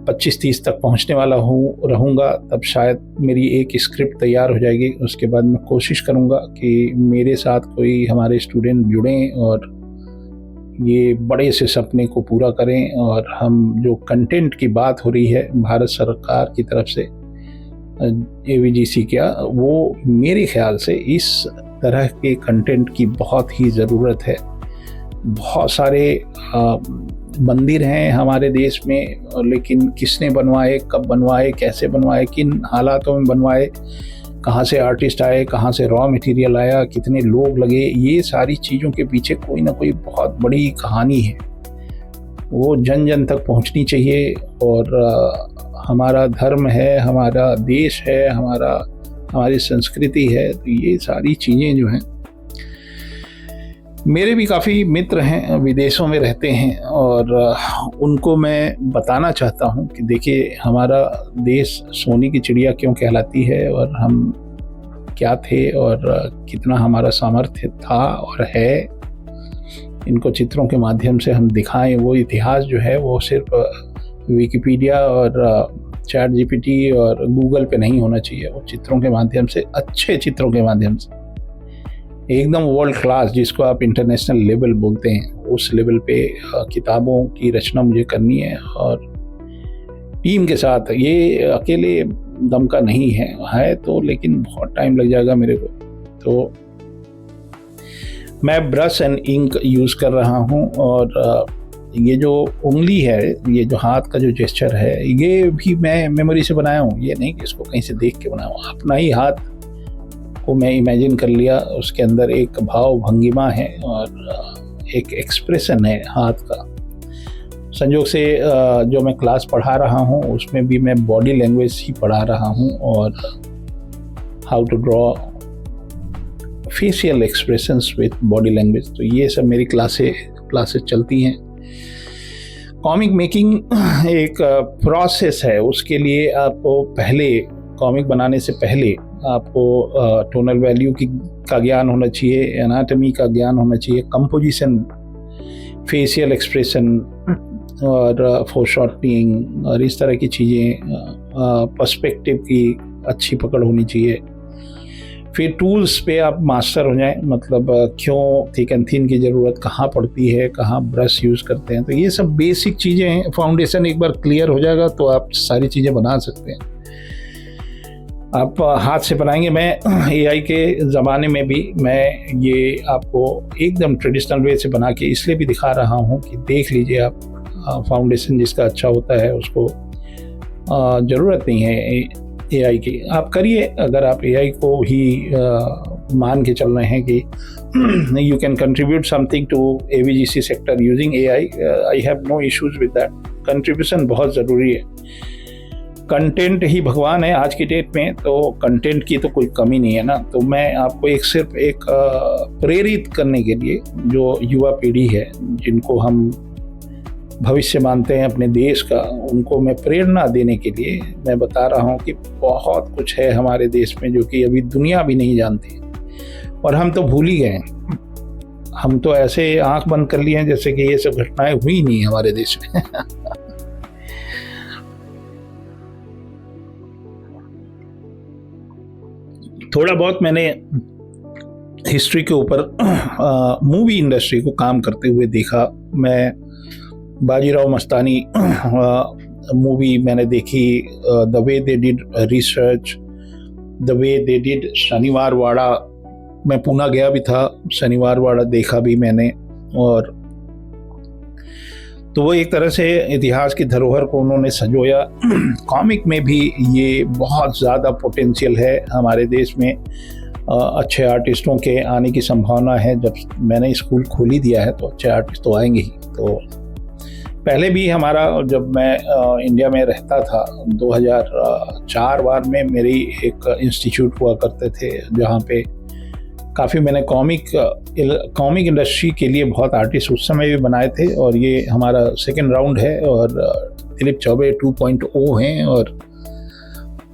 25-30 तक पहुंचने वाला रहूँगा तब शायद मेरी एक स्क्रिप्ट तैयार हो जाएगी। उसके बाद मैं कोशिश करूँगा कि मेरे साथ कोई हमारे स्टूडेंट जुड़ें और ये बड़े से सपने को पूरा करें। और हम जो कंटेंट की बात हो रही है भारत सरकार की तरफ से, AVGC क्या, वो मेरे ख्याल से इस तरह के कंटेंट की बहुत ही ज़रूरत है। बहुत सारे मंदिर हैं हमारे देश में, लेकिन किसने बनवाए, कब बनवाए, कैसे बनवाए, किन हालातों में बनवाए, कहाँ से आर्टिस्ट आए, कहाँ से रॉ मटेरियल आया, कितने लोग लगे, ये सारी चीज़ों के पीछे कोई ना कोई बहुत बड़ी कहानी है। वो जन जन तक पहुंचनी चाहिए। और हमारा धर्म है, हमारा देश है, हमारी संस्कृति है, तो ये सारी चीज़ें जो हैं, मेरे भी काफ़ी मित्र हैं विदेशों में रहते हैं और उनको मैं बताना चाहता हूं कि देखिए हमारा देश सोने की चिड़िया क्यों कहलाती है और हम क्या थे और कितना हमारा सामर्थ्य था और है। इनको चित्रों के माध्यम से हम दिखाएं। वो इतिहास जो है वो सिर्फ विकिपीडिया और चैट जीपीटी और गूगल पे नहीं होना चाहिए। वो चित्रों के माध्यम से, अच्छे चित्रों के माध्यम से, एकदम वर्ल्ड क्लास, जिसको आप इंटरनेशनल लेवल बोलते हैं, उस लेवल पे किताबों की रचना मुझे करनी है और टीम के साथ। ये अकेले दम का नहीं है तो, लेकिन बहुत टाइम लग जाएगा मेरे को। तो मैं ब्रश एंड इंक यूज़ कर रहा हूँ और ये जो उंगली है, ये जो हाथ का जो जेस्चर है, ये भी मैं मेमोरी से बनाया हूँ। ये नहीं कि इसको कहीं से देख के बनाया हूँ। अपना ही हाथ को मैं इमेजिन कर लिया, उसके अंदर एक भाव भंगिमा है और एक एक्सप्रेशन है हाथ का। संयोग से जो मैं क्लास पढ़ा रहा हूँ उसमें भी मैं बॉडी लैंग्वेज ही पढ़ा रहा हूँ और how to draw facial expressions with body language. तो ये सब मेरी क्लासेस चलती हैं। कॉमिक मेकिंग एक प्रोसेस है। उसके लिए आपको पहले, कॉमिक बनाने से पहले आपको टोनल वैल्यू का ज्ञान होना चाहिए, एनाटॉमी का ज्ञान होना चाहिए, कंपोजिशन, फेशियल एक्सप्रेशन और फोरशॉर्टनिंग और इस तरह की चीज़ें, पर्सपेक्टिव की अच्छी पकड़ होनी चाहिए। फिर टूल्स पे आप मास्टर हो जाएं, मतलब क्यों थिक एंड थिन की ज़रूरत कहाँ पड़ती है, कहाँ ब्रश यूज़ करते हैं। तो ये सब बेसिक चीज़ें हैं। फाउंडेशन एक बार क्लियर हो जाएगा तो आप सारी चीज़ें बना सकते हैं। आप हाथ से बनाएंगे। मैं एआई के ज़माने में भी मैं ये आपको एकदम ट्रेडिशनल वे से बना के इसलिए भी दिखा रहा हूँ कि देख लीजिए आप। फाउंडेशन जिसका अच्छा होता है उसको ज़रूरत नहीं है एआई की। आप करिए, अगर आप एआई को ही मान के चल रहे हैं कि you can contribute something to AVGC sector using AI, I have no issues with that. Contribution बहुत ज़रूरी है। कंटेंट ही भगवान है आज की डेट में, तो कंटेंट की तो कोई कमी नहीं है ना। तो मैं आपको सिर्फ एक प्रेरित करने के लिए, जो युवा पीढ़ी है जिनको हम भविष्य मानते हैं अपने देश का, उनको मैं प्रेरणा देने के लिए मैं बता रहा हूँ कि बहुत कुछ है हमारे देश में जो कि अभी दुनिया भी नहीं जानती और हम तो भूल ही गए हैं। हम तो ऐसे आंख बंद कर लिए हैं जैसे कि ये सब घटनाएं हुई नहीं हमारे देश में। थोड़ा बहुत मैंने हिस्ट्री के ऊपर मूवी इंडस्ट्री को काम करते हुए देखा। मैं बाजीराव मस्तानी मूवी मैंने देखी, the way they did research, the way they did शनिवार वाड़ा। मैं पूना गया भी था, शनिवार वाड़ा देखा भी मैंने। और तो वो एक तरह से इतिहास की धरोहर को उन्होंने संजोया। कॉमिक में भी ये बहुत ज़्यादा पोटेंशियल है हमारे देश में। अच्छे आर्टिस्टों के आने की संभावना है। जब मैंने स्कूल खोल ही दिया है तो अच्छे आर्टिस्ट तो आएंगे ही। तो पहले भी हमारा, जब मैं इंडिया में रहता था 2004 वार में मेरी एक इंस्टीट्यूट हुआ करते थे जहाँ पे काफ़ी मैंने कॉमिक इंडस्ट्री के लिए बहुत आर्टिस्ट उस समय भी बनाए थे। और ये हमारा सेकंड राउंड है और दिलीप चौबे 2.0 हैं और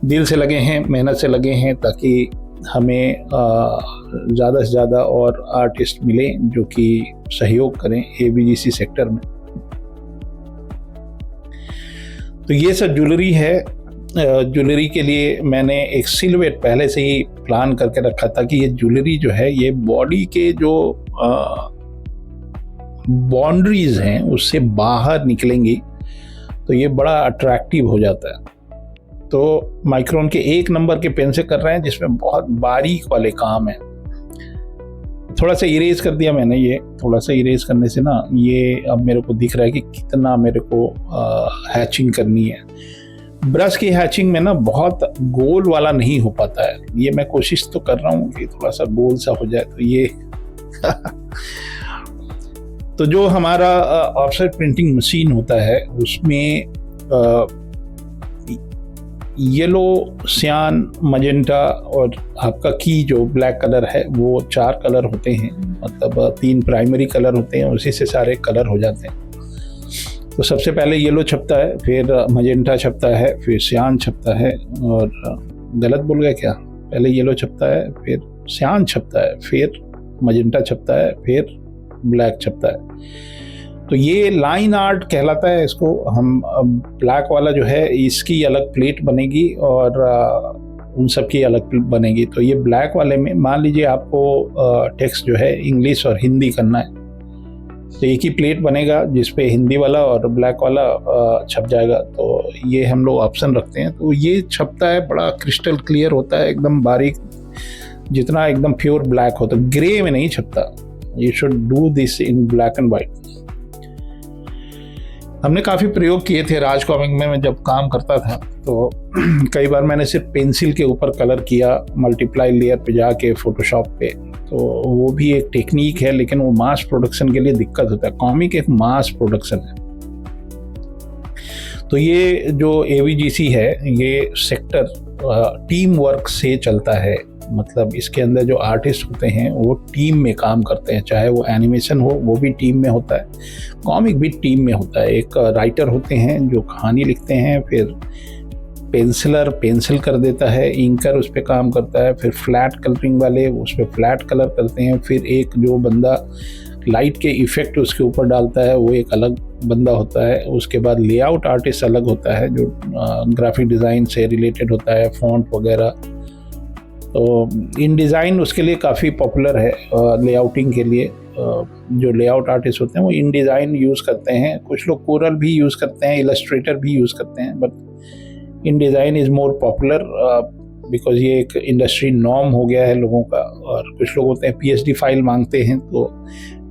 दिल से लगे हैं, मेहनत से लगे हैं ताकि हमें ज़्यादा से ज़्यादा और आर्टिस्ट मिलें जो कि सहयोग करें एवीजीसी सेक्टर में। तो ये सब ज्वेलरी है। ज्वेलरी के लिए मैंने एक सिलवेट पहले से ही प्लान करके रखा था कि ये ज्वेलरी जो है ये बॉडी के जो बाउंड्रीज हैं उससे बाहर निकलेंगी तो ये बड़ा अट्रैक्टिव हो जाता है। तो माइक्रोन के 1 नंबर के पेन से कर रहे हैं जिसमें बहुत बारीक वाले काम है। थोड़ा सा इरेज कर दिया मैंने। ये थोड़ा सा इरेज करने से ना ये अब मेरे को दिख रहा है कि कितना मेरे को हैचिंग करनी है। ब्रश की हैचिंग में ना बहुत गोल वाला नहीं हो पाता है। ये मैं कोशिश तो कर रहा हूँ कि थोड़ा सा गोल सा हो जाए। तो ये तो जो हमारा ऑफसेट प्रिंटिंग मशीन होता है उसमें येलो, सियान, मजेंटा और आपका की जो ब्लैक कलर है वो 4 कलर होते हैं, मतलब 3 प्राइमरी कलर होते हैं, उसी से सारे कलर हो जाते हैं। तो सबसे पहले येलो छपता है, फिर मजेंटा छपता है, फिर सियान छपता है, और गलत बोल गया क्या, पहले येलो छपता है, फिर सियान छपता है, फिर मजेंटा छपता है, फिर ब्लैक छपता है। तो ये लाइन आर्ट कहलाता है इसको। हम ब्लैक वाला जो है इसकी अलग प्लेट बनेगी और उन सब की अलग प्लेट बनेगी। तो ये ब्लैक वाले में मान लीजिए आपको टेक्स्ट जो है इंग्लिश और हिंदी करना है, तो एक ही प्लेट बनेगा जिसपे हिंदी वाला और ब्लैक वाला छप जाएगा। तो ये हम लोग ऑप्शन रखते हैं। तो ये छपता है, बड़ा क्रिस्टल क्लियर होता है, एकदम बारीक, जितना एकदम प्योर ब्लैक होता है, ग्रे में नहीं छपता। You should do this in black and white. हमने काफ़ी प्रयोग किए थे राज कॉमिक में। मैं जब काम करता था तो कई बार मैंने सिर्फ पेंसिल के ऊपर कलर किया, मल्टीप्लाई लेयर पे जाके फोटोशॉप पे। तो वो भी एक टेक्निक है, लेकिन वो मास प्रोडक्शन के लिए दिक्कत होता है। कॉमिक एक मास प्रोडक्शन है। तो ये जो AVGC है ये सेक्टर टीम वर्क से चलता है। मतलब इसके अंदर जो आर्टिस्ट होते हैं वो टीम में काम करते हैं, चाहे वो एनिमेशन हो वो भी टीम में होता है, कॉमिक भी टीम में होता है। एक राइटर होते हैं जो कहानी लिखते हैं, फिर पेंसिलर पेंसिल कर देता है, इंकर उस पर काम करता है, फिर फ्लैट कलरिंग वाले उस पर फ्लैट कलर करते हैं, फिर एक जो बंदा लाइट के इफ़ेक्ट उसके ऊपर डालता है वो एक अलग बंदा होता है। उसके बाद लेआउट आर्टिस्ट अलग होता है जो ग्राफिक डिज़ाइन से रिलेटेड होता है, फॉन्ट वगैरह। तो इन डिज़ाइन उसके लिए काफ़ी पॉपुलर है। लेआउटिंग के लिए जो लेआउट आर्टिस्ट होते हैं वो इन डिज़ाइन यूज़ करते हैं। कुछ लोग कोरल भी यूज़ करते हैं, इलस्ट्रेटर भी यूज़ करते हैं, but in design is more popular because ये एक इंडस्ट्री नॉर्म हो गया है लोगों का। और कुछ लोग होते हैं PhD फाइल मांगते हैं तो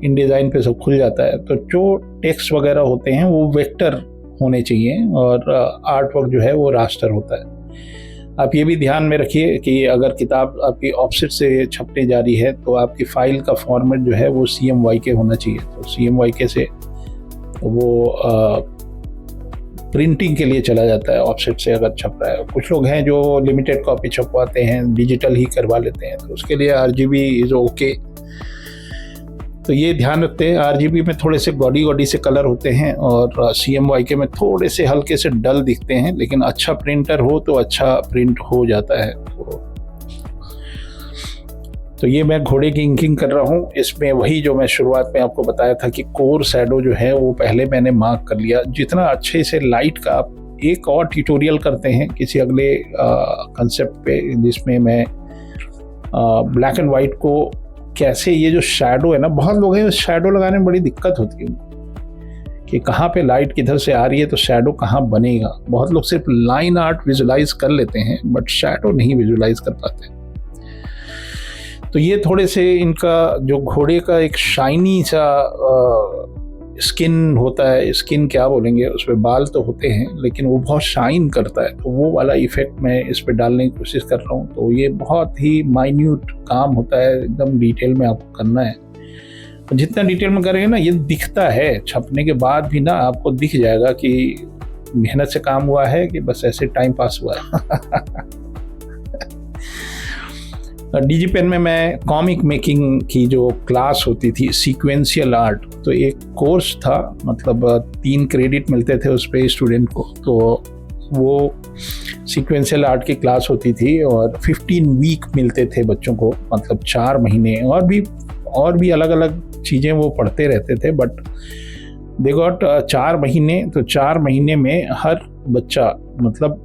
इन डिज़ाइन पे सब खुल जाता है। तो जो टेक्स्ट वगैरह होते हैं वो वेक्टर होने चाहिए और आर्ट वर्क जो है वो रास्टर होता है। आप ये भी ध्यान में रखिए कि अगर किताब आपकी ऑफसेट से छपने जा रही है तो आपकी फाइल का फॉर्मेट जो है वो CMYK होना चाहिए। तो CMYK से वो प्रिंटिंग के लिए चला जाता है ऑफसेट से अगर छप रहा है। कुछ लोग हैं जो लिमिटेड कॉपी छपवाते हैं, डिजिटल ही करवा लेते हैं, तो उसके लिए RGB इज़ ओके। तो ये ध्यान रखते हैं, RGB में थोड़े से गॉडी से कलर होते हैं और CMYK में थोड़े से हल्के से डल दिखते हैं, लेकिन अच्छा प्रिंटर हो तो अच्छा प्रिंट हो जाता है। तो ये मैं घोड़े की इंकिंग कर रहा हूँ। इसमें वही जो मैं शुरुआत में आपको बताया था कि कोर शैडो जो है वो पहले मैंने मार्क कर लिया। जितना अच्छे से लाइट का आप एक और ट्यूटोरियल करते हैं किसी अगले कंसेप्ट पे, जिसमें मैं ब्लैक एंड वाइट को कैसे, ये जो शैडो है ना, बहुत लोग हैं शैडो लगाने में बड़ी दिक्कत होती है कि कहाँ पे लाइट किधर से आ रही है तो शैडो कहाँ बनेगा। बहुत लोग सिर्फ लाइन आर्ट विजुलाइज कर लेते हैं बट शैडो नहीं विजुलाइज कर पाते। तो ये थोड़े से इनका जो घोड़े का एक शाइनी सा स्किन होता है, स्किन क्या बोलेंगे, उस पर बाल तो होते हैं लेकिन वो बहुत शाइन करता है, तो वो वाला इफेक्ट मैं इस पर डालने की कोशिश कर रहा हूँ। तो ये बहुत ही माइन्यूट काम होता है, एकदम डिटेल में आपको करना है। तो जितना डिटेल में करेंगे ना, ये दिखता है छपने के बाद भी ना, आपको दिख जाएगा कि मेहनत से काम हुआ है कि बस ऐसे टाइम पास हुआ है। DigiPen में मैं कॉमिक मेकिंग की जो क्लास होती थी, सीक्वेंशियल आर्ट, तो एक कोर्स था, मतलब 3 क्रेडिट मिलते थे उस पर स्टूडेंट को। तो वो सीक्वेंशियल आर्ट की क्लास होती थी और 15 वीक मिलते थे बच्चों को, मतलब 4 महीने, और भी अलग अलग चीज़ें वो पढ़ते रहते थे। बट दे गॉट 4 महीने, तो 4 महीने में हर बच्चा, मतलब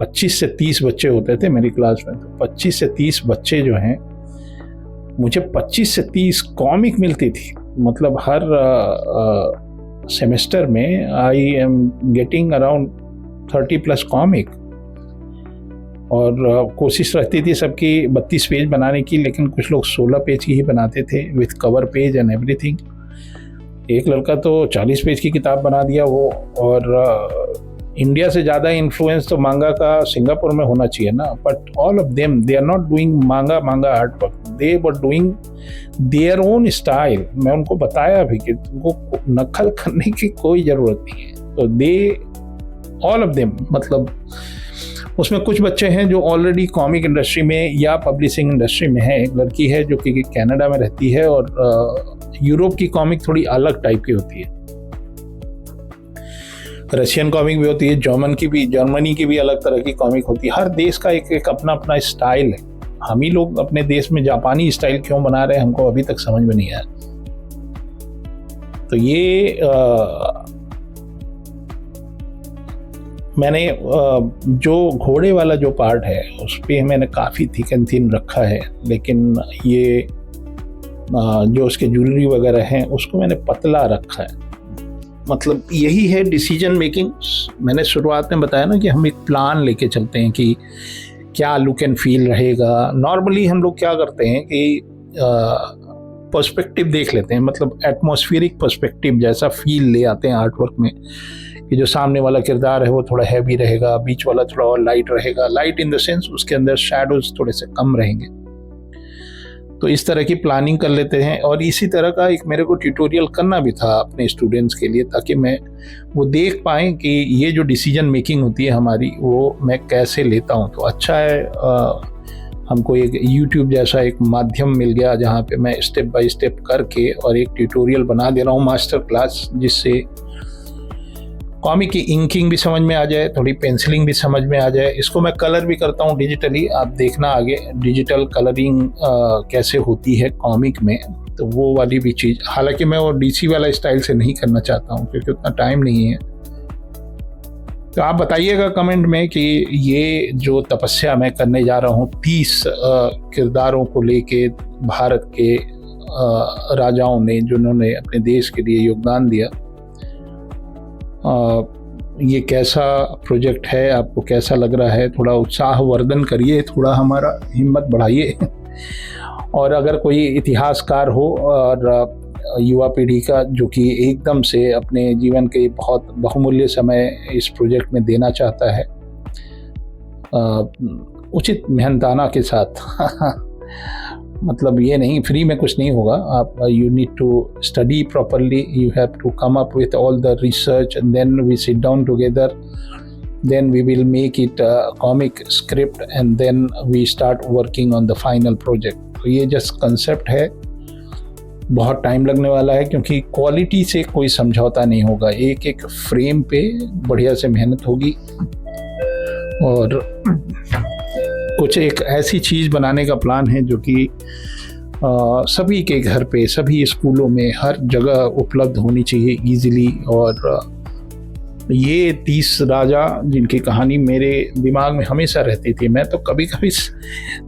25 से 30 बच्चे होते थे मेरी क्लास में। तो 25 से 30 बच्चे जो हैं, मुझे 25 से 30 कॉमिक मिलती थी। मतलब हर सेमेस्टर में I am getting around 30+ comic. और कोशिश रहती थी सबकी 32 पेज बनाने की, लेकिन कुछ लोग 16 पेज की ही बनाते थे with cover page and everything. एक लड़का तो 40 पेज की किताब बना दिया वो, और इंडिया से ज़्यादा इन्फ्लुएंस तो मांगा का सिंगापुर में होना चाहिए ना, but all of them they are not doing manga art work, they were doing their own style. मैं उनको बताया भी कि तुमको नकल करने की कोई ज़रूरत नहीं है। तो दे ऑल ऑफ देम, मतलब उसमें कुछ बच्चे हैं जो ऑलरेडी कॉमिक इंडस्ट्री में या पब्लिशिंग इंडस्ट्री में है। एक लड़की है जो कि कनाडा में रहती है, और यूरोप की कॉमिक थोड़ी अलग टाइप की होती है, रशियन कॉमिक भी होती है, जर्मनी की भी अलग तरह की कॉमिक होती है। हर देश का एक अपना अपना स्टाइल है। हम ही लोग अपने देश में जापानी स्टाइल क्यों बना रहे हैं, हमको अभी तक समझ में नहीं आया। तो ये मैंने जो घोड़े वाला जो पार्ट है उस पर मैंने काफ़ी थिक एंड थिन रखा है, लेकिन ये जो उसके ज्वेलरी वगैरह हैं उसको मैंने पतला रखा है। मतलब यही है डिसीजन मेकिंग। मैंने शुरुआत में बताया ना कि हम एक प्लान लेके चलते हैं कि क्या लुक एंड फील रहेगा। नॉर्मली हम लोग क्या करते हैं कि पर्सपेक्टिव देख लेते हैं, मतलब एटमॉस्फेरिक पर्सपेक्टिव जैसा फील ले आते हैं आर्टवर्क में, कि जो सामने वाला किरदार है वो थोड़ा हैवी रहेगा, बीच वाला थोड़ा और लाइट रहेगा। लाइट इन द सेंस उसके अंदर शैडोज थोड़े से कम रहेंगे। तो इस तरह की प्लानिंग कर लेते हैं। और इसी तरह का एक मेरे को ट्यूटोरियल करना भी था अपने स्टूडेंट्स के लिए, ताकि मैं वो देख पाएँ कि ये जो डिसीजन मेकिंग होती है हमारी, वो मैं कैसे लेता हूँ। तो अच्छा है हमको एक यूट्यूब जैसा एक माध्यम मिल गया जहाँ पे मैं स्टेप बाय स्टेप करके और एक ट्यूटोरियल बना दे रहा हूँ, मास्टर क्लास, जिससे कॉमिक की इंकिंग भी समझ में आ जाए, थोड़ी पेंसिलिंग भी समझ में आ जाए। इसको मैं कलर भी करता हूँ डिजिटली, आप देखना आगे डिजिटल कलरिंग कैसे होती है कॉमिक में, तो वो वाली भी चीज़। हालांकि मैं वो डीसी वाला स्टाइल से नहीं करना चाहता हूँ क्योंकि उतना टाइम नहीं है। तो आप बताइएगा कमेंट में कि ये जो तपस्या मैं करने जा रहा हूँ 30 किरदारों को लेके, भारत के राजाओं ने जिन्होंने अपने देश के लिए योगदान दिया, ये कैसा प्रोजेक्ट है, आपको कैसा लग रहा है? थोड़ा उत्साहवर्धन करिए, थोड़ा हमारा हिम्मत बढ़ाइए। और अगर कोई इतिहासकार हो और युवा पीढ़ी का जो कि एकदम से अपने जीवन के बहुत बहुमूल्य समय इस प्रोजेक्ट में देना चाहता है उचित मेहनताना के साथ मतलब ये नहीं फ्री में कुछ नहीं होगा। आप you need to study properly, you have to come up with all the research, and then we sit down together, then we will make it a comic script and then we start working on the final project. तो ये जस्ट कंसेप्ट है, बहुत टाइम लगने वाला है क्योंकि क्वालिटी से कोई समझौता नहीं होगा। एक एक फ्रेम पे बढ़िया से मेहनत होगी और कुछ एक ऐसी चीज़ बनाने का प्लान है जो कि सभी के घर पे, सभी स्कूलों में, हर जगह उपलब्ध होनी चाहिए ईजिली। और ये 30 राजा जिनकी कहानी मेरे दिमाग में हमेशा रहती थी, मैं तो कभी कभी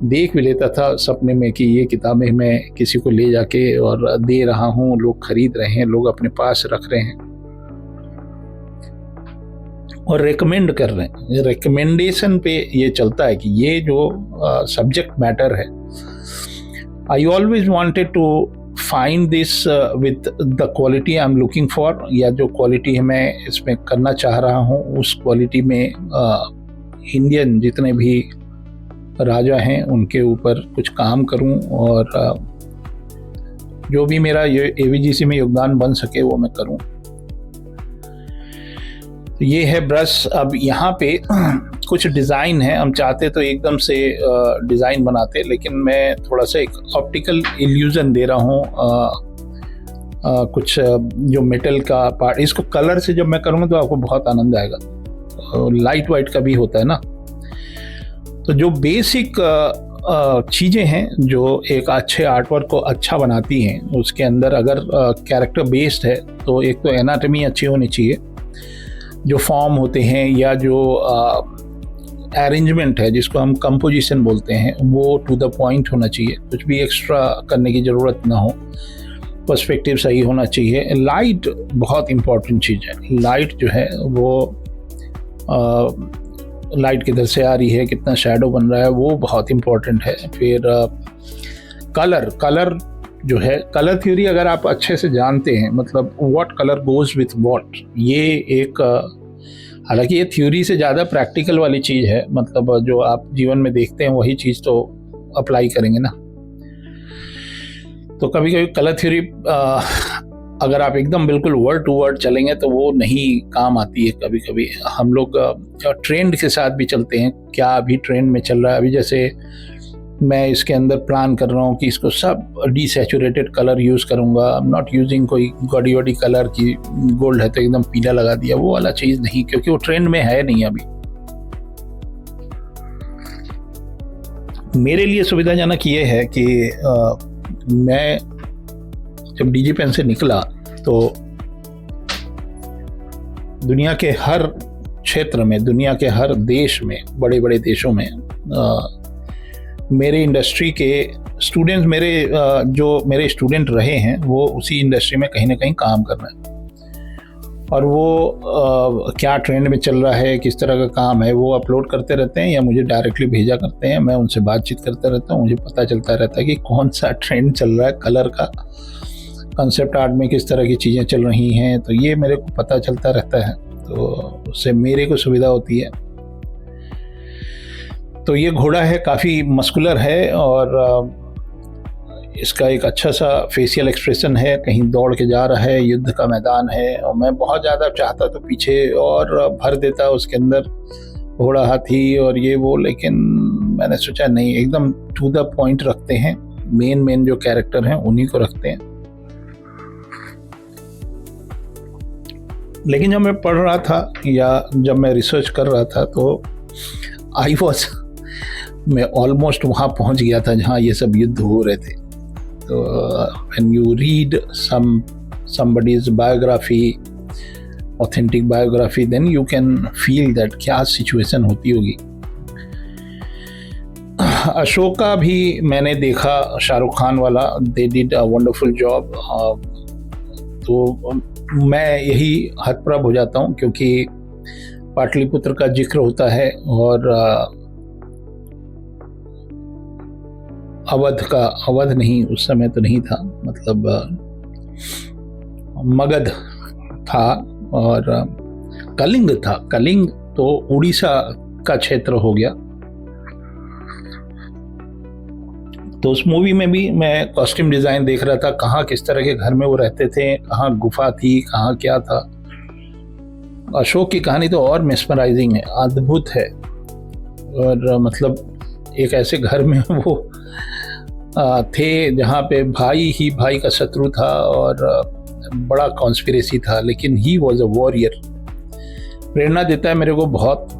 देख भी लेता था सपने में कि ये किताबें मैं किसी को ले जाके और दे रहा हूँ, लोग खरीद रहे हैं, लोग अपने पास रख रहे हैं और रेकमेंड कर रहे हैं। रिकमेंडेशन पे ये चलता है कि ये जो सब्जेक्ट मैटर है, I always wanted to find this with the quality I am looking for, या जो क्वालिटी मैं इसमें करना चाह रहा हूँ उस क्वालिटी में इंडियन जितने भी राजा हैं उनके ऊपर कुछ काम करूँ और जो भी मेरा ये AVGC में योगदान बन सके वो मैं करूँ। तो ये है ब्रश। अब यहाँ पे कुछ डिज़ाइन है, हम चाहते तो एकदम से डिज़ाइन बनाते, लेकिन मैं थोड़ा सा एक ऑप्टिकल इल्यूज़न दे रहा हूँ। कुछ जो मेटल का पार्ट, इसको कलर से जब मैं करूँगा तो आपको बहुत आनंद आएगा। लाइट वाइट का भी होता है ना। तो जो बेसिक चीज़ें हैं जो एक अच्छे आर्टवर्क को अच्छा बनाती हैं, उसके अंदर अगर कैरेक्टर बेस्ड है तो एक तो एनाटॉमी अच्छी होनी चाहिए, जो फॉर्म होते हैं या जो अरेंजमेंट है जिसको हम कंपोजिशन बोलते हैं वो टू द पॉइंट होना चाहिए, कुछ भी एक्स्ट्रा करने की ज़रूरत ना हो, पर्सपेक्टिव सही होना चाहिए। लाइट बहुत इम्पॉर्टेंट चीज़ है। लाइट जो है वो लाइट किधर से आ रही है, कितना शैडो बन रहा है, वो बहुत इम्पॉर्टेंट है। फिर कलर जो है, कलर थ्योरी अगर आप अच्छे से जानते हैं, मतलब what colour goes with what, ये एक हालांकि ये थ्योरी से ज़्यादा प्रैक्टिकल वाली चीज़ है, मतलब जो आप जीवन में देखते हैं वही चीज़ तो अप्लाई करेंगे ना। तो कभी कभी कलर थ्योरी अगर आप एकदम बिल्कुल वर्ड टू वर्ड चलेंगे तो वो नहीं काम आती है। कभी कभी हम लोग ट्रेंड के साथ भी चलते हैं, क्या अभी ट्रेंड में चल रहा है। अभी जैसे मैं इसके अंदर प्लान कर रहा हूँ कि इसको सब डीसैचुरेटेड कलर यूज़ करूँगा, आई एम नॉट यूजिंग कोई गॉडी वॉडी कलर की गोल्ड है तो एकदम पीला लगा दिया, वो वाला चीज़ नहीं, क्योंकि वो ट्रेंड में है नहीं अभी। मेरे लिए सुविधाजनक ये है कि मैं जब डीजी पेन से निकला तो दुनिया के हर क्षेत्र में, दुनिया के हर देश में, बड़े बड़े देशों में मेरे इंडस्ट्री के स्टूडेंट्स, जो मेरे स्टूडेंट रहे हैं वो उसी इंडस्ट्री में कहीं ना कहीं काम कर रहे हैं, और वो क्या ट्रेंड में चल रहा है, किस तरह का काम है, वो अपलोड करते रहते हैं या मुझे डायरेक्टली भेजा करते हैं। मैं उनसे बातचीत करता रहता हूँ, मुझे पता चलता रहता है कि कौन सा ट्रेंड चल रहा है, कलर का, कंसेप्ट आर्ट में किस तरह की चीज़ें चल रही हैं, तो ये मेरे को पता चलता रहता है, तो उससे मेरे को सुविधा होती है। तो ये घोड़ा है, काफ़ी मस्कुलर है और इसका एक अच्छा सा फेशियल एक्सप्रेशन है, कहीं दौड़ के जा रहा है, युद्ध का मैदान है, और मैं बहुत ज़्यादा चाहता तो पीछे और भर देता उसके अंदर घोड़ा हाथी और ये वो, लेकिन मैंने सोचा नहीं, एकदम टू द पॉइंट रखते हैं, मेन जो कैरेक्टर हैं उन्हीं को रखते हैं। लेकिन जब मैं पढ़ रहा था या जब मैं रिसर्च कर रहा था तो मैं ऑलमोस्ट वहाँ पहुँच गया था जहाँ ये सब युद्ध हो रहे थे। तो when you read somebody's biography, authentic biography, then you can feel that क्या सिचुएशन होती होगी। अशोका भी मैंने देखा, शाहरुख खान वाला, they did a wonderful job। तो मैं यही हतप्रभ हो जाता हूँ क्योंकि पाटलिपुत्र का जिक्र होता है और अवध नहीं, उस समय तो नहीं था, मतलब मगध था और कलिंग था। कलिंग तो उड़ीसा का क्षेत्र हो गया। तो उस मूवी में भी मैं कॉस्ट्यूम डिज़ाइन देख रहा था, कहाँ किस तरह के घर में वो रहते थे, कहाँ गुफा थी, कहाँ क्या था। अशोक की कहानी तो और मेस्मराइजिंग है, अद्भुत है। और मतलब एक ऐसे घर में वो थे जहाँ पे भाई ही भाई का शत्रु था और बड़ा कॉन्स्पिरेसी था, लेकिन ही वॉज अ वॉरियर। प्रेरणा देता है मेरे को बहुत।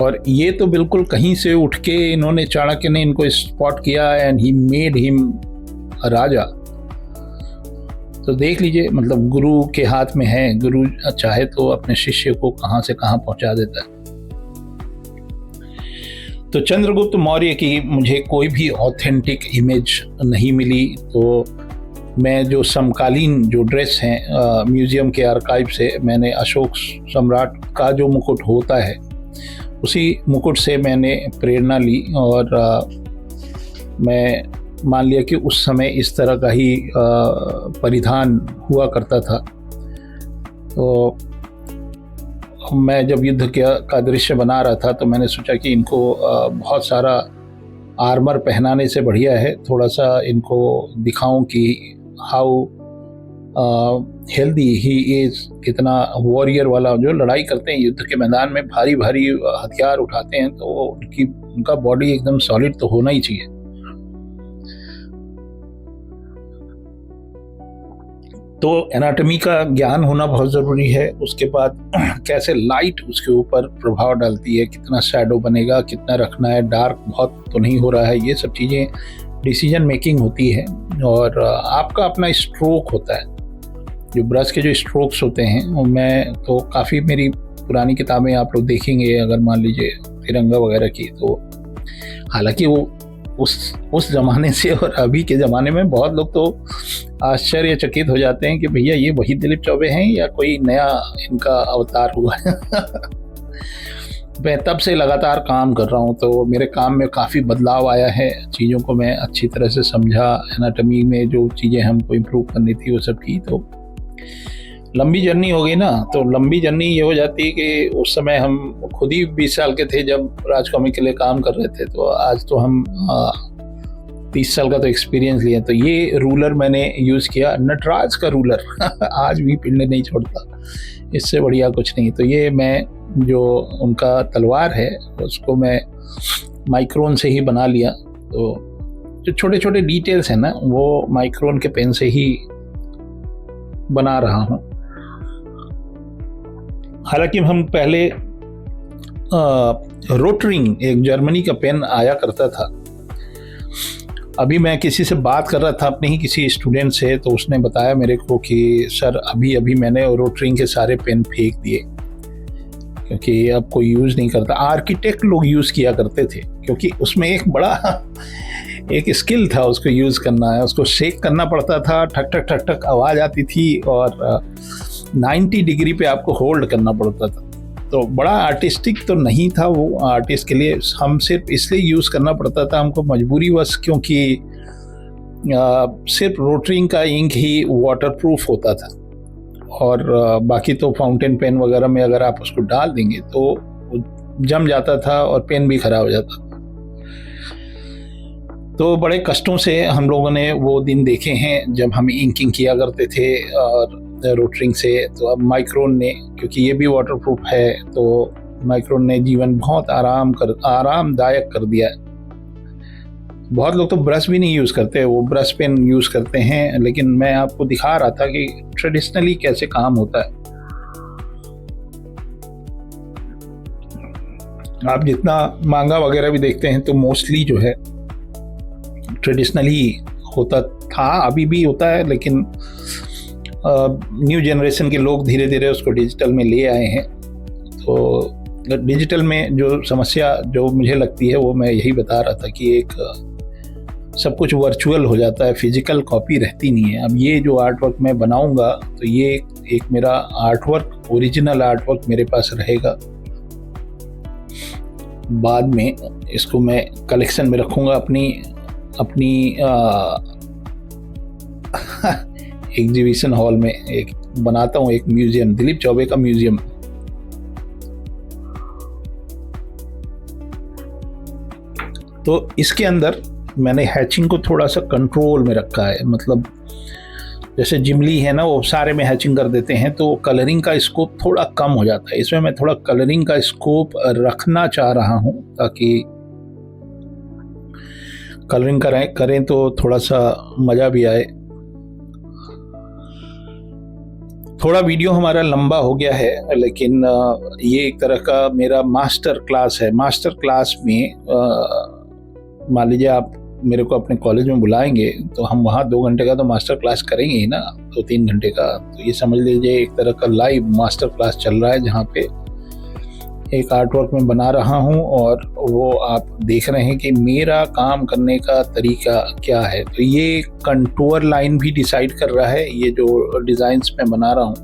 और ये तो बिल्कुल कहीं से उठ के इन्होंने, चाणक्य ने इनको स्पॉट किया एंड ही मेड हिम राजा। तो देख लीजिए, मतलब गुरु के हाथ में है, गुरु चाहे तो अपने शिष्य को कहाँ से कहाँ पहुँचा देता है। तो चंद्रगुप्त मौर्य की मुझे कोई भी ऑथेंटिक इमेज नहीं मिली। तो मैं जो समकालीन जो ड्रेस हैं म्यूज़ियम के आर्काइव से, मैंने अशोक सम्राट का जो मुकुट होता है उसी मुकुट से मैंने प्रेरणा ली और मैं मान लिया कि उस समय इस तरह का ही परिधान हुआ करता था। तो मैं जब युद्ध का दृश्य बना रहा था तो मैंने सोचा कि इनको बहुत सारा आर्मर पहनाने से बढ़िया है थोड़ा सा इनको दिखाऊं कि हाउ हेल्दी ही इज, कितना वॉरियर वाला, जो लड़ाई करते हैं युद्ध के मैदान में, भारी भारी हथियार उठाते हैं, तो उनका बॉडी एकदम सॉलिड तो होना ही चाहिए। तो एनाटॉमी का ज्ञान होना बहुत ज़रूरी है। उसके बाद कैसे लाइट उसके ऊपर प्रभाव डालती है, कितना शैडो बनेगा, कितना रखना है, डार्क बहुत तो नहीं हो रहा है, ये सब चीज़ें डिसीजन मेकिंग होती है। और आपका अपना स्ट्रोक होता है, जो ब्रश के जो स्ट्रोक्स होते हैं, मैं तो काफ़ी, मेरी पुरानी किताबें आप लोग देखेंगे अगर मान लीजिए तिरंगा वगैरह की, तो हालांकि वो उस ज़माने से और अभी के ज़माने में बहुत लोग तो आश्चर्यचकित हो जाते हैं कि भैया ये वही दिलीप चौबे हैं या कोई नया इनका अवतार हुआ है। मैं तब से लगातार काम कर रहा हूँ, तो मेरे काम में काफ़ी बदलाव आया है, चीज़ों को मैं अच्छी तरह से समझा, एनाटॉमी में जो चीज़ें हमको इम्प्रूव करनी थी वो सब की। तो लंबी जर्नी हो गई ना, तो लंबी जर्नी ये हो जाती है कि उस समय हम खुद ही 20 साल के थे जब राज कॉमिक के लिए काम कर रहे थे, तो आज तो हम 30 साल का तो एक्सपीरियंस लिया। तो ये रूलर मैंने यूज़ किया, नटराज का रूलर आज भी पिंड नहीं छोड़ता, इससे बढ़िया कुछ नहीं। तो ये मैं जो उनका तलवार है उसको मैं माइक्रोन से ही बना लिया। तो जो छोटे छोटे डिटेल्स हैं ना वो माइक्रोन के पेन से ही बना रहा हूँ। हालांकि हम पहले रोटरिंग एक जर्मनी का पेन आया करता था। अभी मैं किसी से बात कर रहा था, अपने ही किसी स्टूडेंट से, तो उसने बताया मेरे को कि सर अभी मैंने रोटरिंग के सारे पेन फेंक दिए क्योंकि अब कोई यूज़ नहीं करता। आर्किटेक्ट लोग यूज़ किया करते थे क्योंकि उसमें एक बड़ा एक स्किल था उसको यूज़ करना है, उसको शेक करना पड़ता था, ठक ठक ठक ठक आवाज़ आती थी और 90 डिग्री पे आपको होल्ड करना पड़ता था। तो बड़ा आर्टिस्टिक तो नहीं था वो आर्टिस्ट के लिए, हम सिर्फ इसलिए यूज़ करना पड़ता था हमको मजबूरीवश, क्योंकि सिर्फ रोटरिंग का इंक ही वाटरप्रूफ होता था और बाकी तो फाउंटेन पेन वगैरह में अगर आप उसको डाल देंगे तो जम जाता था और पेन भी खराब हो जाता था। तो बड़े कष्टों से हम लोगों ने वो दिन देखे हैं जब हम इंकिंग किया करते थे और रोटरिंग से। तो अब माइक्रोन ने, क्योंकि ये भी वाटरप्रूफ है, तो माइक्रोन ने जीवन बहुत आरामदायक कर दिया है। बहुत लोग तो ब्रश भी नहीं यूज़ करते, वो ब्रश पेन यूज़ करते हैं, लेकिन मैं आपको दिखा रहा था कि ट्रेडिशनली कैसे काम होता है। आप जितना मांगा वगैरह भी देखते हैं तो मोस्टली जो है ट्रेडिशनली होता था, अभी भी होता है, लेकिन न्यू जनरेशन के लोग धीरे धीरे उसको डिजिटल में ले आए हैं। तो डिजिटल में जो समस्या जो मुझे लगती है वो मैं यही बता रहा था कि एक सब कुछ वर्चुअल हो जाता है, फिजिकल कॉपी रहती नहीं है। अब ये जो आर्ट वर्क मैं बनाऊंगा तो ये एक मेरा art work, original art work मेरे पास रहेगा। बाद में इसको मैं कलेक्शन में रखूंगा अपनी एग्जीबिशन हॉल में। एक बनाता हूँ एक म्यूजियम, दिलीप चौबे का म्यूजियम। तो इसके अंदर मैंने हैचिंग को थोड़ा सा कंट्रोल में रखा है, मतलब जैसे जिमली है ना वो सारे में हैचिंग कर देते हैं तो कलरिंग का स्कोप थोड़ा कम हो जाता है। इसमें मैं थोड़ा कलरिंग का स्कोप रखना चाह रहा हूँ ताकि कलरिंग करें तो थोड़ा सा मज़ा भी आए। थोड़ा वीडियो हमारा लंबा हो गया है, लेकिन ये एक तरह का मेरा मास्टर क्लास है। मास्टर क्लास में मान लीजिए आप मेरे को अपने कॉलेज में बुलाएंगे तो हम वहाँ 2 घंटे का तो मास्टर क्लास करेंगे ही ना, 2-3 घंटे का। तो ये समझ लीजिए एक तरह का लाइव मास्टर क्लास चल रहा है जहाँ पे एक आर्ट वर्क में बना रहा हूँ और वो आप देख रहे हैं कि मेरा काम करने का तरीका क्या है। तो ये कंटूर लाइन भी डिसाइड कर रहा है, ये जो डिज़ाइंस मैं बना रहा हूँ,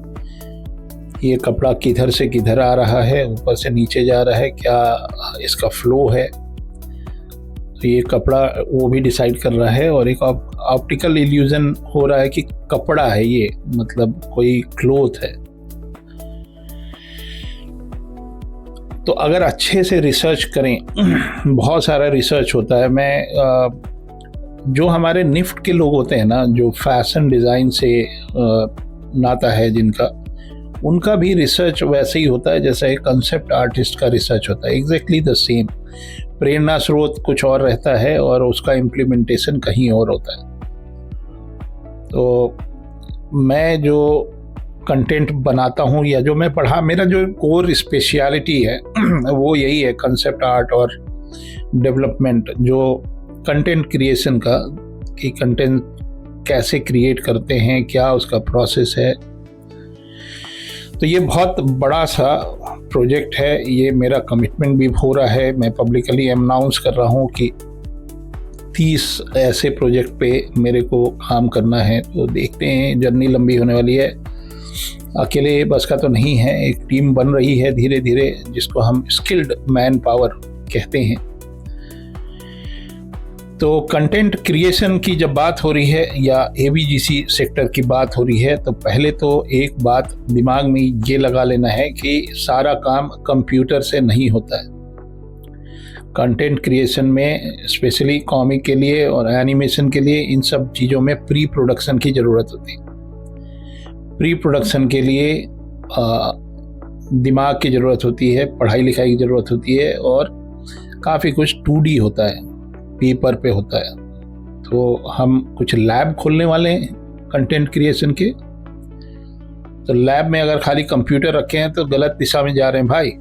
ये कपड़ा किधर से किधर आ रहा है, ऊपर से नीचे जा रहा है, क्या इसका फ्लो है, तो ये कपड़ा वो भी डिसाइड कर रहा है। और एक ऑप्टिकल इल्यूजन हो रहा है कि कपड़ा है ये, मतलब कोई क्लोथ है। तो अगर अच्छे से रिसर्च करें, बहुत सारा रिसर्च होता है। मैं जो हमारे निफ्ट के लोग होते हैं ना, जो फैशन डिज़ाइन से नाता है जिनका, उनका भी रिसर्च वैसे ही होता है जैसा एक कंसेप्ट आर्टिस्ट का रिसर्च होता है, एग्जैक्टली द सेम। प्रेरणा स्रोत कुछ और रहता है और उसका इम्प्लीमेंटेशन कहीं और होता है। तो मैं जो कंटेंट बनाता हूँ या जो मैं पढ़ा, मेरा जो कोर स्पेशलिटी है वो यही है, कंसेप्ट आर्ट और डेवलपमेंट, जो कंटेंट क्रिएशन का, कि कंटेंट कैसे क्रिएट करते हैं, क्या उसका प्रोसेस है। तो ये बहुत बड़ा सा प्रोजेक्ट है, ये मेरा कमिटमेंट भी हो रहा है। मैं पब्लिकली अनाउंस कर रहा हूँ कि 30 ऐसे प्रोजेक्ट पे मेरे को काम करना है। तो देखते हैं, जर्नी लंबी होने वाली है, अकेले बस का तो नहीं है, एक टीम बन रही है धीरे धीरे, जिसको हम स्किल्ड मैन पावर कहते हैं। तो कंटेंट क्रिएशन की जब बात हो रही है या एवीजीसी सेक्टर की बात हो रही है, तो पहले तो एक बात दिमाग में ये लगा लेना है कि सारा काम कंप्यूटर से नहीं होता है। कंटेंट क्रिएशन में स्पेशली कॉमिक के लिए और एनिमेशन के लिए इन सब चीज़ों में प्री प्रोडक्शन की ज़रूरत होती है। प्री प्रोडक्शन के लिए दिमाग की ज़रूरत होती है, पढ़ाई लिखाई की ज़रूरत होती है, और काफ़ी कुछ 2D होता है, पेपर पे होता है। तो हम कुछ लैब खोलने वाले हैं कंटेंट क्रिएशन के। तो लैब में अगर खाली कंप्यूटर रखे हैं तो गलत दिशा में जा रहे हैं भाई।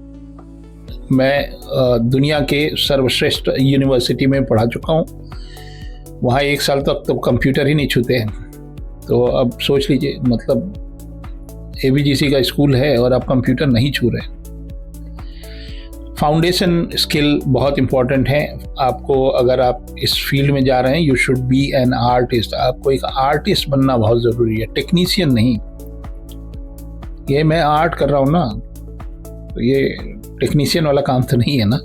मैं दुनिया के सर्वश्रेष्ठ यूनिवर्सिटी में पढ़ा चुका हूँ, वहाँ 1 साल तक तो कंप्यूटर ही नहीं छूते हैं। तो अब सोच लीजिए, मतलब एवीजीसी का स्कूल है और आप कंप्यूटर नहीं छू रहे। फाउंडेशन स्किल बहुत इम्पॉर्टेंट है आपको। अगर आप इस फील्ड में जा रहे हैं, you should B an artist. आपको एक आर्टिस्ट बनना बहुत ज़रूरी है, टेक्नीशियन नहीं। ये मैं आर्ट कर रहा हूँ ना, तो ये टेक्नीशियन वाला काम तो नहीं है ना।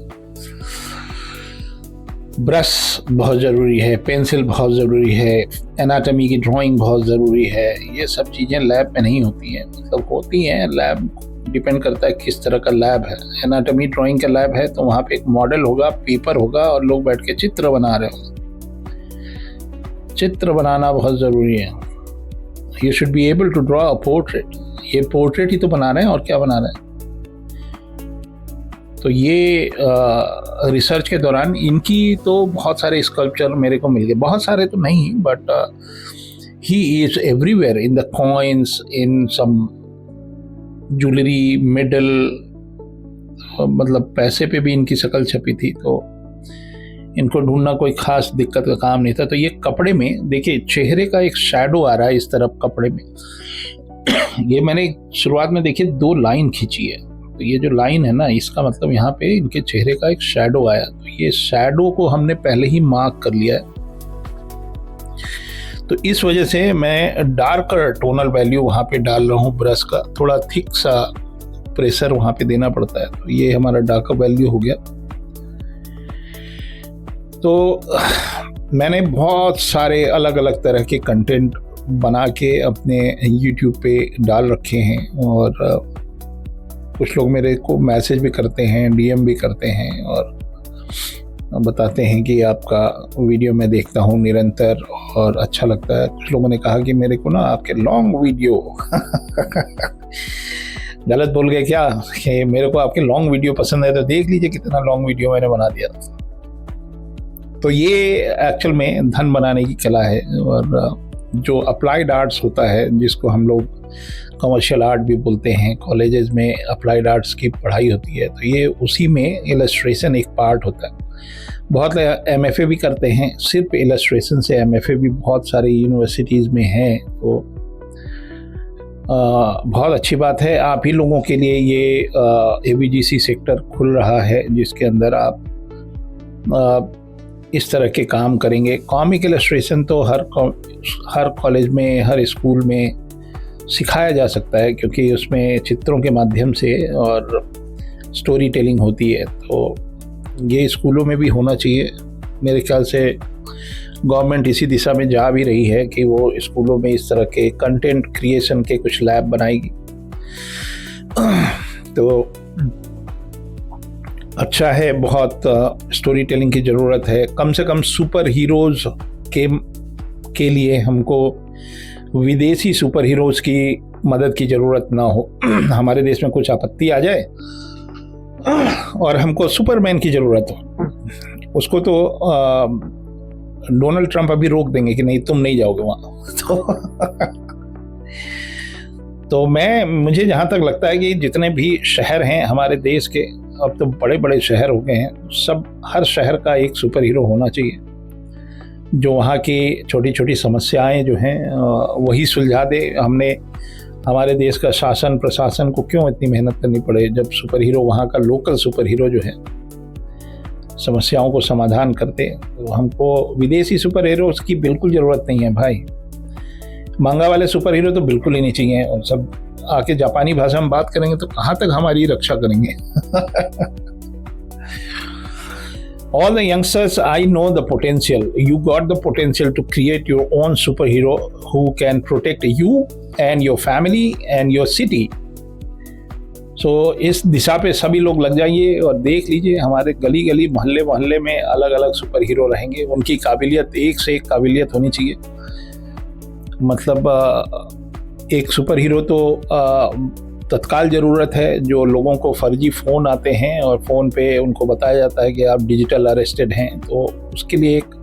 ब्रश बहुत ज़रूरी है, पेंसिल बहुत ज़रूरी है, एनाटॉमी की ड्राइंग बहुत ज़रूरी है। ये सब चीज़ें लैब में नहीं होती हैं, मतलब होती हैं, लैब डिपेंड करता है किस तरह का लैब है। एनाटॉमी ड्राइंग का लैब है तो वहाँ पे एक मॉडल होगा, पेपर होगा और लोग बैठ के चित्र बना रहे होंगे। चित्र बनाना बहुत ज़रूरी है। You should be able to draw a portrait. ये पोर्ट्रेट ही तो बना रहे हैं, और क्या बना रहे हैं। तो ये रिसर्च के दौरान इनकी तो बहुत सारे स्कल्पचर मेरे को मिल गए, बहुत सारे तो नहीं, but he is everywhere in the coins, in some jewellery, medal, मतलब पैसे पे भी इनकी शक्ल छपी थी। तो इनको ढूंढना कोई खास दिक्कत का काम नहीं था। तो ये कपड़े में देखिए, चेहरे का एक शैडो आ रहा है इस तरफ कपड़े में। ये मैंने शुरुआत में देखिए 2 लाइन खींची है, तो ये जो लाइन है ना, इसका मतलब यहाँ पे इनके चेहरे का एक शैडो आया। तो ये शैडो को हमने पहले ही मार्क कर लिया है। तो इस वजह से मैं डार्कर टोनल वैल्यू वहाँ पे डाल रहा हूँ। ब्रश का थोड़ा थिक सा प्रेशर वहाँ पे देना पड़ता है। तो ये हमारा डार्कर वैल्यू हो गया। तो मैंने बहुत सारे अलग अलग तरह के कंटेंट बना के अपने YouTube पे डाल रखे हैं, और कुछ लोग मेरे को मैसेज भी करते हैं, DM भी करते हैं, और बताते हैं कि आपका वीडियो मैं देखता हूँ निरंतर और अच्छा लगता है। कुछ लोगों ने कहा कि मेरे को ना आपके लॉन्ग वीडियो गलत बोल गए क्या, कि मेरे को आपके लॉन्ग वीडियो पसंद है, तो देख लीजिए कितना लॉन्ग वीडियो मैंने बना दिया। तो ये एक्चुअल में धन बनाने की कला है। और जो अप्लाइड आर्ट्स होता है, जिसको हम लोग कमर्शियल आर्ट भी बोलते हैं, कॉलेजेस में अप्लाइड आर्ट्स की पढ़ाई होती है, तो ये उसी में इलस्ट्रेशन एक पार्ट होता है। बहुत MFA भी करते हैं, सिर्फ इलस्ट्रेशन से MFA भी बहुत सारी यूनिवर्सिटीज़ में हैं। तो बहुत अच्छी बात है। आप ही लोगों के लिए ये AVGC सेक्टर खुल रहा है, जिसके अंदर आप इस तरह के काम करेंगे। कॉमिक इलस्ट्रेशन तो हर कॉलेज में, हर स्कूल में सिखाया जा सकता है, क्योंकि उसमें चित्रों के माध्यम से और स्टोरी टेलिंग होती है। तो ये स्कूलों में भी होना चाहिए। मेरे ख्याल से गवर्नमेंट इसी दिशा में जा भी रही है कि वो स्कूलों में इस तरह के कंटेंट क्रिएशन के कुछ लैब बनाएगी। तो अच्छा है, बहुत स्टोरी टेलिंग की ज़रूरत है। कम से कम सुपर हीरोज़ के लिए हमको विदेशी सुपर हीरोज़ की मदद की ज़रूरत ना हो। हमारे देश में कुछ आपत्ति आ जाए और हमको सुपरमैन की ज़रूरत हो, उसको तो डोनाल्ड ट्रंप अभी रोक देंगे कि नहीं, तुम नहीं जाओगे वहाँ। तो मुझे जहाँ तक लगता है कि जितने भी शहर हैं हमारे देश के, अब तो बड़े बड़े शहर हो गए हैं, हर शहर का एक सुपर हीरो होना चाहिए, जो वहाँ की छोटी छोटी समस्याएं जो हैं वही सुलझा दे। हमारे देश का शासन प्रशासन को क्यों इतनी मेहनत करनी पड़े, जब सुपर हीरो, वहाँ का लोकल सुपर हीरो जो है समस्याओं को समाधान करते। तो हमको विदेशी सुपर हीरोज़ की बिल्कुल ज़रूरत नहीं है भाई। मंगा वाले सुपर हीरो तो बिल्कुल ही नहीं चाहिए। और सब आके जापानी भाषा में बात करेंगे तो कहाँ तक हमारी रक्षा करेंगे। All the youngsters, I know the potential. You got the potential to create your own superhero who can protect you and your family and your city. So इस दिशा पे सभी लोग लग जाइए और देख लीजिए हमारे गली गली मोहल्ले मोहल्ले में अलग अलग सुपर हीरो रहेंगे। उनकी काबिलियत एक से एक काबिलियत होनी चाहिए। मतलब एक सुपर हीरो तो तत्काल ज़रूरत है। जो लोगों को फर्जी फ़ोन आते हैं और फ़ोन पे उनको बताया जाता है कि आप डिजिटल अरेस्टेड हैं, तो उसके लिए एक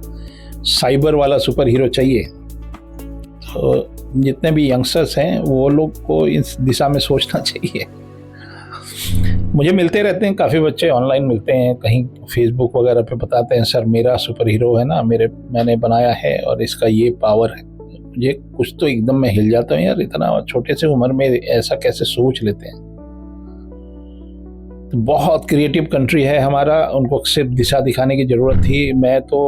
साइबर वाला सुपर हीरो चाहिए। तो जितने भी यंगस्टर्स हैं वो लोग को इस दिशा में सोचना चाहिए। मुझे मिलते रहते हैं काफ़ी बच्चे, ऑनलाइन मिलते हैं, कहीं फेसबुक वगैरह पे बताते हैं सर मेरा सुपर हीरो है ना, मैंने बनाया है और इसका ये पावर है। मुझे कुछ तो एकदम मैं हिल जाता हूँ यार, इतना छोटे से उम्र में ऐसा कैसे सोच लेते हैं। तो बहुत क्रिएटिव कंट्री है हमारा, उनको सिर्फ दिशा दिखाने की ज़रूरत थी। मैं तो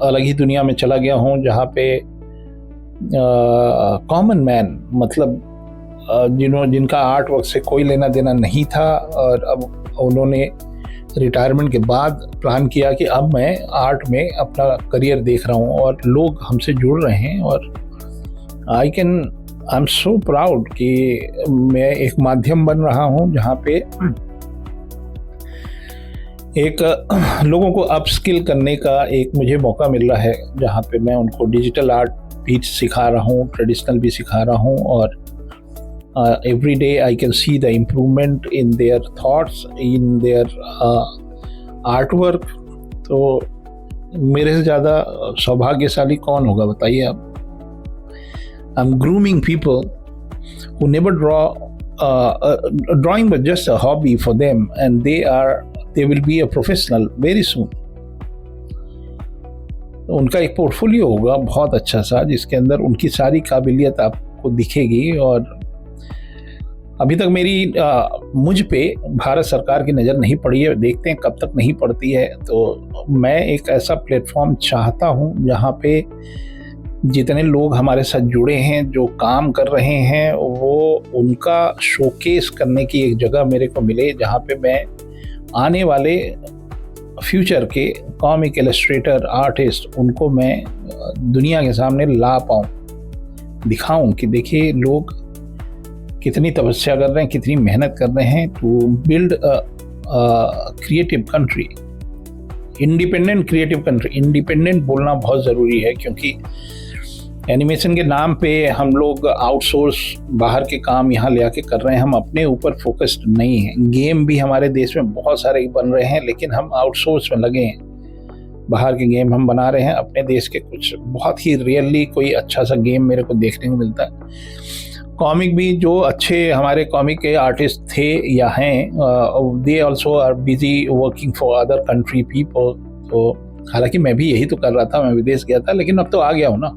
अलग ही दुनिया में चला गया हूँ जहाँ पे कॉमन मैन, मतलब जिनका आर्ट वर्क से कोई लेना देना नहीं था और अब उन्होंने रिटायरमेंट के बाद प्लान किया कि अब मैं आर्ट में अपना करियर देख रहा हूँ और लोग हमसे जुड़ रहे हैं। और आई एम सो प्राउड कि मैं एक माध्यम बन रहा हूँ जहाँ पे एक लोगों को अपस्किल करने का एक मुझे मौका मिल रहा है, जहाँ पे मैं उनको डिजिटल आर्ट भी सिखा रहा हूँ, ट्रेडिशनल भी सिखा रहा हूँ। और every day I can see the improvement in their thoughts, in their artwork। तो मेरे से ज़्यादा सौभाग्यशाली कौन होगा बताइए आप। I'm grooming people who never drawing was just a hobby for them, and they will be a professional very soon। उनका एक पोर्टफोलियो होगा बहुत अच्छा सा, जिसके अंदर उनकी सारी काबिलियत आपको दिखेगी। और अभी तक मुझ पे भारत सरकार की नज़र नहीं पड़ी है, देखते हैं कब तक नहीं पड़ती है। तो मैं एक ऐसा प्लेटफॉर्म चाहता हूँ जहाँ पे जितने लोग हमारे साथ जुड़े हैं, जो काम कर रहे हैं, वो उनका शोकेस करने की एक जगह मेरे को मिले, जहाँ पे मैं आने वाले फ्यूचर के कॉमिक इलस्ट्रेटर आर्टिस्ट उनको मैं दुनिया के सामने ला पाऊँ, दिखाऊं कि देखिए लोग कितनी तपस्या कर रहे हैं, कितनी मेहनत कर रहे हैं to build creative country, independent creative country. Independent बोलना बहुत ज़रूरी है, क्योंकि एनिमेशन के नाम पे हम लोग आउटसोर्स बाहर के काम यहाँ ले आके कर रहे हैं, हम अपने ऊपर फोकस्ड नहीं हैं। गेम भी हमारे देश में बहुत सारे बन रहे हैं, लेकिन हम आउटसोर्स में लगे हैं। बाहर के गेम हम बना रहे हैं, अपने देश के कुछ बहुत ही रियरली कोई अच्छा सा गेम मेरे को देखने को मिलता है। कॉमिक भी जो अच्छे हमारे कॉमिक के आर्टिस्ट थे या हैं, they also are busy working for other country people. तो हालांकि मैं भी यही तो कर रहा था, मैं विदेश गया था, लेकिन अब तो आ गया हूँ ना।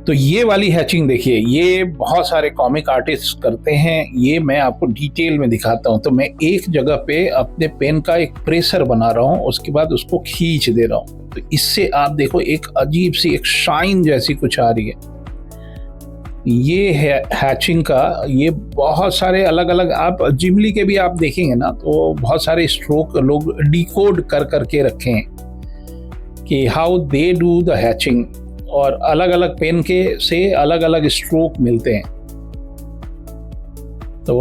तो ये वाली हैचिंग देखिए, ये बहुत सारे कॉमिक आर्टिस्ट करते हैं, ये मैं आपको डिटेल में दिखाता हूँ। तो मैं एक जगह पे अपने पेन का एक प्रेशर बना रहा हूँ, उसके बाद उसको खींच दे रहा हूँ। तो इससे आप देखो एक अजीब सी एक शाइन जैसी कुछ आ रही है। ये है हैचिंग का। ये बहुत सारे अलग अलग, आप जिमली के भी आप देखेंगे ना, तो बहुत सारे स्ट्रोक लोग डिकोड कर करके रखे हैं कि how they do the hatching, और अलग अलग पेन के से अलग अलग स्ट्रोक मिलते हैं। तो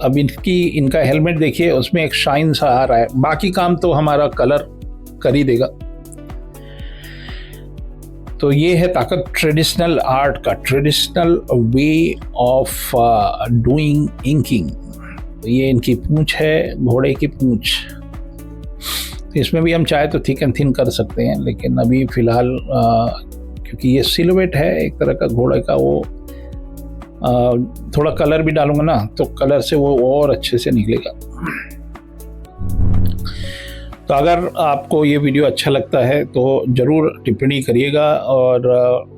अब इनका हेलमेट देखिए, उसमें एक शाइन सा आ रहा है, बाकी काम तो हमारा कलर कर ही देगा। तो ये है ताकत ट्रेडिशनल आर्ट का, traditional way of doing inking. तो ये इनकी पूंछ है, घोड़े की पूंछ। तो इसमें भी हम चाहे तो थिक एंड थिन कर सकते हैं, लेकिन अभी फ़िलहाल क्योंकि ये सिलवेट है एक तरह का घोड़े का, वो थोड़ा कलर भी डालूंगा ना, तो कलर से वो और अच्छे से निकलेगा। तो अगर आपको ये वीडियो अच्छा लगता है तो ज़रूर टिप्पणी करिएगा। और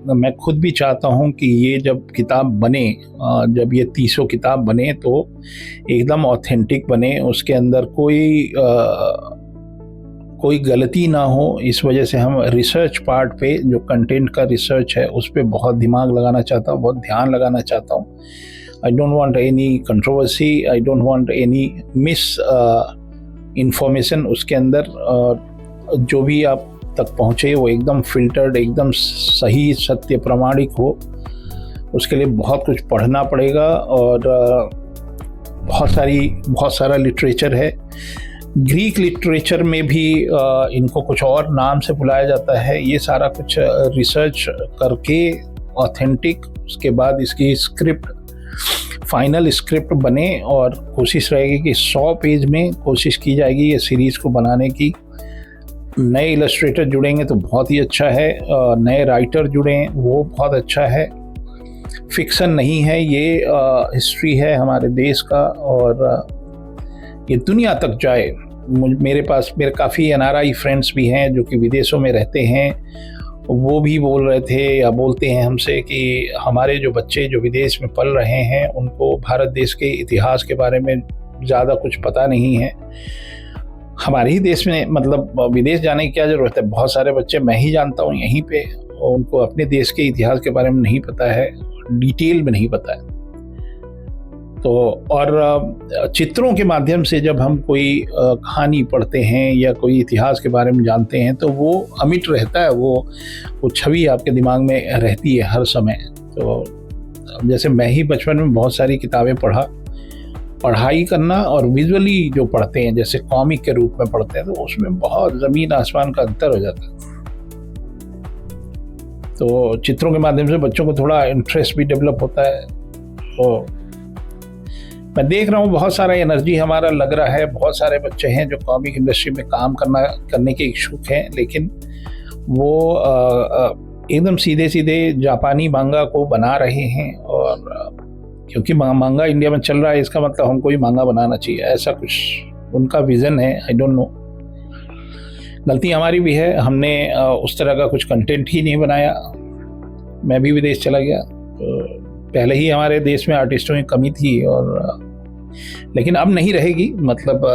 मैं खुद भी चाहता हूँ कि ये जब किताब बने, जब ये 300 किताब बने, तो एकदम ऑथेंटिक बने, उसके अंदर कोई गलती ना हो। इस वजह से हम रिसर्च पार्ट पे, जो कंटेंट का रिसर्च है, उस पर बहुत दिमाग लगाना चाहता हूँ, बहुत ध्यान लगाना चाहता हूँ। I don't want any controversy, I don't want any information उसके अंदर जो भी आप तक पहुँचे वो एकदम फिल्टर्ड, एकदम सही, सत्य, प्रामाणिक हो। उसके लिए बहुत कुछ पढ़ना पड़ेगा और बहुत सारा लिटरेचर है। ग्रीक लिटरेचर में भी इनको कुछ और नाम से बुलाया जाता है। ये सारा कुछ रिसर्च करके ऑथेंटिक, उसके बाद इसकी स्क्रिप्ट, फाइनल स्क्रिप्ट बने और कोशिश रहेगी कि 100 पेज में कोशिश की जाएगी ये सीरीज़ को बनाने की। नए इलस्ट्रेटर जुड़ेंगे तो बहुत ही अच्छा है, नए राइटर जुड़ें वो बहुत अच्छा है। फिक्सन नहीं है ये, हिस्ट्री है हमारे देश का और ये दुनिया तक जाए। मेरे काफ़ी NRI फ्रेंड्स भी हैं जो कि विदेशों में रहते हैं। वो भी बोल रहे थे या बोलते हैं हमसे कि हमारे जो बच्चे जो विदेश में पल रहे हैं उनको भारत देश के इतिहास के बारे में ज़्यादा कुछ पता नहीं है। हमारे ही देश में, मतलब विदेश जाने की क्या ज़रूरत है। बहुत सारे बच्चे मैं ही जानता हूँ यहीं पे, उनको अपने देश के इतिहास के बारे में नहीं पता है, डिटेल में नहीं पता है। तो और चित्रों के माध्यम से जब हम कोई कहानी पढ़ते हैं या कोई इतिहास के बारे में जानते हैं तो वो अमिट रहता है, वो छवि आपके दिमाग में रहती है हर समय। तो जैसे मैं ही बचपन में बहुत सारी किताबें पढ़ाई करना और विजुअली जो पढ़ते हैं, जैसे कॉमिक के रूप में पढ़ते हैं, तो उसमें बहुत ज़मीन आसमान का अंतर हो जाता है। तो चित्रों के माध्यम से बच्चों को थोड़ा इंटरेस्ट भी डेवलप होता है। तो मैं देख रहा हूँ बहुत सारा एनर्जी हमारा लग रहा है। बहुत सारे बच्चे हैं जो कॉमिक इंडस्ट्री में काम करने के इच्छुक हैं, लेकिन वो एकदम सीधे जापानी मांगा को बना रहे हैं। और क्योंकि मांगा इंडिया में चल रहा है, इसका मतलब हमको भी मांगा बनाना चाहिए, ऐसा कुछ उनका विज़न है। आई डोंट नो, गलती हमारी भी है, हमने उस तरह का कुछ कंटेंट ही नहीं बनाया। मैं भी विदेश चला गया, तो पहले ही हमारे देश में आर्टिस्टों की कमी थी और लेकिन अब नहीं रहेगी। मतलब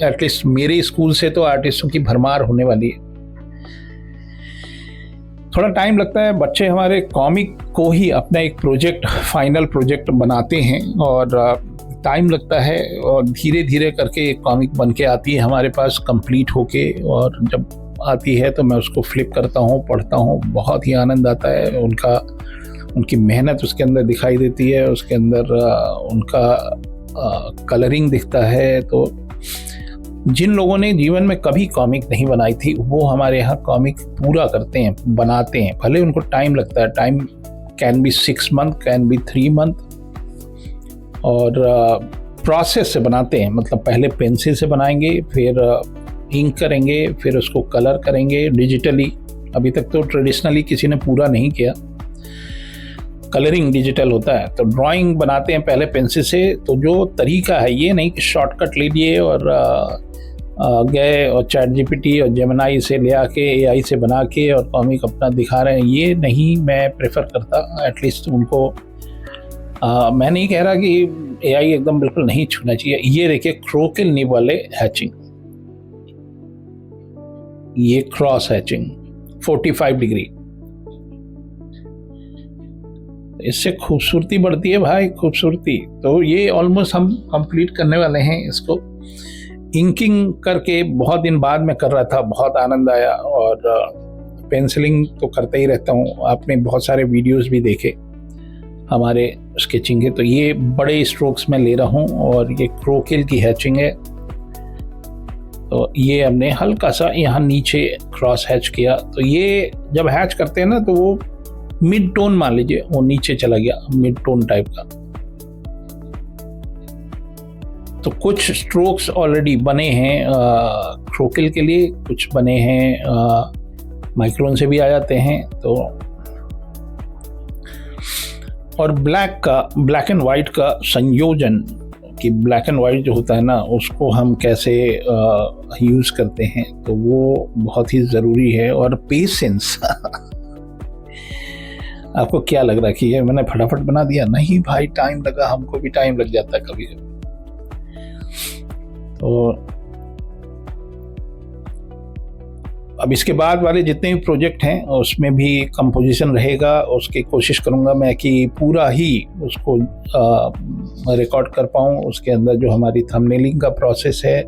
एटलीस्ट मेरे स्कूल से तो आर्टिस्टों की भरमार होने वाली है। थोड़ा टाइम लगता है, बच्चे हमारे कॉमिक को ही अपना एक प्रोजेक्ट, फाइनल प्रोजेक्ट बनाते हैं और टाइम लगता है और धीरे धीरे करके एक कॉमिक बन के आती है हमारे पास कंप्लीट होके। और जब आती है तो मैं उसको फ्लिप करता हूँ, पढ़ता हूँ, बहुत ही आनंद आता है। उनकी मेहनत उसके अंदर दिखाई देती है, उसके अंदर उनका कलरिंग दिखता है। तो जिन लोगों ने जीवन में कभी कॉमिक नहीं बनाई थी वो हमारे यहाँ कॉमिक पूरा करते हैं, बनाते हैं। भले उनको टाइम लगता है, time can be 6 month, can be 3 month, और प्रोसेस से बनाते हैं। मतलब पहले पेंसिल से बनाएंगे, फिर इंक करेंगे, फिर उसको कलर करेंगे डिजिटली। अभी तक तो ट्रेडिशनली किसी ने पूरा नहीं किया, कलरिंग डिजिटल होता है। तो ड्राइंग बनाते हैं पहले पेंसिल से। तो जो तरीका है, ये नहीं कि शॉर्टकट ले लिए और गए और चैट जीपीटी और जेमिनाई से ले आके AI से बना के और कॉमिक अपना दिखा रहे हैं, ये नहीं मैं प्रेफर करता। एटलीस्ट उनको मैं नहीं कह रहा कि AI एकदम बिल्कुल नहीं छूना चाहिए। ये देखिए क्रोकिल निब वाले हैचिंग, ये क्रॉस हैचिंग 45 डिग्री, इससे खूबसूरती बढ़ती है भाई, खूबसूरती। तो ये ऑलमोस्ट हम कंप्लीट करने वाले हैं इसको। इंकिंग करके बहुत दिन बाद में कर रहा था, बहुत आनंद आया। और पेंसिलिंग तो करता ही रहता हूँ, आपने बहुत सारे वीडियोस भी देखे हमारे स्केचिंग के। तो ये बड़े स्ट्रोक्स में ले रहा हूँ और ये क्रोकिल की हैचिंग है। तो ये हमने हल्का सा यहाँ नीचे क्रॉस हैच किया। तो ये जब हैच करते हैं ना तो वो मिड टोन, मान लीजिए वो नीचे चला गया, मिड टोन टाइप का। तो कुछ स्ट्रोक्स ऑलरेडी बने हैं क्रोकिल के लिए, कुछ बने हैं माइक्रोन से भी आ जाते हैं। तो और ब्लैक एंड वाइट का संयोजन, कि ब्लैक एंड वाइट जो होता है ना उसको हम कैसे यूज़ करते हैं, तो वो बहुत ही ज़रूरी है। और पेशेंस आपको क्या लग रहा है कि ये मैंने फटाफट बना दिया? नहीं भाई, टाइम लगा, हमको भी टाइम लग जाता है कभी। तो अब इसके बाद वाले जितने भी प्रोजेक्ट हैं उसमें भी कंपोजिशन रहेगा। उसकी कोशिश करूंगा मैं कि पूरा ही उसको रिकॉर्ड कर पाऊँ। उसके अंदर जो हमारी थंबनेलिंग का प्रोसेस है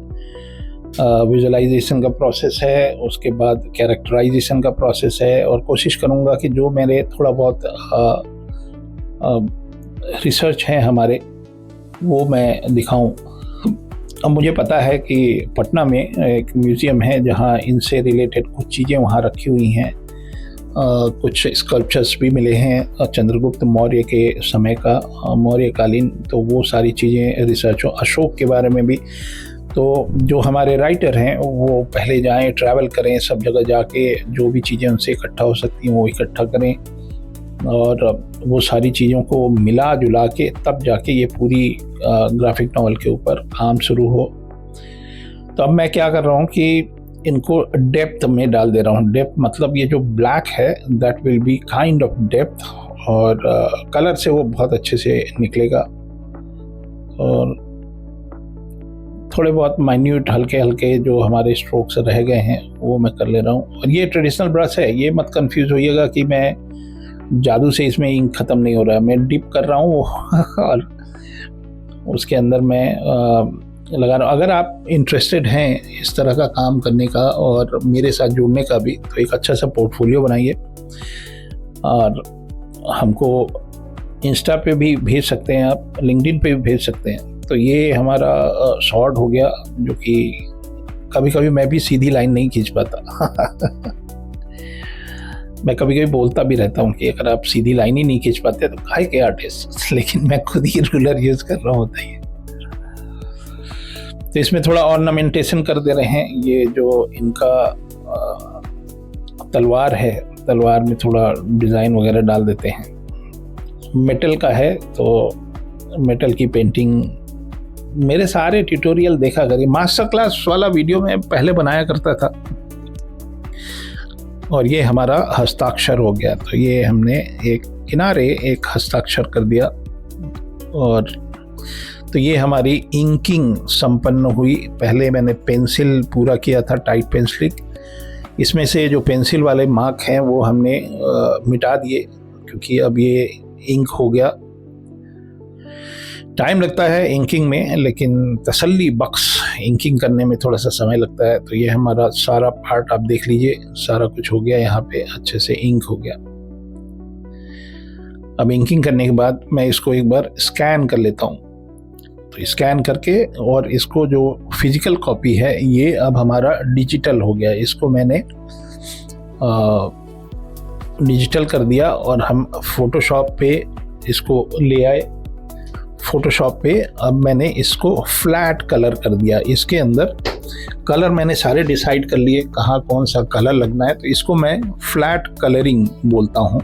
विजुअलाइजेशन का प्रोसेस है, उसके बाद कैरेक्टराइजेशन का प्रोसेस है, और कोशिश करूँगा कि जो मेरे थोड़ा बहुत रिसर्च हैं हमारे, वो मैं दिखाऊं। अब मुझे पता है कि पटना में एक म्यूज़ियम है जहाँ इनसे रिलेटेड कुछ चीज़ें वहाँ रखी हुई हैं, कुछ स्कल्पचर्स भी मिले हैं चंद्रगुप्त मौर्य के समय का, मौर्यकालीन, तो वो सारी चीज़ें रिसर्च हो। अशोक के बारे में भी, तो जो हमारे राइटर हैं वो पहले जाएं, ट्रैवल करें, सब जगह जाके जो भी चीज़ें उनसे इकट्ठा हो सकती हैं वो इकट्ठा करें, और वो सारी चीज़ों को मिला जुला के तब जाके ये पूरी ग्राफिक नॉवल के ऊपर काम शुरू हो। तो अब मैं क्या कर रहा हूँ कि इनको डेप्थ में डाल दे रहा हूँ। डेप्थ मतलब ये जो ब्लैक है that will be kind of depth, और कलर से वो बहुत अच्छे से निकलेगा, और थोड़े बहुत माइन्यूट हल्के हल्के जो हमारे स्ट्रोक्स रह गए हैं वो मैं कर ले रहा हूँ। और ये ट्रेडिशनल ब्रश है, ये मत कंफ्यूज होइएगा कि मैं जादू से इसमें इंक ख़त्म नहीं हो रहा है, मैं डिप कर रहा हूँ और उसके अंदर मैं लगा रहा हूँ। अगर आप इंटरेस्टेड हैं इस तरह का काम करने का और मेरे साथ जुड़ने का भी, तो एक अच्छा सा पोर्टफोलियो बनाइए, और हमको इंस्टा पे भी भेज सकते हैं आप, लिंक्डइन पे भी भेज सकते हैं। तो ये हमारा शॉर्ट हो गया, जो कि कभी कभी मैं भी सीधी लाइन नहीं खींच पाता मैं कभी कभी बोलता भी रहता हूँ कि अगर आप सीधी लाइन ही नहीं खींच पाते तो काहे के आर्टिस्ट, लेकिन मैं खुद ही रूलर यूज कर रहा होता है। तो इसमें थोड़ा ऑर्नामेंटेशन कर दे रहे हैं। ये जो इनका तलवार है, तलवार में थोड़ा डिज़ाइन वगैरह डाल देते हैं। मेटल का है तो मेटल की पेंटिंग, मेरे सारे ट्यूटोरियल देखा करिए। मास्टर क्लास वाला वीडियो मैं पहले बनाया करता था, और ये हमारा हस्ताक्षर हो गया। तो ये हमने एक किनारे एक हस्ताक्षर कर दिया, और तो ये हमारी इंकिंग संपन्न हुई। पहले मैंने पेंसिल पूरा किया था, टाइट पेंसिलिंग। इसमें से जो पेंसिल वाले मार्क हैं वो हमने मिटा दिए, क्योंकि अब ये इंक हो गया। टाइम लगता है इंकिंग में, लेकिन तसल्ली बख्श इंकिंग करने में थोड़ा सा समय लगता है। तो ये हमारा सारा पार्ट आप देख लीजिए, सारा कुछ हो गया, यहाँ पे अच्छे से इंक हो गया। अब इंकिंग करने के बाद मैं इसको एक बार स्कैन कर लेता हूँ। तो स्कैन करके, और इसको जो फिजिकल कॉपी है ये अब हमारा डिजिटल हो गया। इसको मैंने डिजिटल कर दिया, और हम फोटोशॉप पे इसको ले आए। फोटोशॉप पे अब मैंने इसको फ्लैट कलर कर दिया। इसके अंदर कलर मैंने सारे डिसाइड कर लिए कहाँ कौन सा कलर लगना है, तो इसको मैं फ्लैट कलरिंग बोलता हूँ।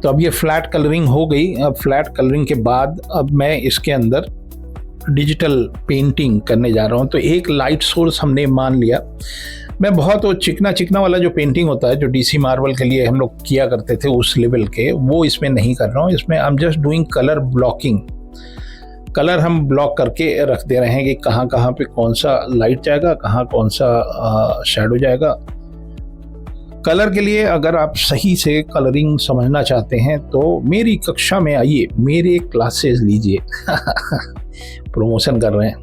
तो अब ये फ्लैट कलरिंग हो गई। अब फ्लैट कलरिंग के बाद अब मैं इसके अंदर डिजिटल पेंटिंग करने जा रहा हूँ। तो एक लाइट सोर्स हमने मान लिया। मैं बहुत वो चिकना वाला जो पेंटिंग होता है, जो डीसी मार्बल के लिए हम लोग किया करते थे उस लेवल के, वो इसमें नहीं कर रहा हूँ। इसमें I am just doing colour blocking. Colour हम ब्लॉक करके रख दे रहे हैं कि कहाँ कहाँ पे कौन सा लाइट जाएगा, कहाँ कौन सा शैडो जाएगा। कलर के लिए अगर आप सही से कलरिंग समझना चाहते हैं तो मेरी कक्षा में आइए, मेरे क्लासेस लीजिए प्रमोशन कर रहे हैं।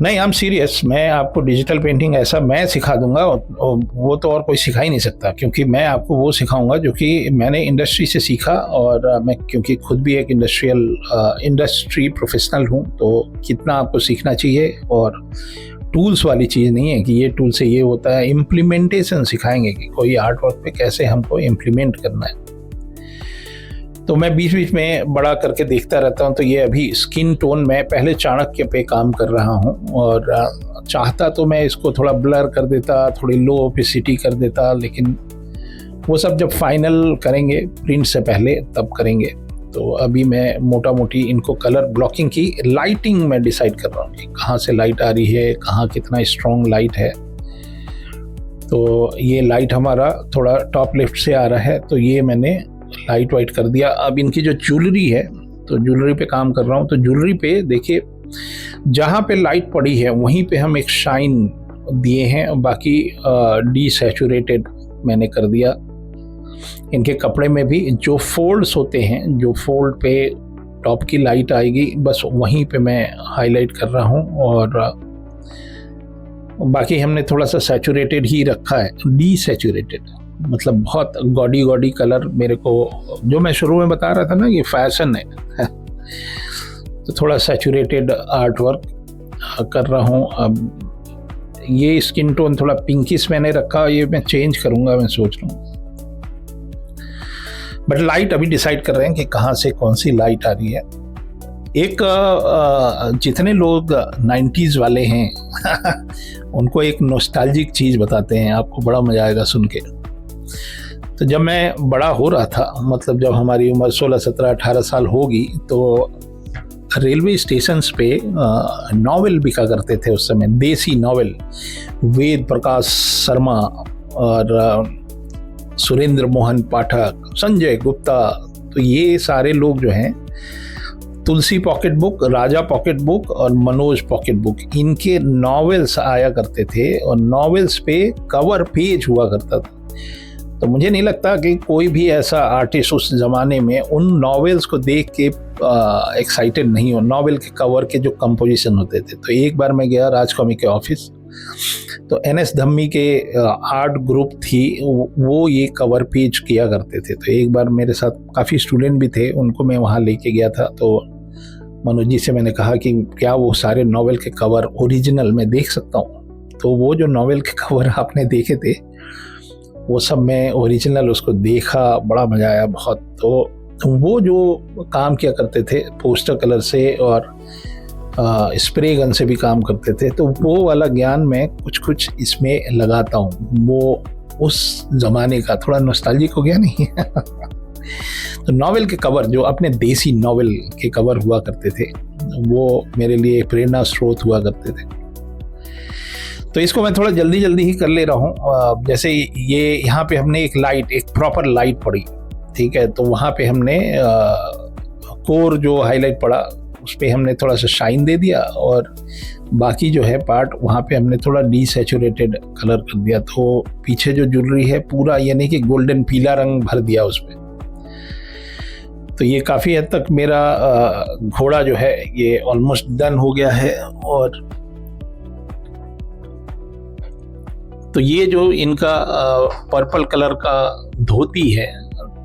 नहीं, आई एम सीरियस। मैं आपको डिजिटल पेंटिंग ऐसा मैं सिखा दूंगा, वो तो और कोई सिखा ही नहीं सकता, क्योंकि मैं आपको वो सिखाऊंगा जो कि मैंने इंडस्ट्री से सीखा। और मैं क्योंकि खुद भी एक इंडस्ट्री प्रोफेशनल हूँ, तो कितना आपको सीखना चाहिए। और टूल्स वाली चीज़ नहीं है कि ये टूल से ये होता है, इम्प्लीमेंटेशन सिखाएंगे कि कोई आर्ट वर्क पे कैसे हमको इम्प्लीमेंट करना है। तो मैं बीच बीच में बड़ा करके देखता रहता हूँ। तो ये अभी स्किन टोन मैं पहले चाणक्य पे काम कर रहा हूँ, और चाहता तो मैं इसको थोड़ा ब्लर कर देता, थोड़ी लो ओपेसिटी कर देता, लेकिन वो सब जब फाइनल करेंगे प्रिंट से पहले तब करेंगे। तो अभी मैं मोटा मोटी इनको कलर ब्लॉकिंग की लाइटिंग में डिसाइड कर रहा हूँ कि कहाँ से लाइट आ रही है, कहाँ कितना स्ट्रॉन्ग लाइट है। तो ये लाइट हमारा थोड़ा टॉप लेफ्ट से आ रहा है, तो ये मैंने लाइट वाइट कर दिया। अब इनकी जो ज्वेलरी है, तो ज्वेलरी पे काम कर रहा हूँ। तो ज्वेलरी पे देखिए, जहाँ पे लाइट पड़ी है वहीं पे हम एक शाइन दिए हैं, बाकी डीसैचुरेटेड मैंने कर दिया। इनके कपड़े में भी जो फोल्ड्स होते हैं, जो फोल्ड पे टॉप की लाइट आएगी, बस वहीं पे मैं हाईलाइट कर रहा हूँ। और बाकी हमने थोड़ा सा सैचुरेटेड ही रखा है, डीसैचुरेटेड, मतलब बहुत गॉडी गॉडी कलर मेरे को, जो मैं शुरू में बता रहा था ना ये फैशन है तो थोड़ा सैचुरेटेड आर्ट वर्क कर रहा हूँ। अब ये स्किन टोन थोड़ा पिंकिश मैंने रखा, ये मैं चेंज करूँगा, मैं सोच रहा हूँ। बट लाइट अभी डिसाइड कर रहे हैं कि कहाँ से कौन सी लाइट आ रही है। एक जितने लोग 90s वाले हैं उनको एक नॉस्टैल्जिक चीज़ बताते हैं, आपको बड़ा मज़ा आएगा सुन के। तो जब मैं बड़ा हो रहा था, मतलब जब हमारी उम्र 16, 17, 18 साल होगी, तो रेलवे स्टेशंस पे नॉवेल बिका करते थे उस समय, देसी नॉवेल। वेद प्रकाश शर्मा और सुरेंद्र मोहन पाठक, संजय गुप्ता, तो ये सारे लोग जो हैं, तुलसी पॉकेट बुक, राजा पॉकेट बुक और मनोज पॉकेट बुक, इनके नॉवेल्स आया करते थे और नॉवेल्स पे कवर पेज हुआ करता था। तो मुझे नहीं लगता कि कोई भी ऐसा आर्टिस्ट उस ज़माने में उन नॉवेल्स को देख के एक्साइटेड नहीं हो। नॉवेल के कवर के जो कंपोजिशन होते थे, तो एक बार मैं गया राज कॉमिक के ऑफिस, तो NS धम्मी के आर्ट ग्रुप थी, वो ये कवर पेज किया करते थे। तो एक बार मेरे साथ काफ़ी स्टूडेंट भी थे, उनको मैं वहाँ लेके गया था। तो मनोज जी से मैंने कहा कि क्या वो सारे नॉवेल के कवर ओरिजिनल मैं देख सकता हूँ। तो वो जो नॉवेल के कवर आपने देखे थे वो सब मैं ओरिजिनल उसको देखा, बड़ा मज़ा आया बहुत। तो वो जो काम किया करते थे पोस्टर कलर से और स्प्रे गन से भी काम करते थे, तो वो वाला ज्ञान मैं कुछ कुछ इसमें लगाता हूँ। वो उस ज़माने का थोड़ा नॉस्टैल्जिक हो गया नहीं तो नॉवेल के कवर, जो अपने देसी नॉवेल के कवर हुआ करते थे, वो मेरे लिए प्रेरणा स्रोत हुआ करते थे। तो इसको मैं थोड़ा जल्दी जल्दी ही कर ले रहा हूँ। जैसे ये यहाँ पे हमने एक लाइट, एक प्रॉपर लाइट पड़ी, ठीक है, तो वहाँ पे हमने कोर जो हाईलाइट पड़ा उस पर हमने थोड़ा सा शाइन दे दिया और बाकी जो है पार्ट वहाँ पे हमने थोड़ा डीसैचुरेटेड कलर कर दिया। तो पीछे जो ज्वेलरी है पूरा यानी कि गोल्डन पीला रंग भर दिया उसमें। तो ये काफ़ी हद तक मेरा घोड़ा जो है ये ऑलमोस्ट डन हो गया है। और तो ये जो इनका पर्पल कलर का धोती है,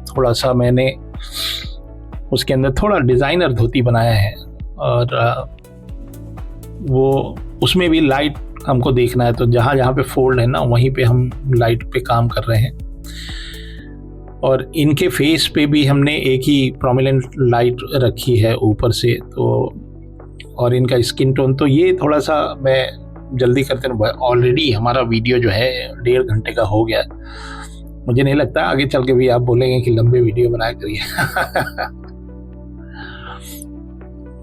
थोड़ा सा मैंने उसके अंदर थोड़ा डिज़ाइनर धोती बनाया है और वो उसमें भी लाइट हमको देखना है। तो जहाँ जहाँ पे फोल्ड है ना, वहीं पे हम लाइट पे काम कर रहे हैं। और इनके फेस पे भी हमने एक ही प्रोमिनेंट लाइट रखी है ऊपर से। तो और इनका स्किन टोन, तो ये थोड़ा सा मैं जल्दी करते हैं। ऑलरेडी हमारा वीडियो जो है 1.5 घंटे का हो गया। मुझे नहीं लगता आगे चल के भी आप बोलेंगे कि लंबे वीडियो बनाया करिए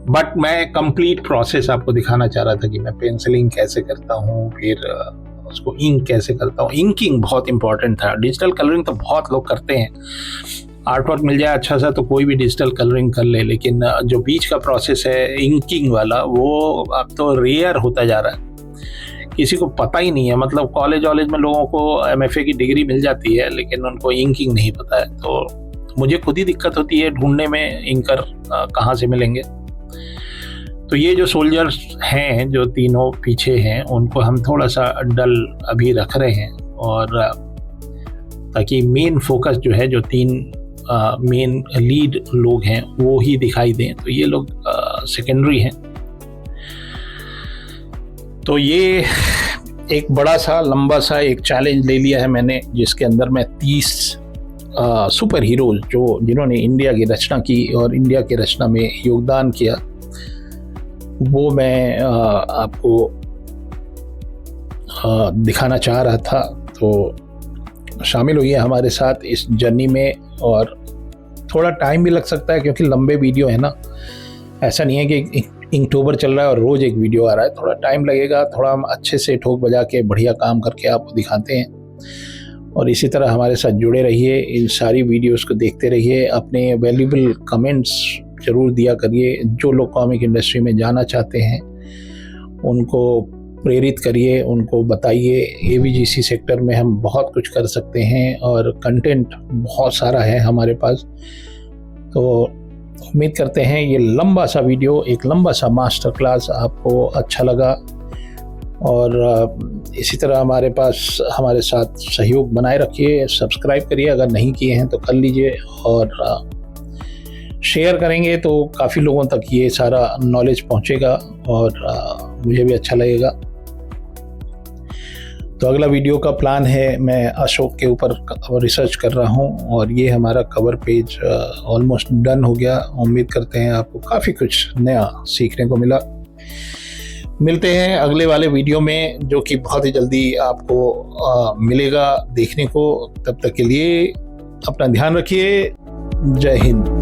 बट मैं कंप्लीट प्रोसेस आपको दिखाना चाह रहा था कि मैं पेंसिलिंग कैसे करता हूँ, फिर उसको इंक कैसे करता हूँ। इंकिंग बहुत इंपॉर्टेंट था। डिजिटल कलरिंग तो बहुत लोग करते हैं, आर्ट वर्क मिल जाए अच्छा सा तो कोई भी डिजिटल कलरिंग कर ले, लेकिन जो बीच का प्रोसेस है इंकिंग वाला, वो अब तो रेयर होता जा रहा है, किसी को पता ही नहीं है। मतलब कॉलेज में लोगों को MFA की डिग्री मिल जाती है लेकिन उनको इंकिंग नहीं पता है। तो मुझे खुद ही दिक्कत होती है ढूंढने में इंकर कहाँ से मिलेंगे। तो ये जो सोल्जर्स हैं जो तीनों पीछे हैं, उनको हम थोड़ा सा डल अभी रख रहे हैं, और ताकि मेन फोकस जो है, जो 3 मेन लीड लोग हैं वो ही दिखाई दें। तो ये लोग सेकेंडरी हैं। तो ये एक बड़ा सा लंबा सा एक चैलेंज ले लिया है मैंने, जिसके अंदर मैं 30 सुपर हीरोज जिन्होंने इंडिया की रचना की और इंडिया की रचना में योगदान किया, वो मैं आपको दिखाना चाह रहा था। तो शामिल हुई है हमारे साथ इस जर्नी में। और थोड़ा टाइम भी लग सकता है क्योंकि लंबे वीडियो है ना, ऐसा नहीं है कि इंकटोबर चल रहा है और रोज़ एक वीडियो आ रहा है। थोड़ा टाइम लगेगा, थोड़ा हम अच्छे से ठोक बजा के बढ़िया काम करके आपको दिखाते हैं। और इसी तरह हमारे साथ जुड़े रहिए, इन सारी वीडियोस को देखते रहिए, अपने वैल्यूबल कमेंट्स ज़रूर दिया करिए। जो लोग कॉमिक इंडस्ट्री में जाना चाहते हैं उनको प्रेरित करिए, उनको बताइए AVGC सेक्टर में हम बहुत कुछ कर सकते हैं और कंटेंट बहुत सारा है हमारे पास। तो उम्मीद करते हैं ये लंबा सा वीडियो, एक लंबा सा मास्टर क्लास आपको अच्छा लगा। और इसी तरह हमारे साथ सहयोग बनाए रखिए, सब्सक्राइब करिए अगर नहीं किए हैं तो कर लीजिए, और शेयर करेंगे तो काफ़ी लोगों तक ये सारा नॉलेज पहुंचेगा और मुझे भी अच्छा लगेगा। तो अगला वीडियो का प्लान है, मैं अशोक के ऊपर रिसर्च कर रहा हूं और ये हमारा कवर पेज ऑलमोस्ट डन हो गया। उम्मीद करते हैं आपको काफ़ी कुछ नया सीखने को मिला। मिलते हैं अगले वाले वीडियो में, जो कि बहुत ही जल्दी आपको मिलेगा देखने को। तब तक के लिए अपना ध्यान रखिए। जय हिंद।